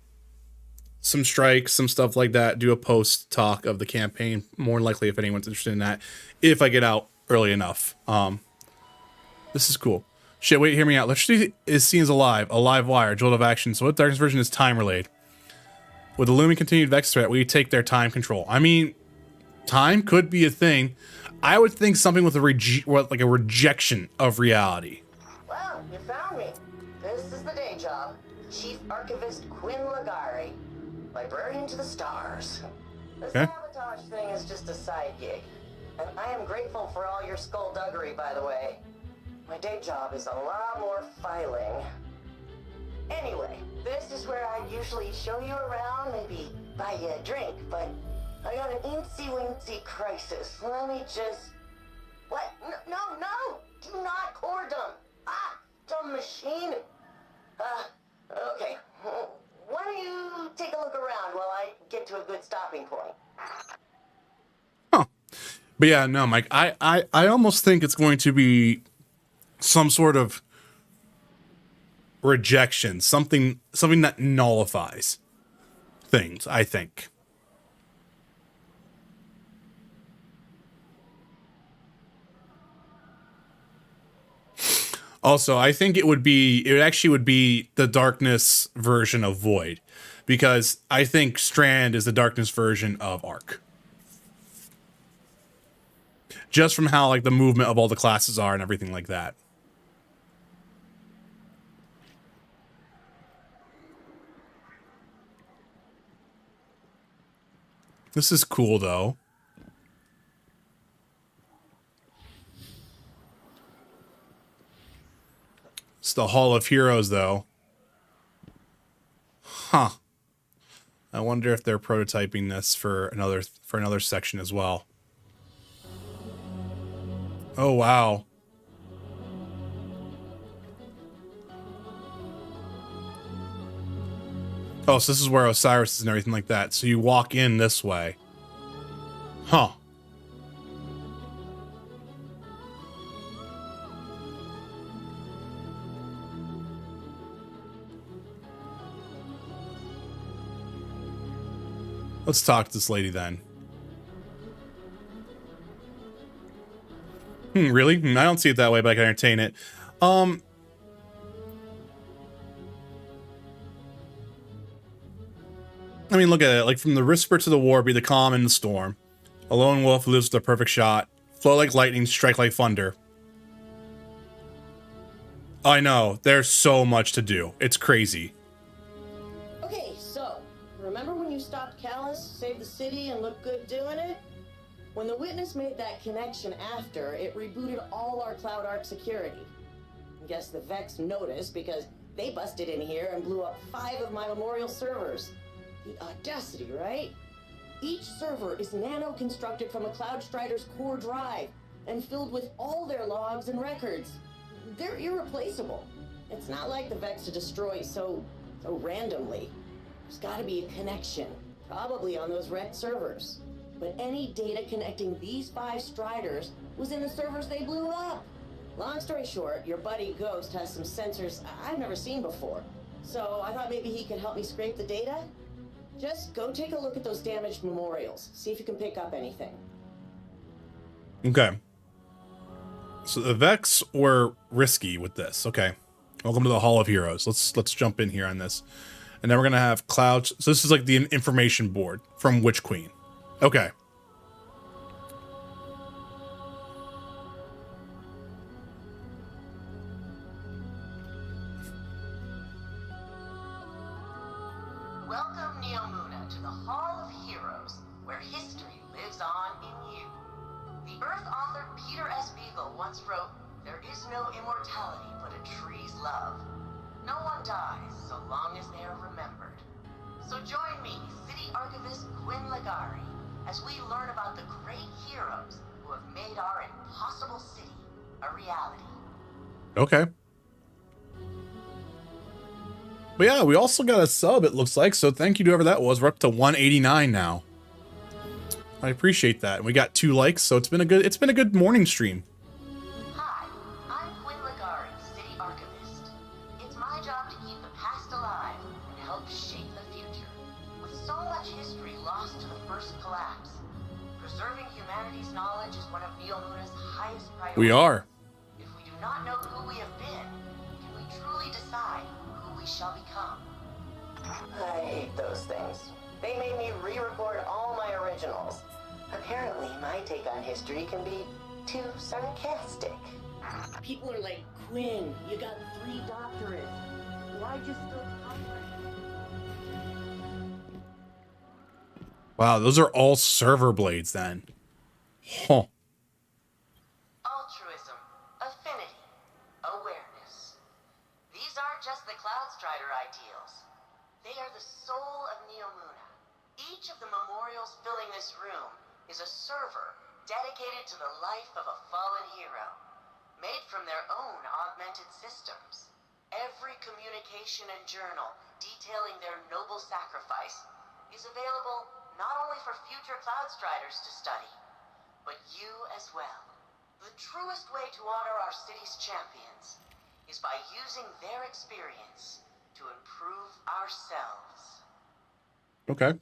strikes, some stuff like that. Do a post talk of the campaign. More likely, if anyone's interested in that, if I get out early enough. This is cool. Shit, wait, hear me out. Electricity is seen as a live wire, jolt of action. So what darkness version is time relayed? With the looming continued Vex threat, we take their time control. I mean, time could be a thing. I would think something with a rejection of reality. Well, you found me. This is the day job. Chief Archivist Quinn Ligari, librarian to the stars. The sabotage thing is just a side gig, and I am grateful for all your skullduggery, by the way. My day job is a lot more filing. Anyway, this is where I usually show you around, maybe buy you a drink, but I got an incy-wincy crisis. Let me just... What? No! Do not cord them! Ah! Dumb machine! Okay. Why don't you take a look around while I get to a good stopping point? Huh. But yeah, no, Mike, I almost think it's going to be some sort of rejection, something that nullifies things, I think. Also, I think it actually would be the darkness version of Void, because I think Strand is the darkness version of Arc. Just from how like the movement of all the classes are and everything like that. This is cool, though. the Hall of Heroes, though. Huh. I wonder if they're prototyping this for another section as well. Oh, wow. Oh, so this is where Osiris is and everything like that. So you walk in this way. Huh. Let's talk to this lady then. Really? I don't see it that way, but I can entertain it. I mean, look at it. Like, from the whisper to the war, be the calm in the storm. A lone wolf lives with a perfect shot. Flow like lightning, strike like thunder. I know. There's so much to do. It's crazy. Okay, so, remember when you stopped Callus, saved the city, and looked good doing it? When the Witness made that connection after, it rebooted all our Cloud Arc security. I guess the Vex noticed because they busted in here and blew up 5 of my Memorial servers. The audacity, right? Each server is nano-constructed from a Cloud Strider's core drive and filled with all their logs and records. They're irreplaceable. It's not like the Vex to destroy so randomly. There's gotta be a connection, probably on those wrecked servers. But any data connecting these 5 Striders was in the servers they blew up. Long story short, your buddy Ghost has some sensors I've never seen before. So I thought maybe he could help me scrape the data. Just go take a look at those damaged memorials. See if you can pick up anything. Okay. So the Vex were risky with this. Okay. Welcome to the Hall of Heroes. Let's jump in here on this. And then we're gonna have Cloud. So this is like the information board from Witch Queen. Okay. Welcome, Neomuna, to the Hall of Heroes, where history lives on in you. The Earth author Peter S. Beagle once wrote, "There is no immortality but a tree's love. No one dies so long as they are remembered." So join me, City Archivist Quinn Ligari, as we learn about the great heroes who have made our impossible city a reality. Okay. But yeah, we also got a sub, it looks like. So thank you to whoever that was. We're up to 189 now. I appreciate that. And we got 2 likes, so it's been a good morning stream. Hi, I'm Quinn Ligari, City Archivist. It's my job to keep the past alive and help shape the future. With so much history lost to the first collapse, preserving humanity's knowledge is one of Neomuna's highest priorities. We are. If we do not know who we have been, can we truly decide who we shall become? I hate those things. They made me re-record all my originals. Apparently, my take on history can be too sarcastic. People are like, "Quinn, you got 3 doctorates. Why'd you still Wow, those are all server blades then. Huh. Altruism, affinity, awareness. These aren't just the Cloud Strider ideals. They are the soul of Neomuna. Each of the memorials filling this room is a server dedicated to the life of a fallen hero, made from their own augmented systems. Every communication and journal detailing their noble sacrifice is available not only for future Cloud Striders to study, but you as well. The truest way to honor our city's champions is by using their experience to improve ourselves. Okay.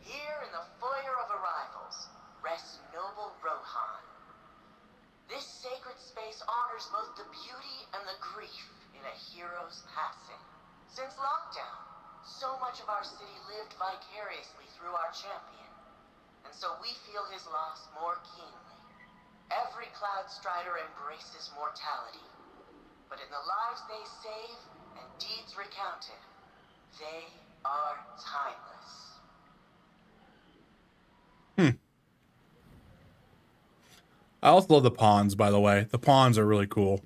Here in the foyer of arrivals rests noble Rohan. This sacred space honors both the beauty and the grief in a hero's passing. Since lockdown, so much of our city lived vicariously through our champion, and so we feel his loss more keenly. Every Cloud Strider embraces mortality, but in the lives they save and deeds recounted, they are timeless. I also love the ponds, by the way. The ponds are really cool.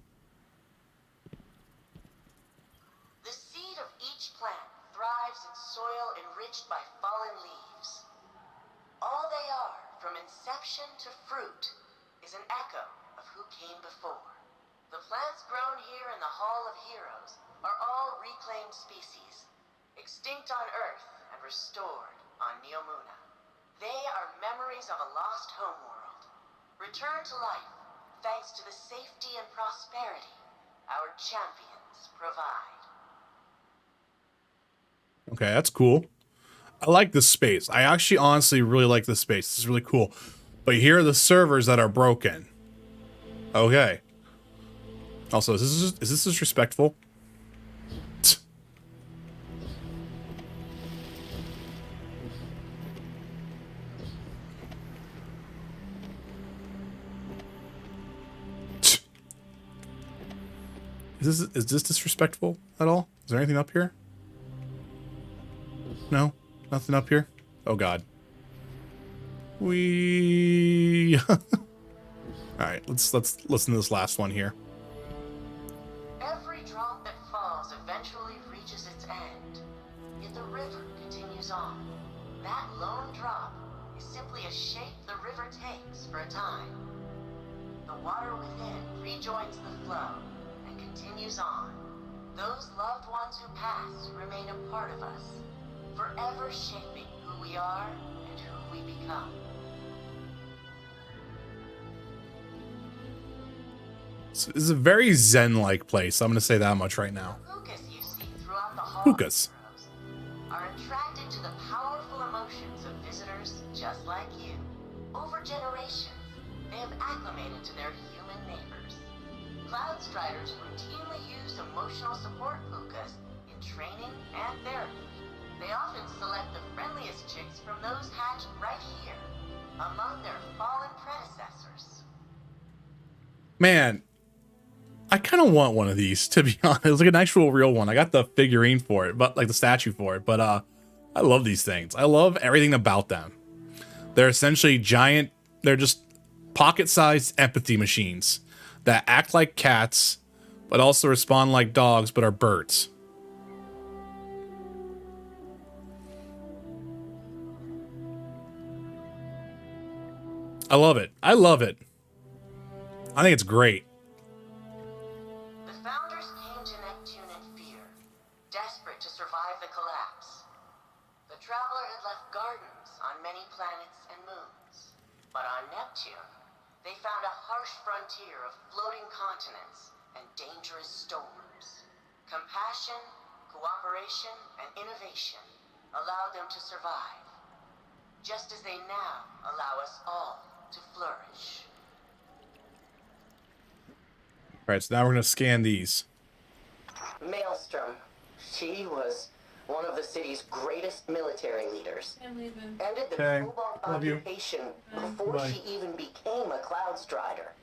The seed of each plant thrives in soil enriched by fallen leaves. All they are, from inception to fruit, is an echo of who came before. The plants grown here in the Hall of Heroes are all reclaimed species, extinct on Earth and restored on Neomuna. They are memories of a lost homeworld, returned to life thanks to the safety and prosperity our champions provide. Okay, that's cool. I like this space. I actually honestly really like this space. This is really cool. But here are the servers that are broken. Okay. Also, is this disrespectful? Is this disrespectful at all? Is there anything up here? No? Nothing up here? Oh god. Alright, let's listen to this last one here. Every drop that falls eventually reaches its end, yet the river continues on. That lone drop is simply a shape the river takes for a time. The water within rejoins the flow and continues on. Those loved ones who pass remain a part of us, forever shaping who we are and who we become. This is a very zen-like place. I'm going to say that much right now. Hookahs you see throughout the hall Hookahs are attracted to the powerful emotions of visitors just like you. Over generations, they have acclimated to their human neighbors. Cloud Striders routinely use emotional support hookahs in training and therapy. They often select the friendliest chicks from those hatched right here, among their fallen predecessors. Man, I kind of want one of these, to be honest. It's like an actual real one. I got the figurine for it, but like the statue for it. But I love these things. I love everything about them. They're essentially giant. They're just pocket-sized empathy machines that act like cats, but also respond like dogs, but are birds. I love it. I love it. I think it's great. The founders came to Neptune in fear, desperate to survive the collapse. The Traveler had left gardens on many planets and moons. But on Neptune, they found a harsh frontier of floating continents and dangerous storms. Compassion, cooperation, and innovation allowed them to survive, just as they now allow us all to flourish. All right, so now we're going to scan these. Maelstrom. She was one of the city's greatest military leaders. Ended the Cobalt occupation before she even became a Cloud Strider.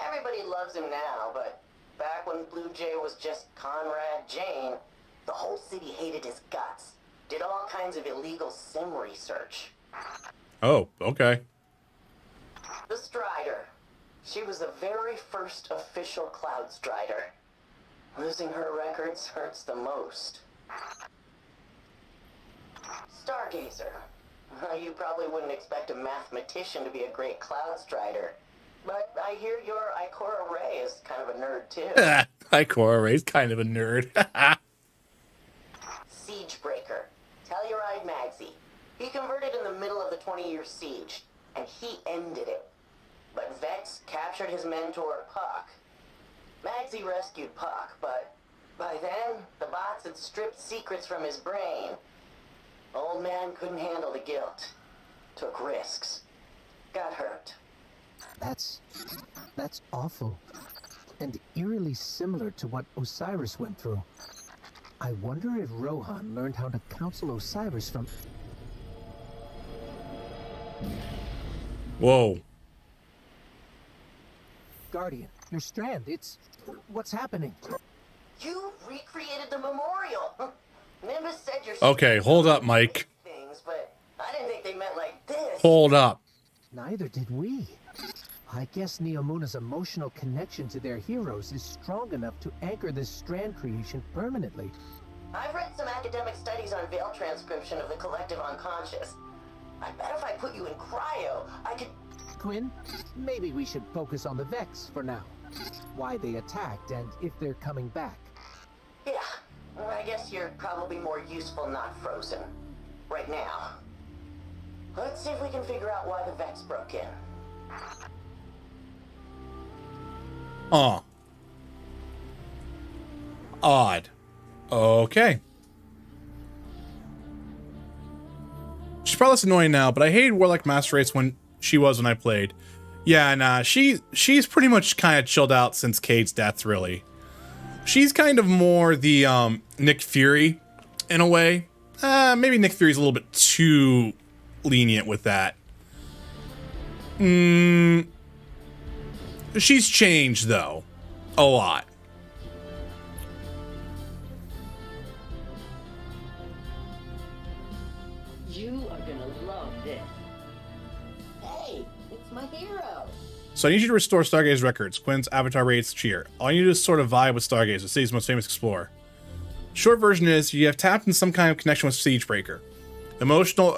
Everybody loves him now, but back when Blue Jay was just Conrad Jane, the whole city hated his guts. Did all kinds of illegal sim research. Oh, okay. The Strider. She was the very first official Cloud Strider. Losing her records hurts the most. Stargazer. You probably wouldn't expect a mathematician to be a great Cloud Strider. But I hear your Ikora Ray is kind of a nerd too. Ikora Ray's kind of a nerd. Siegebreaker. Telluride Magsy. He converted in the middle of the 20-year siege, and he ended it. But Vex captured his mentor, Puck. Magsy rescued Puck, but by then, the bots had stripped secrets from his brain. Old man couldn't handle the guilt. Took risks. Got hurt. That's awful. And eerily similar to what Osiris went through. I wonder if Rohan learned how to counsel Osiris from... Whoa. Guardian, your strand, what's happening? You recreated the memorial. Nimbus said you're... Okay, hold up, Mike. Things, but I didn't think they meant like this. Hold up. Neither did we. I guess Neomuna's emotional connection to their heroes is strong enough to anchor this strand creation permanently. I've read some academic studies on veil transcription of the collective unconscious. I bet if I put you in cryo, I could... Quinn, maybe we should focus on the Vex for now. Why they attacked and if they're coming back. Yeah, well, I guess you're probably more useful not frozen. Right now. Let's see if we can figure out why the Vex broke in. Aw. Odd. Okay. She's probably less annoying now, but I hated Warlock Master Race when she was when I played. Yeah, nah, she's pretty much kind of chilled out since Cade's death, really. She's kind of more the Nick Fury in a way. Maybe Nick Fury's a little bit too lenient with that. She's changed, though. A lot. You are gonna love this. Hey, it's my hero. So I need you to restore Stargaze records. Quinn's avatar rates cheer. All you need to do is sort of vibe with Stargaze, the city's most famous explorer. Short version is, you have tapped in some kind of connection with Siegebreaker. Emotional,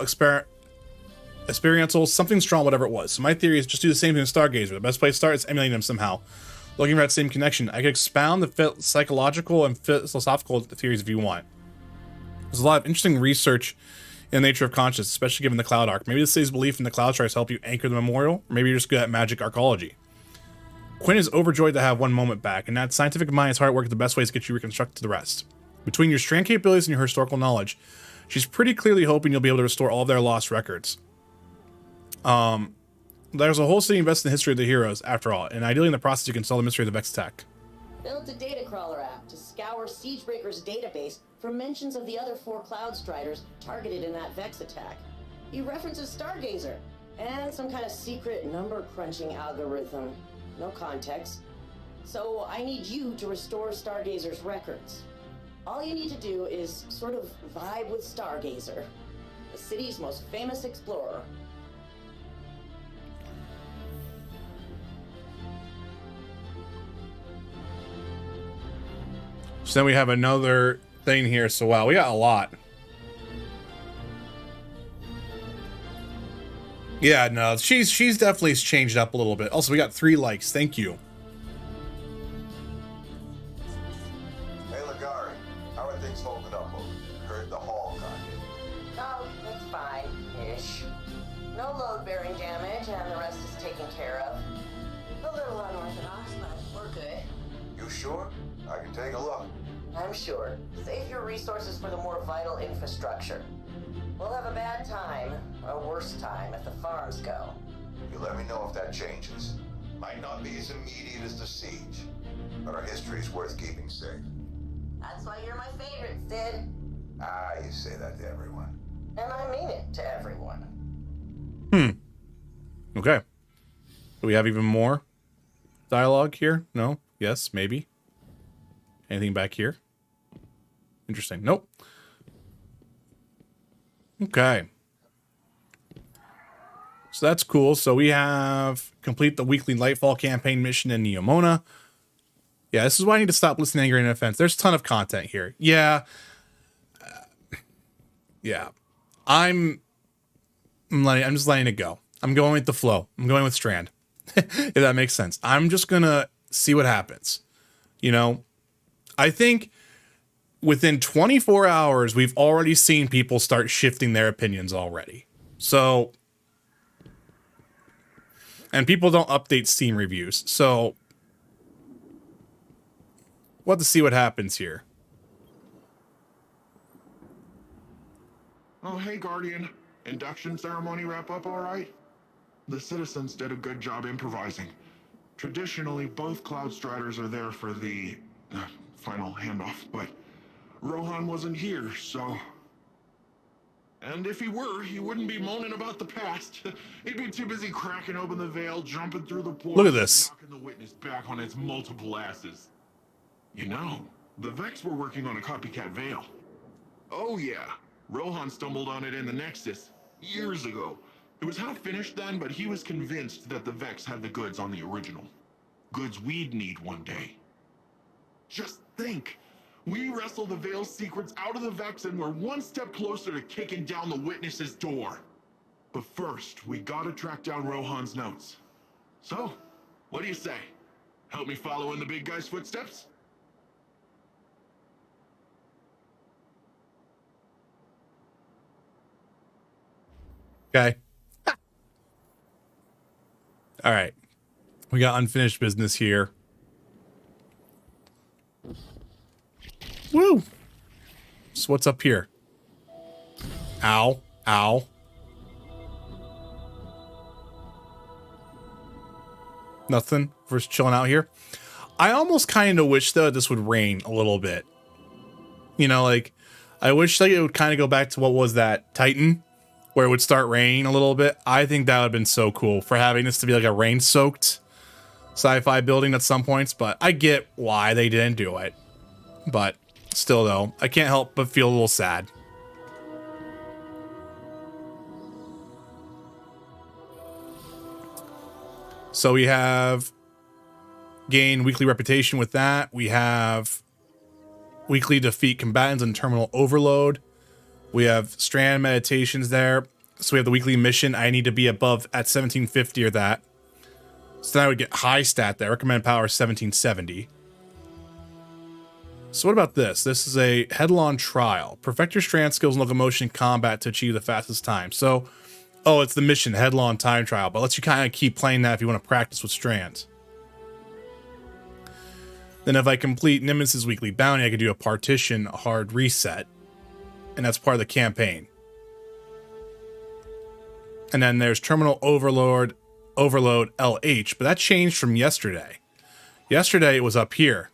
experiential, something strong, whatever it was. So my theory is just do the same thing with Stargazer. The best place to start is emulating them somehow. Looking for that same connection. I could expound the psychological and philosophical theories if you want. There's a lot of interesting research in the nature of consciousness, especially given the Cloud Arc. Maybe the city's belief in the Cloud tries to help you anchor the memorial, or maybe you're just good at magic arcology. Quinn is overjoyed to have one moment back, and that scientific mind is hard at work at the best ways to get you reconstructed to the rest. Between your strand capabilities and your historical knowledge, she's pretty clearly hoping you'll be able to restore all of their lost records. There's a whole city invested in the history of the heroes, after all, and ideally in the process you can solve the mystery of the Vex attack. Built a data crawler app to scour Siegebreaker's database for mentions of the other 4 Cloud Striders targeted in that Vex attack. He references Stargazer and some kind of secret number crunching algorithm. No context. So I need you to restore Stargazer's records. All you need to do is sort of vibe with Stargazer, the city's most famous explorer. So then we have another thing here. So wow, we got a lot. Yeah, no, she's definitely changed up a little bit. Also, we got 3 likes. Thank you. Hey, Ligari, how are things holding up over there? Heard the haul got hit. Oh, that's fine-ish. No load-bearing damage, and the rest is taken care of. A little unorthodox, but we're good. You sure? I can take a look. I'm sure. Save your resources for the more vital infrastructure. We'll have a bad time, a worse time, if the farms go. You let me know if that changes. Might not be as immediate as the siege, but our history's worth keeping safe. That's why you're my favorite, Sid. Ah, you say that to everyone. And I mean it to everyone. Okay. Do we have even more dialogue here? No? Yes? Maybe? Anything back here? Interesting. Nope. Okay. So that's cool. So we have complete the weekly Lightfall campaign mission in Neomuna. Yeah, this is why I need to stop listening to Angry Offense. There's a ton of content here. Yeah. Yeah. I'm just letting it go. I'm going with the flow. I'm going with Strand. If that makes sense. I'm just gonna see what happens. You know? I think within 24 hours, we've already seen people start shifting their opinions already. So, and people don't update Steam reviews. So, we'll have to see what happens here. Oh, hey, Guardian. Induction ceremony wrap up all right? The citizens did a good job improvising. Traditionally, both Cloud Striders are there for the final handoff, but Rohan wasn't here, so... And if he were, he wouldn't be moaning about the past. He'd be too busy cracking open the veil, jumping through the portal, look at this, knocking the witness back on its multiple asses. You know, the Vex were working on a copycat veil. Oh yeah, Rohan stumbled on it in the Nexus years ago. It was half finished then, but he was convinced that the Vex had the goods on the original. Goods we'd need one day. Just think! We wrestle the Veil's secrets out of the Vex and we're one step closer to kicking down the Witness's door. But first, we gotta track down Rohan's notes. So, what do you say? Help me follow in the big guy's footsteps? Okay. All right. We got unfinished business here. Woo! So what's up here? Ow. Ow. Nothing. We're just chilling out here. I almost kind of wish, though, this would rain a little bit. You know, like, I wish like it would kind of go back to what was that, Titan? Where it would start raining a little bit. I think that would have been so cool for having this to be like a rain-soaked sci-fi building at some points, but I get why they didn't do it. But still, though, I can't help but feel a little sad. So we have gain weekly reputation with that. We have weekly defeat combatants and terminal overload. We have strand meditations there. So we have the weekly mission. I need to be above at 1750 or that. So then I would get high stat there. Recommended power 1770. So what about this? This is a headlong trial. Perfect your strand skills and locomotion in combat to achieve the fastest time. So, oh, it's the mission, headlong time trial, but lets you kind of keep playing that if you want to practice with strands. Then if I complete Nemesis's weekly bounty, I could do a partition, a hard reset. And that's part of the campaign. And then there's Terminal Overload LH, but that changed from yesterday. Yesterday it was up here.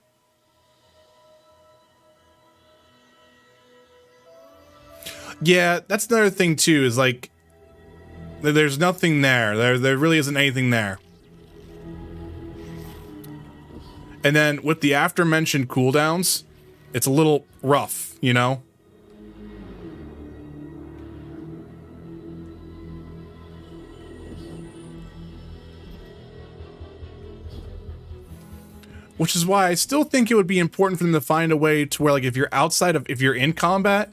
Yeah, that's another thing too, is like, there's nothing there. There really isn't anything there. And then with the after-mentioned cooldowns, it's a little rough, you know? Which is why I still think it would be important for them to find a way to where, like, if you're in combat,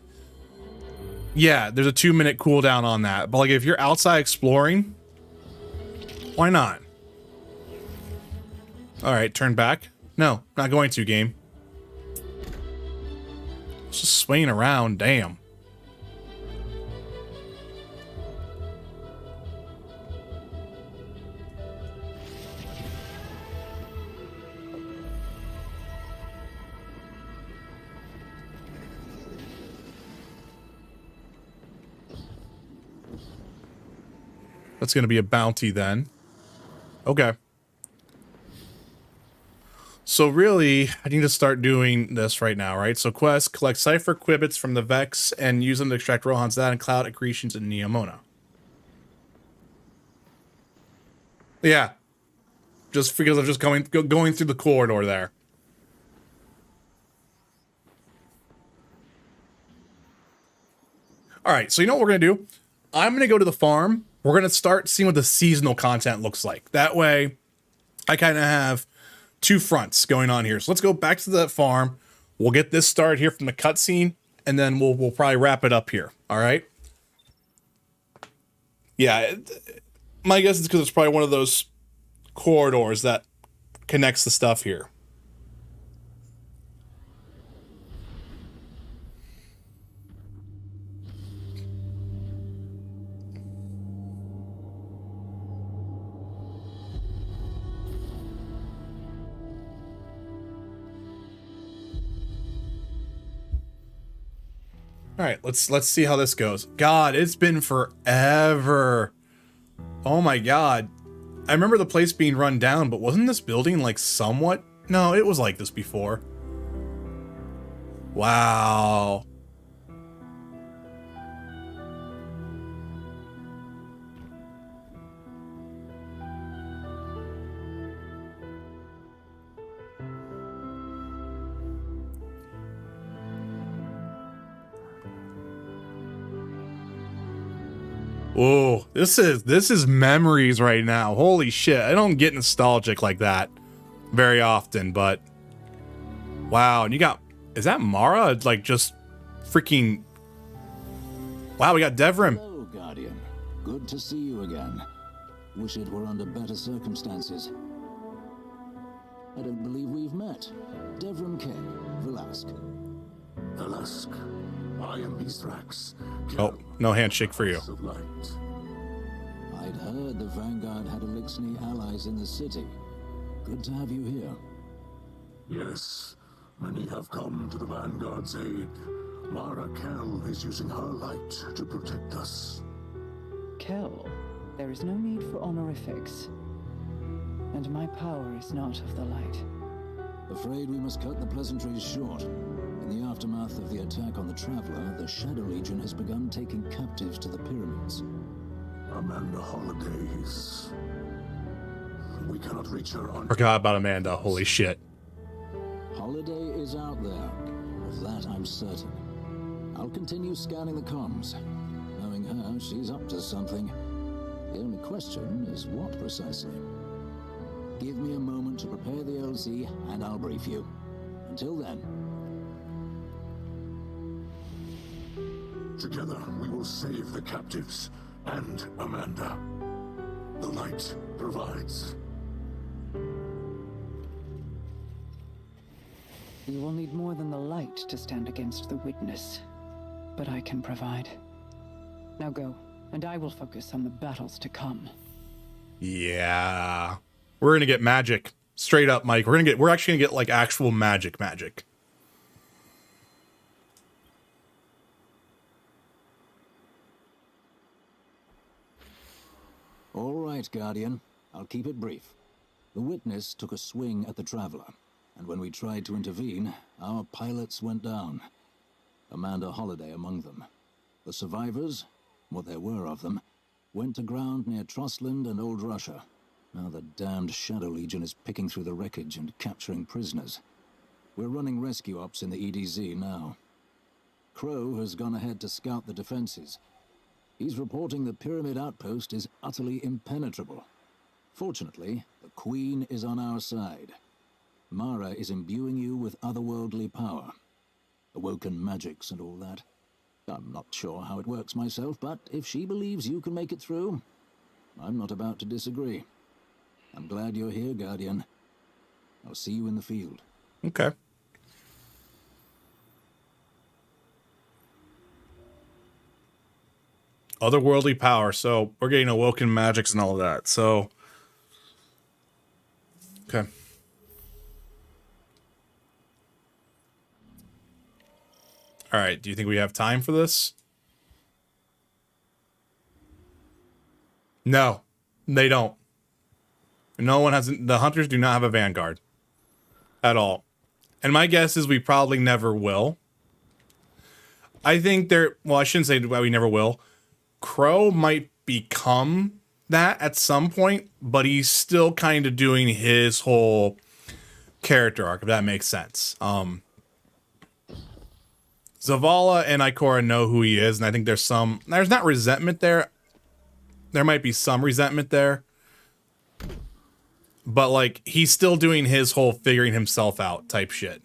yeah, there's a 2-minute cooldown on that. But like, if you're outside exploring, why not? All right, turn back. No, not going to, game. It's just swinging around, damn. That's going to be a bounty then. Okay. So really, I need to start doing this right now, right? So quest, collect cipher qubits from the Vex and use them to extract Rohan's data and cloud accretions in Neomona. Yeah. Just because I'm just going through the corridor there. All right, so you know what we're going to do? I'm going to go to the farm. We're going to start seeing what the seasonal content looks like. That way, I kind of have two fronts going on here. So let's go back to the farm. We'll get this started here from the cutscene, and then we'll probably wrap it up here. All right? Yeah, my guess is because it's probably one of those corridors that connects the stuff here. All right, let's see how this goes. God, it's been forever. Oh my God. I remember the place being run down, but wasn't this building like somewhat? No, it was like this before. Wow. Oh, this is memories right now. Holy shit. I don't get nostalgic like that very often, but wow. And you got, is that Mara? Like just freaking, wow, we got Devrim. Hello, Guardian. Good to see you again. Wish it were under better circumstances. I don't believe we've met. Devrim K. Velasque. Velasque, I am Mithrax. Oh, no handshake for you. Of light. I'd heard the Vanguard had Elixni allies in the city. Good to have you here. Yes, many have come to the Vanguard's aid. Mara Kell is using her light to protect us. Kell, there is no need for honorifics. And my power is not of the light. Afraid we must cut the pleasantries short. In the aftermath of the attack on the Traveler, the Shadow Legion has begun taking captives to the pyramids. Amanda Holidays. We cannot reach her on... Forgot about Amanda. Holy shit. Holiday is out there. Of that I'm certain. I'll continue scanning the comms. Knowing her, she's up to something. The only question is what precisely. Give me a moment to prepare the LZ and I'll brief you. Until then. Together, we will save the captives and Amanda. The light provides. You will need more than the light to stand against the witness. But I can provide. Now go, and I will focus on the battles to come. Yeah. We're gonna get magic. Straight up, Mike. We're actually gonna get like actual magic. All right, Guardian. I'll keep it brief. The witness took a swing at the Traveler, and when we tried to intervene, our pilots went down. Amanda Holiday among them. The survivors, what there were of them, went to ground near Trustland and Old Russia. Now the damned Shadow Legion is picking through the wreckage and capturing prisoners. We're running rescue ops in the EDZ now. Crow has gone ahead to scout the defenses. He's reporting the Pyramid outpost is utterly impenetrable. Fortunately, the Queen is on our side. Mara is imbuing you with otherworldly power. Awoken magics and all that. I'm not sure how it works myself, but if she believes you can make it through, I'm not about to disagree. I'm glad you're here, Guardian. I'll see you in the field. Okay. Otherworldly power. So we're getting awoken magics and all of that. So, okay. All right. Do you think we have time for this? No, they don't. No one has. The hunters do not have a vanguard at all. And my guess is we probably never will. I think they're, well, I shouldn't say we never will. Crow might become that at some point, but he's still kind of doing his whole character arc, if that makes sense. Zavala and Ikora know who he is, and I think there's not resentment there. There might be some resentment there. But, like, he's still doing his whole figuring himself out type shit.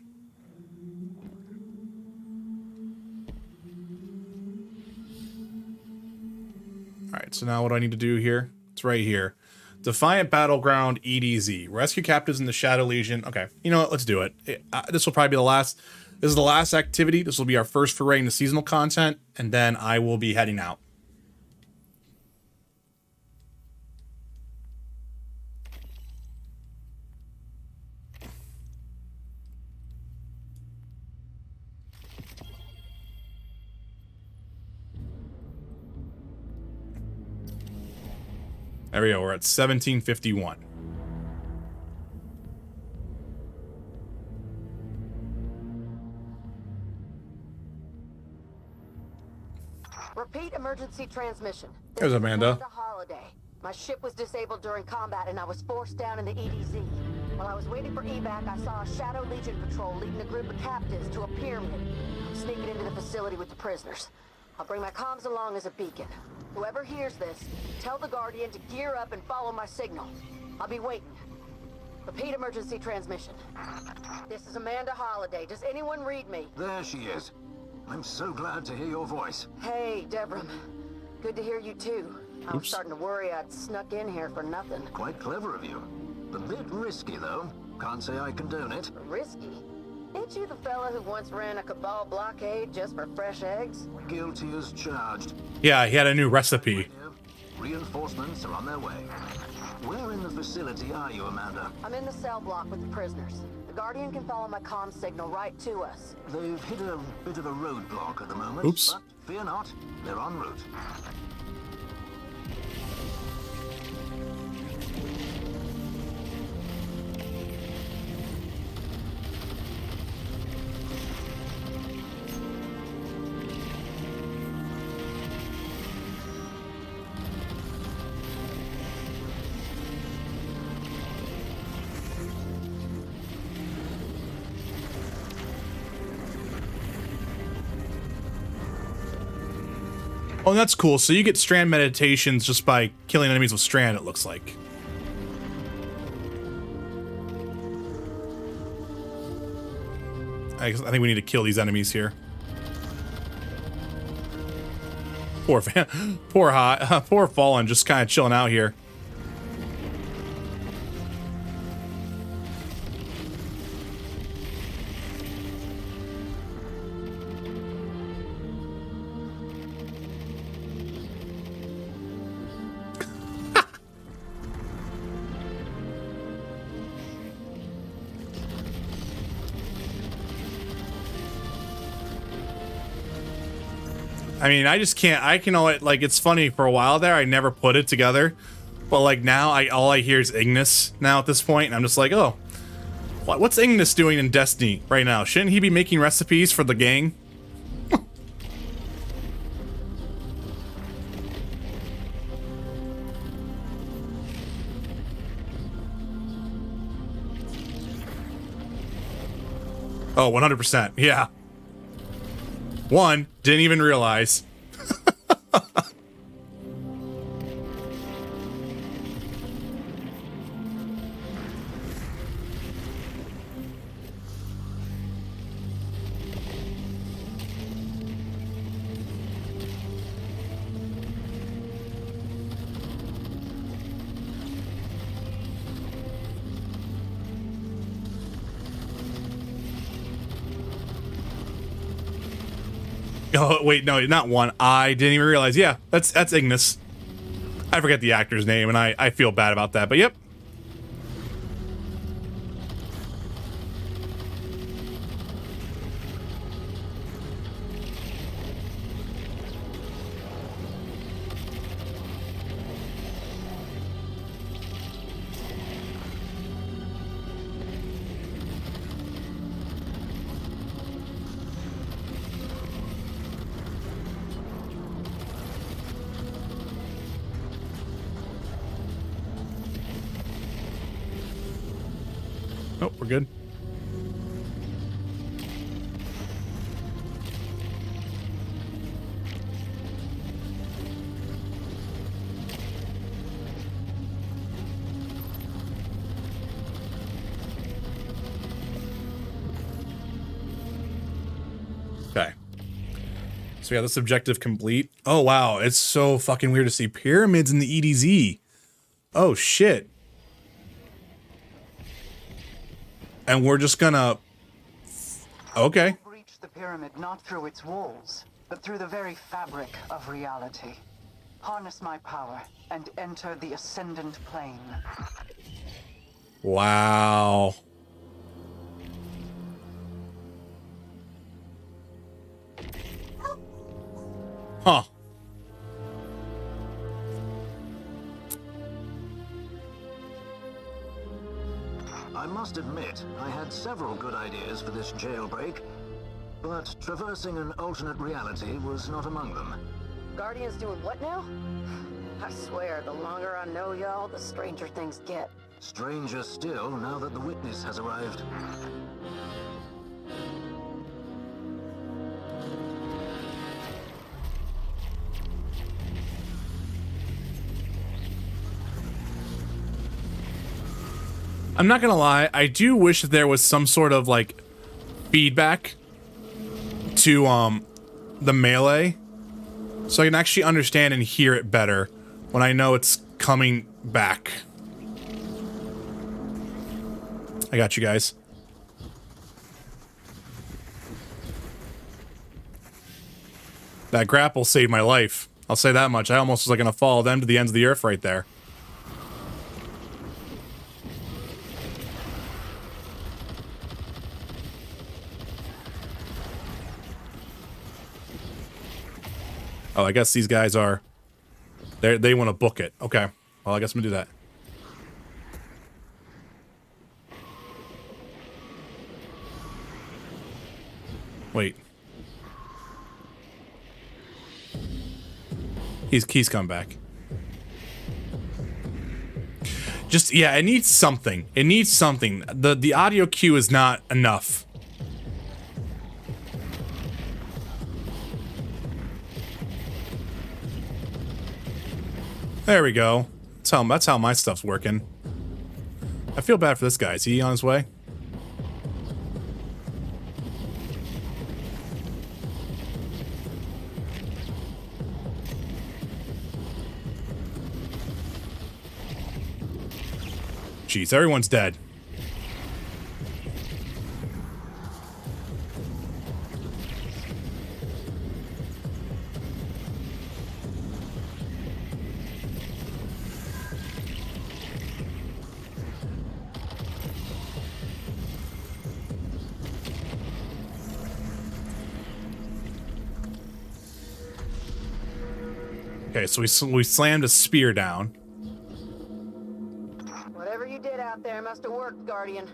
Alright, so now what do I need to do here? It's right here. Defiant Battleground EDZ. Rescue captives in the Shadow Legion. Okay, you know what? Let's do it. This will probably be the last. This is the last activity. This will be our first foray into seasonal content. And then I will be heading out. There we go, we're at 1751. Repeat emergency transmission. There's Amanda. Holiday. My ship was disabled during combat and I was forced down in the EDZ. While I was waiting for evac, I saw a Shadow Legion patrol leading a group of captives to a pyramid. I'm sneaking into the facility with the prisoners. I'll bring my comms along as a beacon. Whoever hears this, tell the Guardian to gear up and follow my signal. I'll be waiting. Repeat emergency transmission. This is Amanda Holliday. Does anyone read me? There she is. I'm so glad to hear your voice. Hey, Deborah. Good to hear you too. I was starting to worry I'd snuck in here for nothing. Quite clever of you. A bit risky, though. Can't say I condone it. Risky? Ain't you the fella who once ran a Cabal blockade just for fresh eggs? Guilty as charged. Yeah, he had a new recipe. Reinforcements are on their way. Where in the facility are you, Amanda? I'm in the cell block with the prisoners. The Guardian can follow my comm signal right to us. They've hit a bit of a roadblock at the moment. Oops. But fear not, they're en route. Oh, that's cool. So you get strand meditations just by killing enemies with strand, it looks like. I think we need to kill these enemies here. Poor Fallen, just kind of chilling out here. I mean, I just can't, I can only, like, it's funny, for a while there, I never put it together, but like now, all I hear is Ignis now at this point, and I'm just like, oh, what's Ignis doing in Destiny right now? Shouldn't he be making recipes for the gang? Oh, 100%, yeah. One, didn't even realize. Oh, wait, no, not one. I didn't even realize. Yeah, that's Ignis. I forget the actor's name, and I feel bad about that, but yep. Oh, we're good. Okay. So yeah, this objective complete. Oh wow, it's so fucking weird to see pyramids in the EDZ. Oh shit. And we're just gonna... Okay. Breach the pyramid not through its walls, but through the very fabric of reality. Harness my power and enter the ascendant plane. Wow. Huh. I must admit, I had several good ideas for this jailbreak, but traversing an alternate reality was not among them. Guardian's doing what now? I swear, the longer I know y'all, the stranger things get. Stranger still, now that the witness has arrived. I'm not gonna lie, I do wish that there was some sort of like feedback to the melee, so I can actually understand and hear it better when I know it's coming back. I got you guys. That grapple saved my life. I'll say that much. I almost was like gonna follow them to the ends of the earth right there. Oh, I guess these guys are... They want to book it. Okay. Well, I guess I'm gonna do that. Wait. He's come back. Just, yeah, it needs something. It needs something. The audio cue is not enough. There we go. That's how my stuff's working. I feel bad for this guy. Is he on his way? Jeez, everyone's dead. Okay, so we slammed a spear down. Whatever you did out there must have worked, Guardian.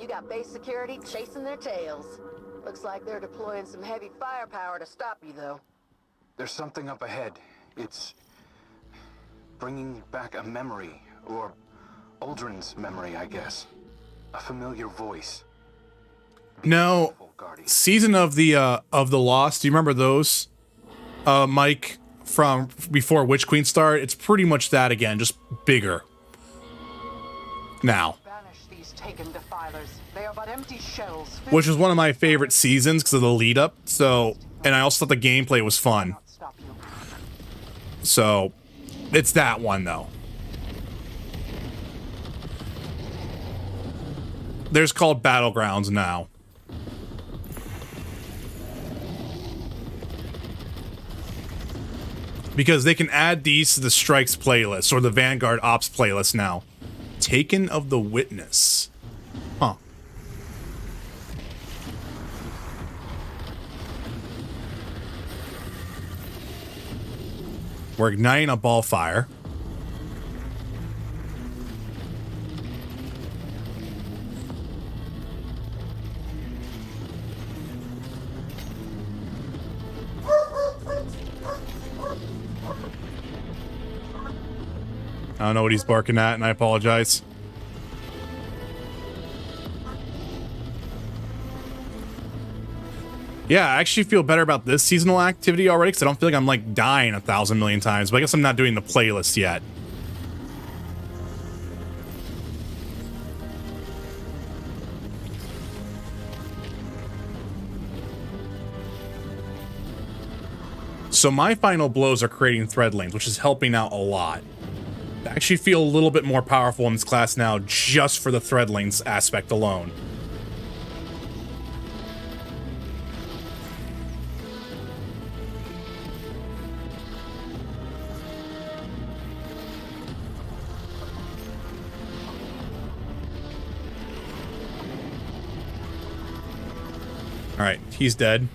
You got base security chasing their tails. Looks like they're deploying some heavy firepower to stop you, though. There's something up ahead. It's bringing back a memory, or Aldrin's memory, I guess. A familiar voice. No, Season of the Lost. Do you remember those, Mike, from before Witch Queen started? It's pretty much that again, just bigger. Now. They are but empty shells. Which was one of my favorite seasons because of the lead up. So, and I also thought the gameplay was fun. So, it's that one though. There's called Battlegrounds now. Because they can add these to the Strikes playlist or the Vanguard Ops playlist now. Taken of the Witness. Huh. We're igniting a ball fire. I don't know what he's barking at, and I apologize. Yeah, I actually feel better about this seasonal activity already, because I don't feel like I'm, like, dying 1,000 million times, but I guess I'm not doing the playlist yet. So my final blows are creating thread lanes, which is helping out a lot. I actually feel a little bit more powerful in this class now just for the thread lanes aspect alone. Alright, he's dead.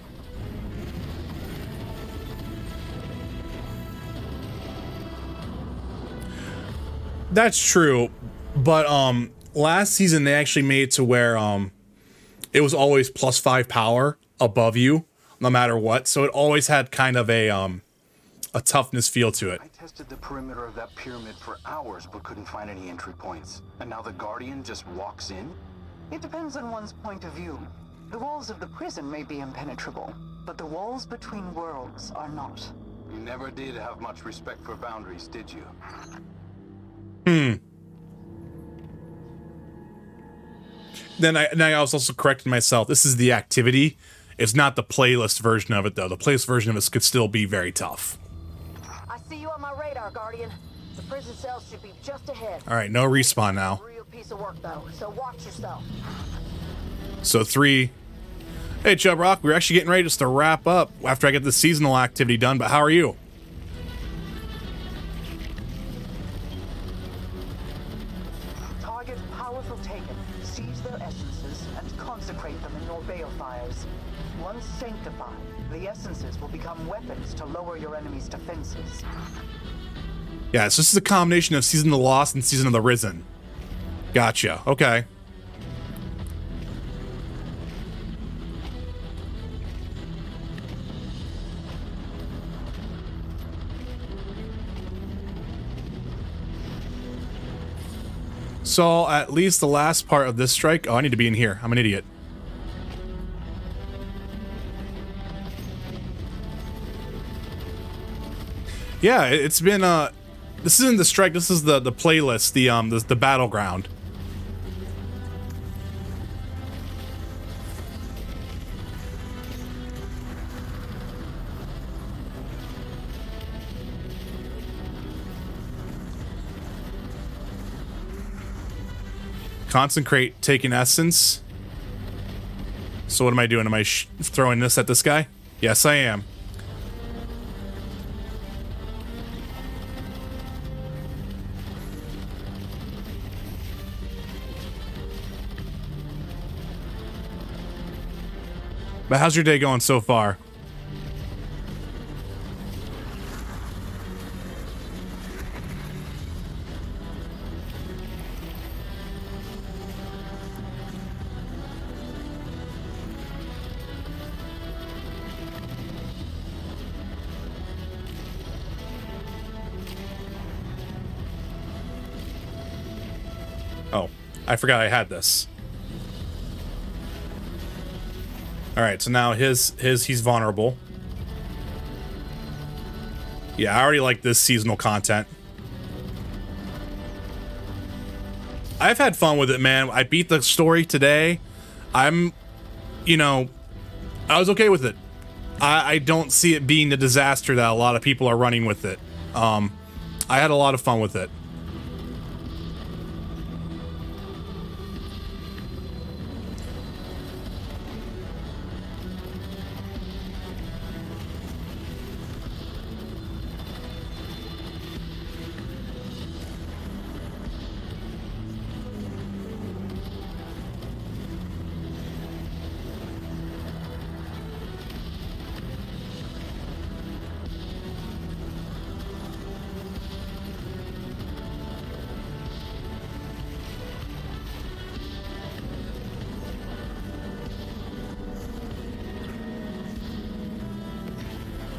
That's true, but last season they actually made it to where it was always +5 power above you, no matter what. So it always had kind of a toughness feel to it. I tested the perimeter of that pyramid for hours, but couldn't find any entry points. And now the Guardian just walks in? It depends on one's point of view. The walls of the prison may be impenetrable, but the walls between worlds are not. You never did have much respect for boundaries, did you? Then I was also correcting myself. This is the activity. It's not the playlist version of it, though. The playlist version of it could still be very tough. I see you on my radar, Guardian. The prison cells should be just ahead. All right, no respawn now. Real piece of work, though, so watch yourself. So 3. Hey, Chub Rock, we're actually getting ready just to wrap up after I get the seasonal activity done, but how are you? Target powerful Taken. Seize their essences and consecrate them in your balefires. Once sanctified, the essences will become weapons to lower your enemy's defenses. Yeah, so this is a combination of Season of the Lost and Season of the Risen. Gotcha. Okay. So at least the last part of this strike. Oh, I need to be in here. I'm an idiot. Yeah, it's been this isn't the strike, this is the playlist, the battleground. Consecrate, taking essence. So what am I doing? Am I throwing this at this guy? Yes, I am. But how's your day going so far? Oh, I forgot I had this. All right, so now he's vulnerable. Yeah, I already like this seasonal content. I've had fun with it, man. I beat the story today. I was okay with it. I don't see it being the disaster that a lot of people are running with it. I had a lot of fun with it.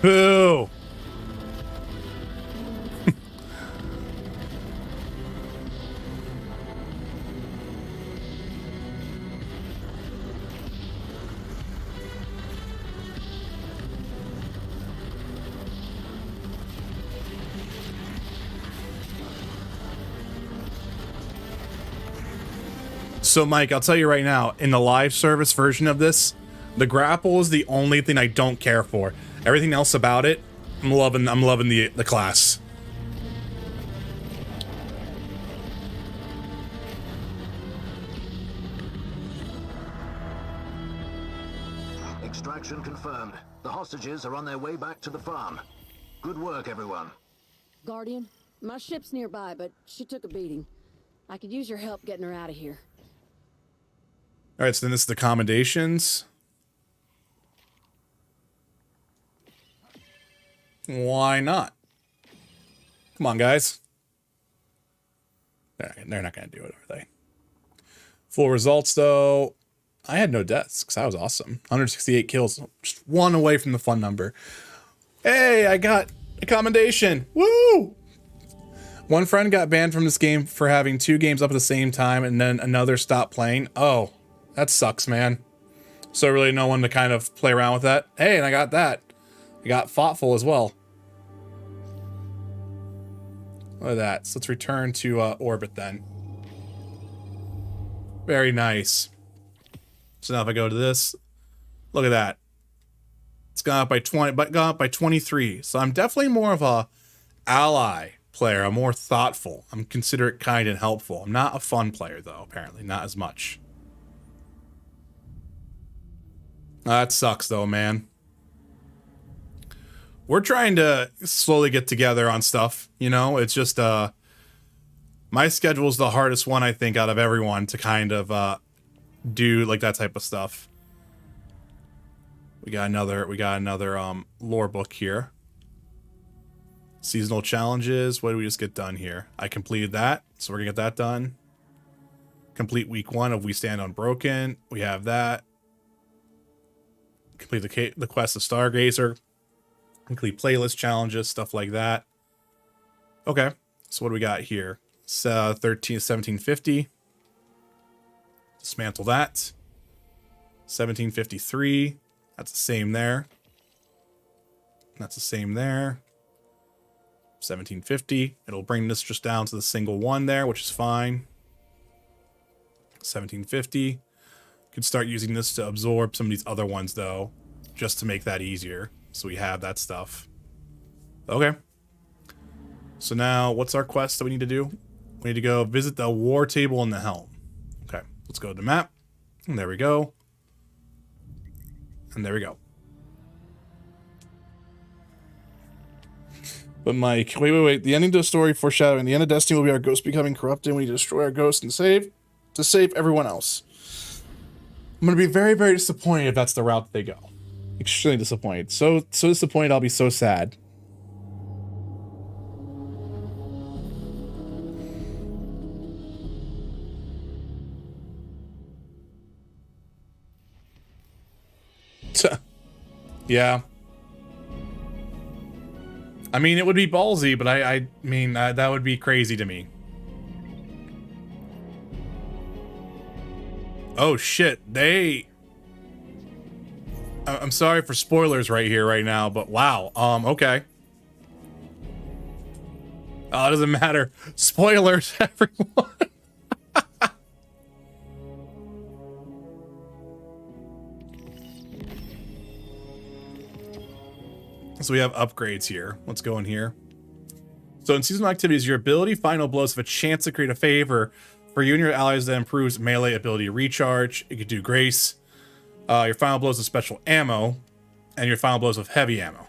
Boo! So, Mike, I'll tell you right now, in the live service version of this, the grapple is the only thing I don't care for. Everything else about it, I'm loving the class. Extraction confirmed. The hostages are on their way back to the farm. Good work, everyone. Guardian, my ship's nearby, but she took a beating. I could use your help getting her out of here. All right, so then this is the commendations. Why not? Come on, guys. They're not going to do it, are they? Full results, though. I had no deaths because I was awesome. 168 kills. Just one away from the fun number. Hey, I got a commendation. Woo! One friend got banned from this game for having 2 games up at the same time, and then another stopped playing. Oh, that sucks, man. So really no one to kind of play around with that. Hey, and I got that. I got thoughtful as well. Look at that. So let's return to orbit then. Very nice. So now if I go to this, look at that. It's gone up by 20, but gone up by 23. So I'm definitely more of a ally player. I'm more thoughtful. I'm considerate, kind, and helpful. I'm not a fun player, though, apparently. Not as much. That sucks, though, man. We're trying to slowly get together on stuff, you know? It's just, my schedule's the hardest one, I think, out of everyone to kind of, do, like, that type of stuff. We got another, lore book here. Seasonal challenges. What did we just get done here? I completed that, so we're gonna get that done. Complete week 1 of We Stand Unbroken. We have that. Complete the quest of Stargazer. Complete playlist challenges, stuff like that. Okay, so what do we got here? It's 1750. Dismantle that. 1753. That's the same there. That's the same there. 1750. It'll bring this just down to the single one there, which is fine. 1750. Could start using this to absorb some of these other ones, though, just to make that easier. So we have that stuff. Okay. So now, what's our quest that we need to do? We need to go visit the war table in the helm. Okay, let's go to the map. And there we go. And there we go. But Mike, wait. The ending to the story foreshadowing. The end of Destiny will be our ghost becoming corrupted. We need to destroy our ghost and save everyone else. I'm going to be very, very disappointed if that's the route that they go. Extremely disappointed. So disappointed I'll be so sad. Yeah. I mean, it would be ballsy, but I mean, that would be crazy to me. Oh shit, I'm sorry for spoilers right here, right now, but wow, okay. Oh, it doesn't matter. Spoilers, everyone. So we have upgrades here. Let's go in here. So in seasonal activities, your ability final blows have a chance to create a favor for you and your allies that improves melee ability recharge. It could do grace. Your final blows of special ammo, and your final blows of heavy ammo.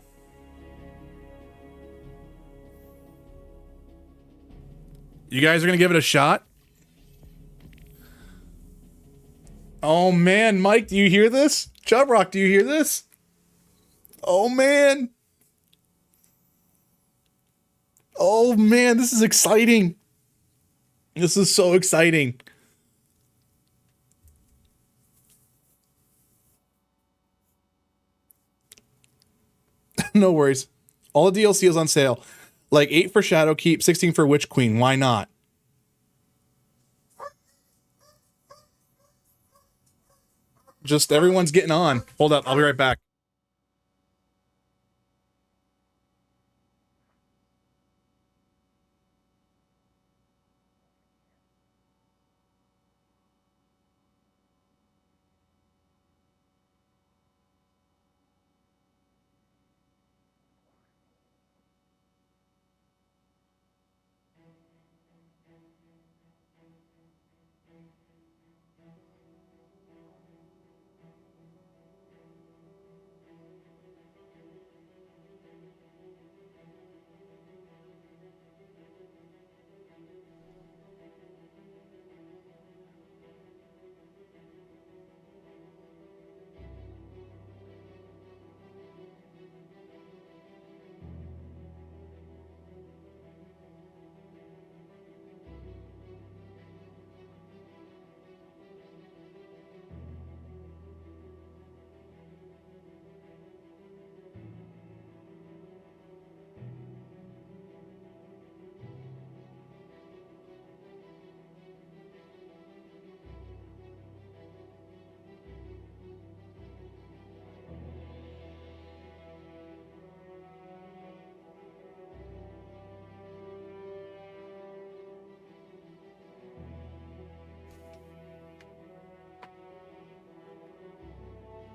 You guys are gonna give it a shot? Oh man, Mike, do you hear this? Chubbrock, do you hear this? Oh man. Oh man, this is exciting. This is so exciting. No worries. All the DLC is on sale. Like 8 for Shadowkeep, 16 for Witch Queen. Why not? Just everyone's getting on. Hold up, I'll be right back.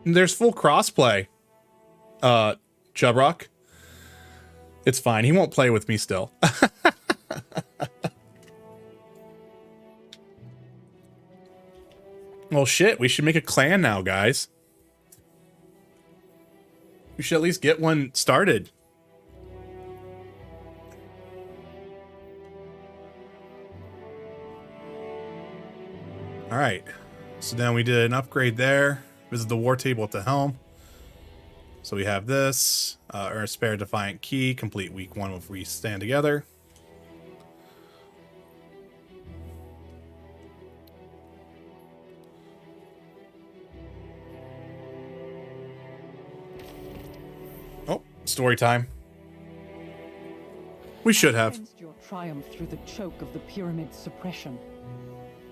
There's full crossplay. Chubrock. It's fine. He won't play with me still. Well, shit. We should make a clan now, guys. We should at least get one started. All right. So then we did an upgrade there. This is the war table at the helm. So we have this, or a spare Defiant Key, complete week 1 if we stand together. Oh, story time. We should have. Sensed your triumph through the choke of the pyramid's suppression.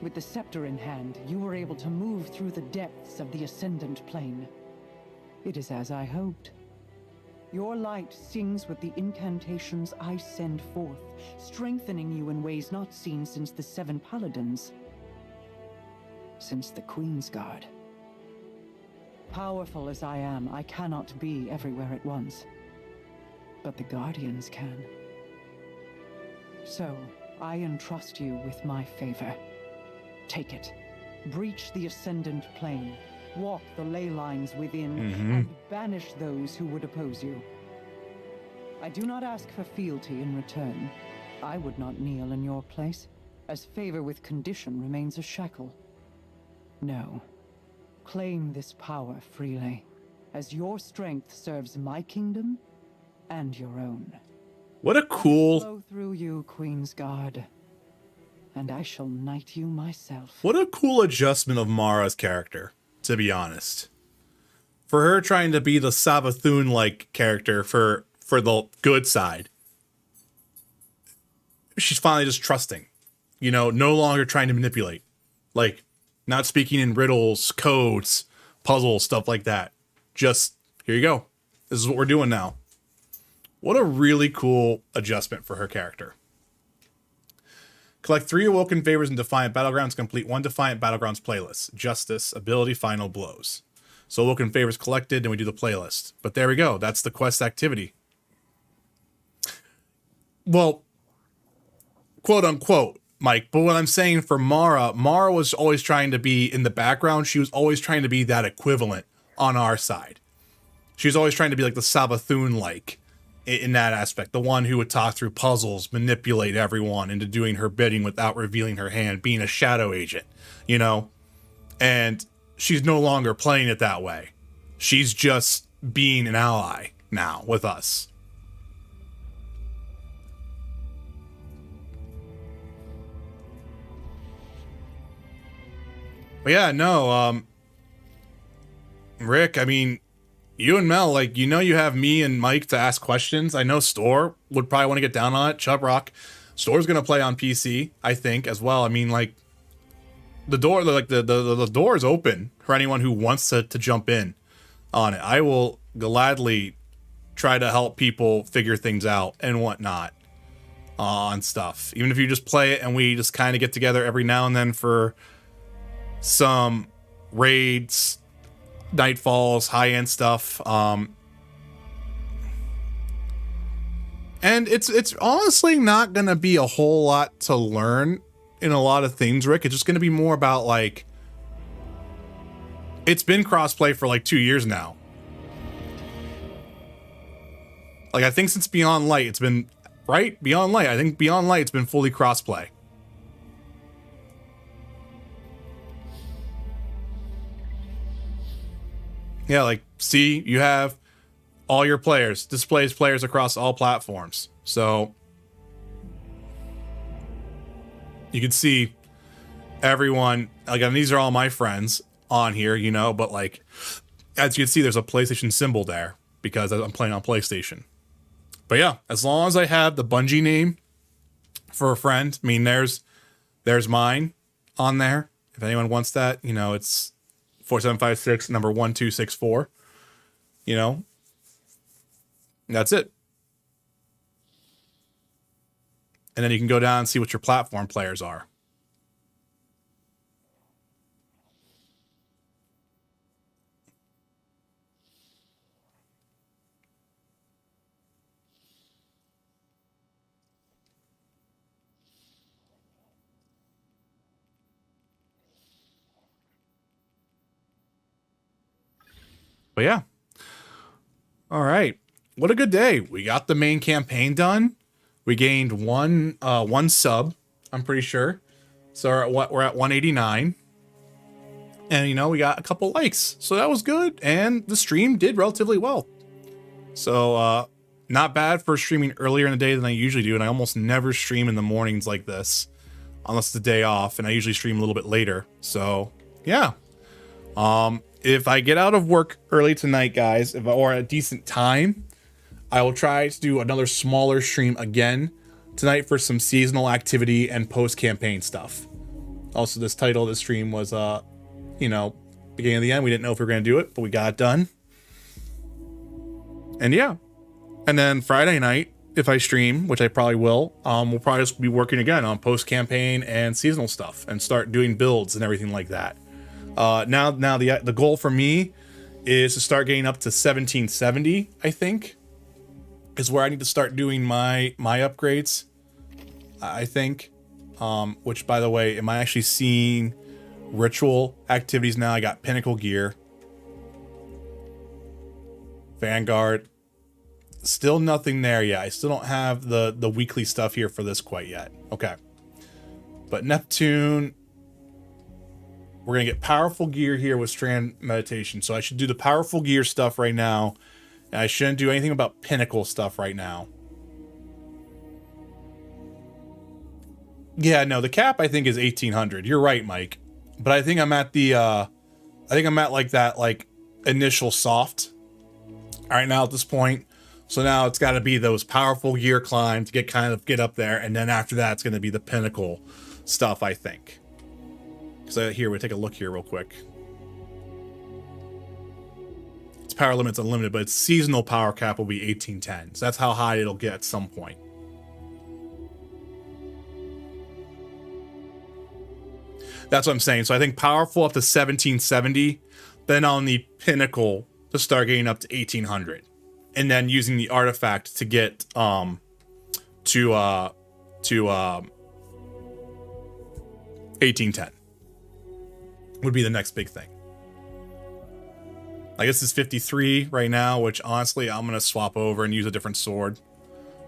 With the scepter in hand, you were able to move through the depths of the Ascendant Plane. It is as I hoped. Your light sings with the incantations I send forth, strengthening you in ways not seen since the 7 Paladins. Since the Queen's Guard. Powerful as I am, I cannot be everywhere at once. But the Guardians can. So, I entrust you with my favor. Take it. Breach the Ascendant Plane. Walk the ley lines within, and banish those who would oppose you. I do not ask for fealty in return. I would not kneel in your place, as favor with condition remains a shackle. No. Claim this power freely, as your strength serves my kingdom and your own. What a cool... Flow through you, Queen's Guard, and I shall knight you myself. What a cool adjustment of Mara's character, to be honest. For her trying to be the Savathun-like character for the good side. She's finally just trusting. You know, no longer trying to manipulate. Like, not speaking in riddles, codes, puzzles, stuff like that. Just, here you go. This is what we're doing now. What a really cool adjustment for her character. Collect 3 Awoken Favors in Defiant Battlegrounds. Complete 1 Defiant Battlegrounds playlist. Justice, Ability, Final Blows. So Awoken Favors collected, and we do the playlist. But there we go. That's the quest activity. Well, quote unquote, Mike. But what I'm saying for Mara was always trying to be in the background. She was always trying to be that equivalent on our side. She was always trying to be like the Savathun-like. In that aspect, the one who would talk through puzzles, manipulate everyone into doing her bidding without revealing her hand, being a shadow agent, you know? And she's no longer playing it that way. She's just being an ally now with us. But yeah, no, Rick, I mean, you and Mel, like, you know, you have me and Mike to ask questions. I know Store would probably want to get down on it. Chubrock. Store's going to play on PC, I think, as well. I mean, like, the door, like, the door is open for anyone who wants to jump in on it. I will gladly try to help people figure things out and whatnot on stuff. Even if you just play it and we just kind of get together every now and then for some raids, Nightfalls, high-end stuff, and it's honestly not gonna be a whole lot to learn in a lot of things, Rick. It's just gonna be more about, like, it's been crossplay for like 2 years now. Like, I think since Beyond Light, it's been, right? Beyond Light, I think Beyond Light, it's been fully crossplay. Yeah, like, see, you have all your players, displays players across all platforms. So you can see everyone, like, and these are all my friends on here, you know, but like, as you can see, there's a PlayStation symbol there because I'm playing on PlayStation. But yeah, as long as I have the Bungie name for a friend, I mean, there's mine on there. If anyone wants that, you know, it's 4756 number 1264, you know, that's it. And then you can go down and see what your platform players are. But yeah. All right. What a good day. We got the main campaign done. We gained one sub, I'm pretty sure. So we're at 189. And you know, we got a couple likes. So that was good. And the stream did relatively well. So not bad for streaming earlier in the day than I usually do. And I almost never stream in the mornings like this, unless it's the day off, and I usually stream a little bit later. So yeah. If I get out of work early tonight, guys, or at a decent time, I will try to do another smaller stream again tonight for some seasonal activity and post-campaign stuff. Also, this title of the stream was, you know, beginning of the end. We didn't know if we were going to do it, but we got it done. And yeah. And then Friday night, if I stream, which I probably will, we'll probably just be working again on post-campaign and seasonal stuff and start doing builds and everything like that. Now the goal for me is to start getting up to 1770, I think, is where I need to start doing my upgrades, I think. Which, by the way, am I actually seeing ritual activities now? I got Pinnacle gear, Vanguard. Still nothing there yet. I still don't have the weekly stuff here for this quite yet. Okay. But Neptune, we're going to get powerful gear here with strand meditation. So I should do the powerful gear stuff right now. And I shouldn't do anything about Pinnacle stuff right now. Yeah, no, the cap I think is 1800. You're right, Mike. But I think I'm at the like that like initial soft right now at this point. So now it's got to be those powerful gear climb to get up there, and then after that it's going to be the Pinnacle stuff, I think. So here, we take a look here real quick. Its power limit's unlimited, but its seasonal power cap will be 1810. So that's how high it'll get at some point. That's what I'm saying. So I think powerful up to 1770, then on the Pinnacle to start getting up to 1800, and then using the artifact to get to 1810 would be the next big thing. I guess it's 53 right now, which honestly I'm gonna swap over and use a different sword.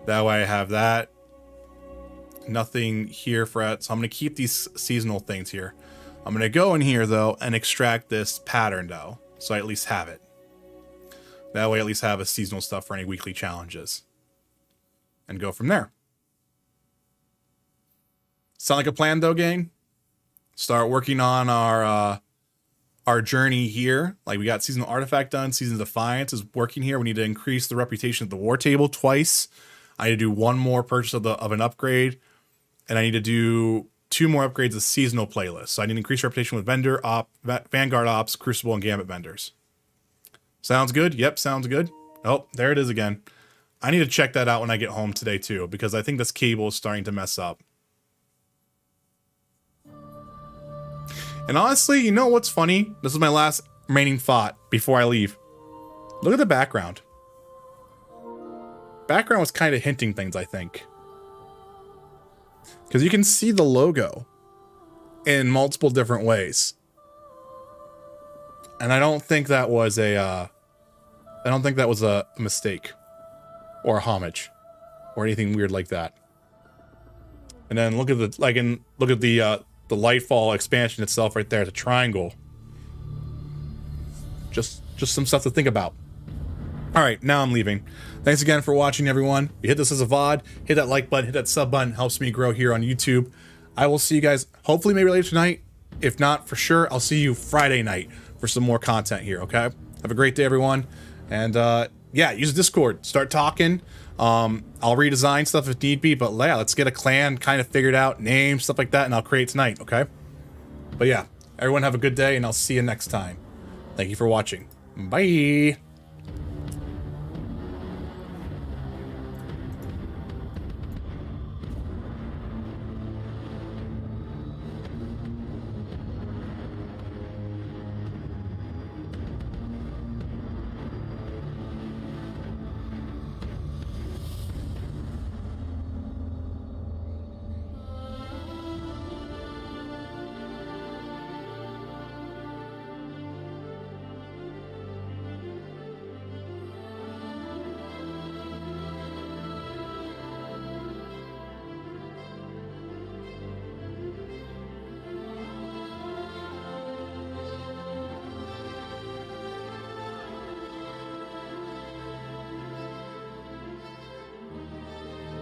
That way I have that. Nothing here for it, so I'm gonna keep these seasonal things here. I'm gonna go in here though and extract this pattern though, so I at least have it. That way I at least have a seasonal stuff for any weekly challenges. And go from there. Sound like a plan though, gang? Start working on our journey here. Like, we got seasonal artifact done. Season Defiance is working here. We need to increase the reputation at the war table twice. I need to do one more purchase of an upgrade, and I need to do 2 more upgrades of seasonal playlists. So I need to increase reputation with Vanguard Ops, Crucible, and Gambit vendors. Sounds good? Yep, sounds good. Oh, there it is again. I need to check that out when I get home today too, because I think this cable is starting to mess up. And honestly, you know what's funny? This is my last remaining thought before I leave. Look at the background. Background was kind of hinting things, I think. Because you can see the logo in multiple different ways. And I don't think that was a mistake or a homage or anything weird like that. And then look at the the Lightfall expansion itself right there, the triangle. Just some stuff to think about. All right, now I'm leaving. Thanks again for watching, everyone. If you hit this as a VOD, hit that like button, hit that sub button, helps me grow here on YouTube. I will see you guys hopefully maybe later tonight. If not, for sure, I'll see you Friday night for some more content here, okay? Have a great day, everyone. And yeah, use Discord, start talking. I'll redesign stuff if need be, but yeah, let's get a clan kind of figured out, name, stuff like that, and I'll create tonight, okay? But yeah, everyone have a good day, and I'll see you next time. Thank you for watching. Bye!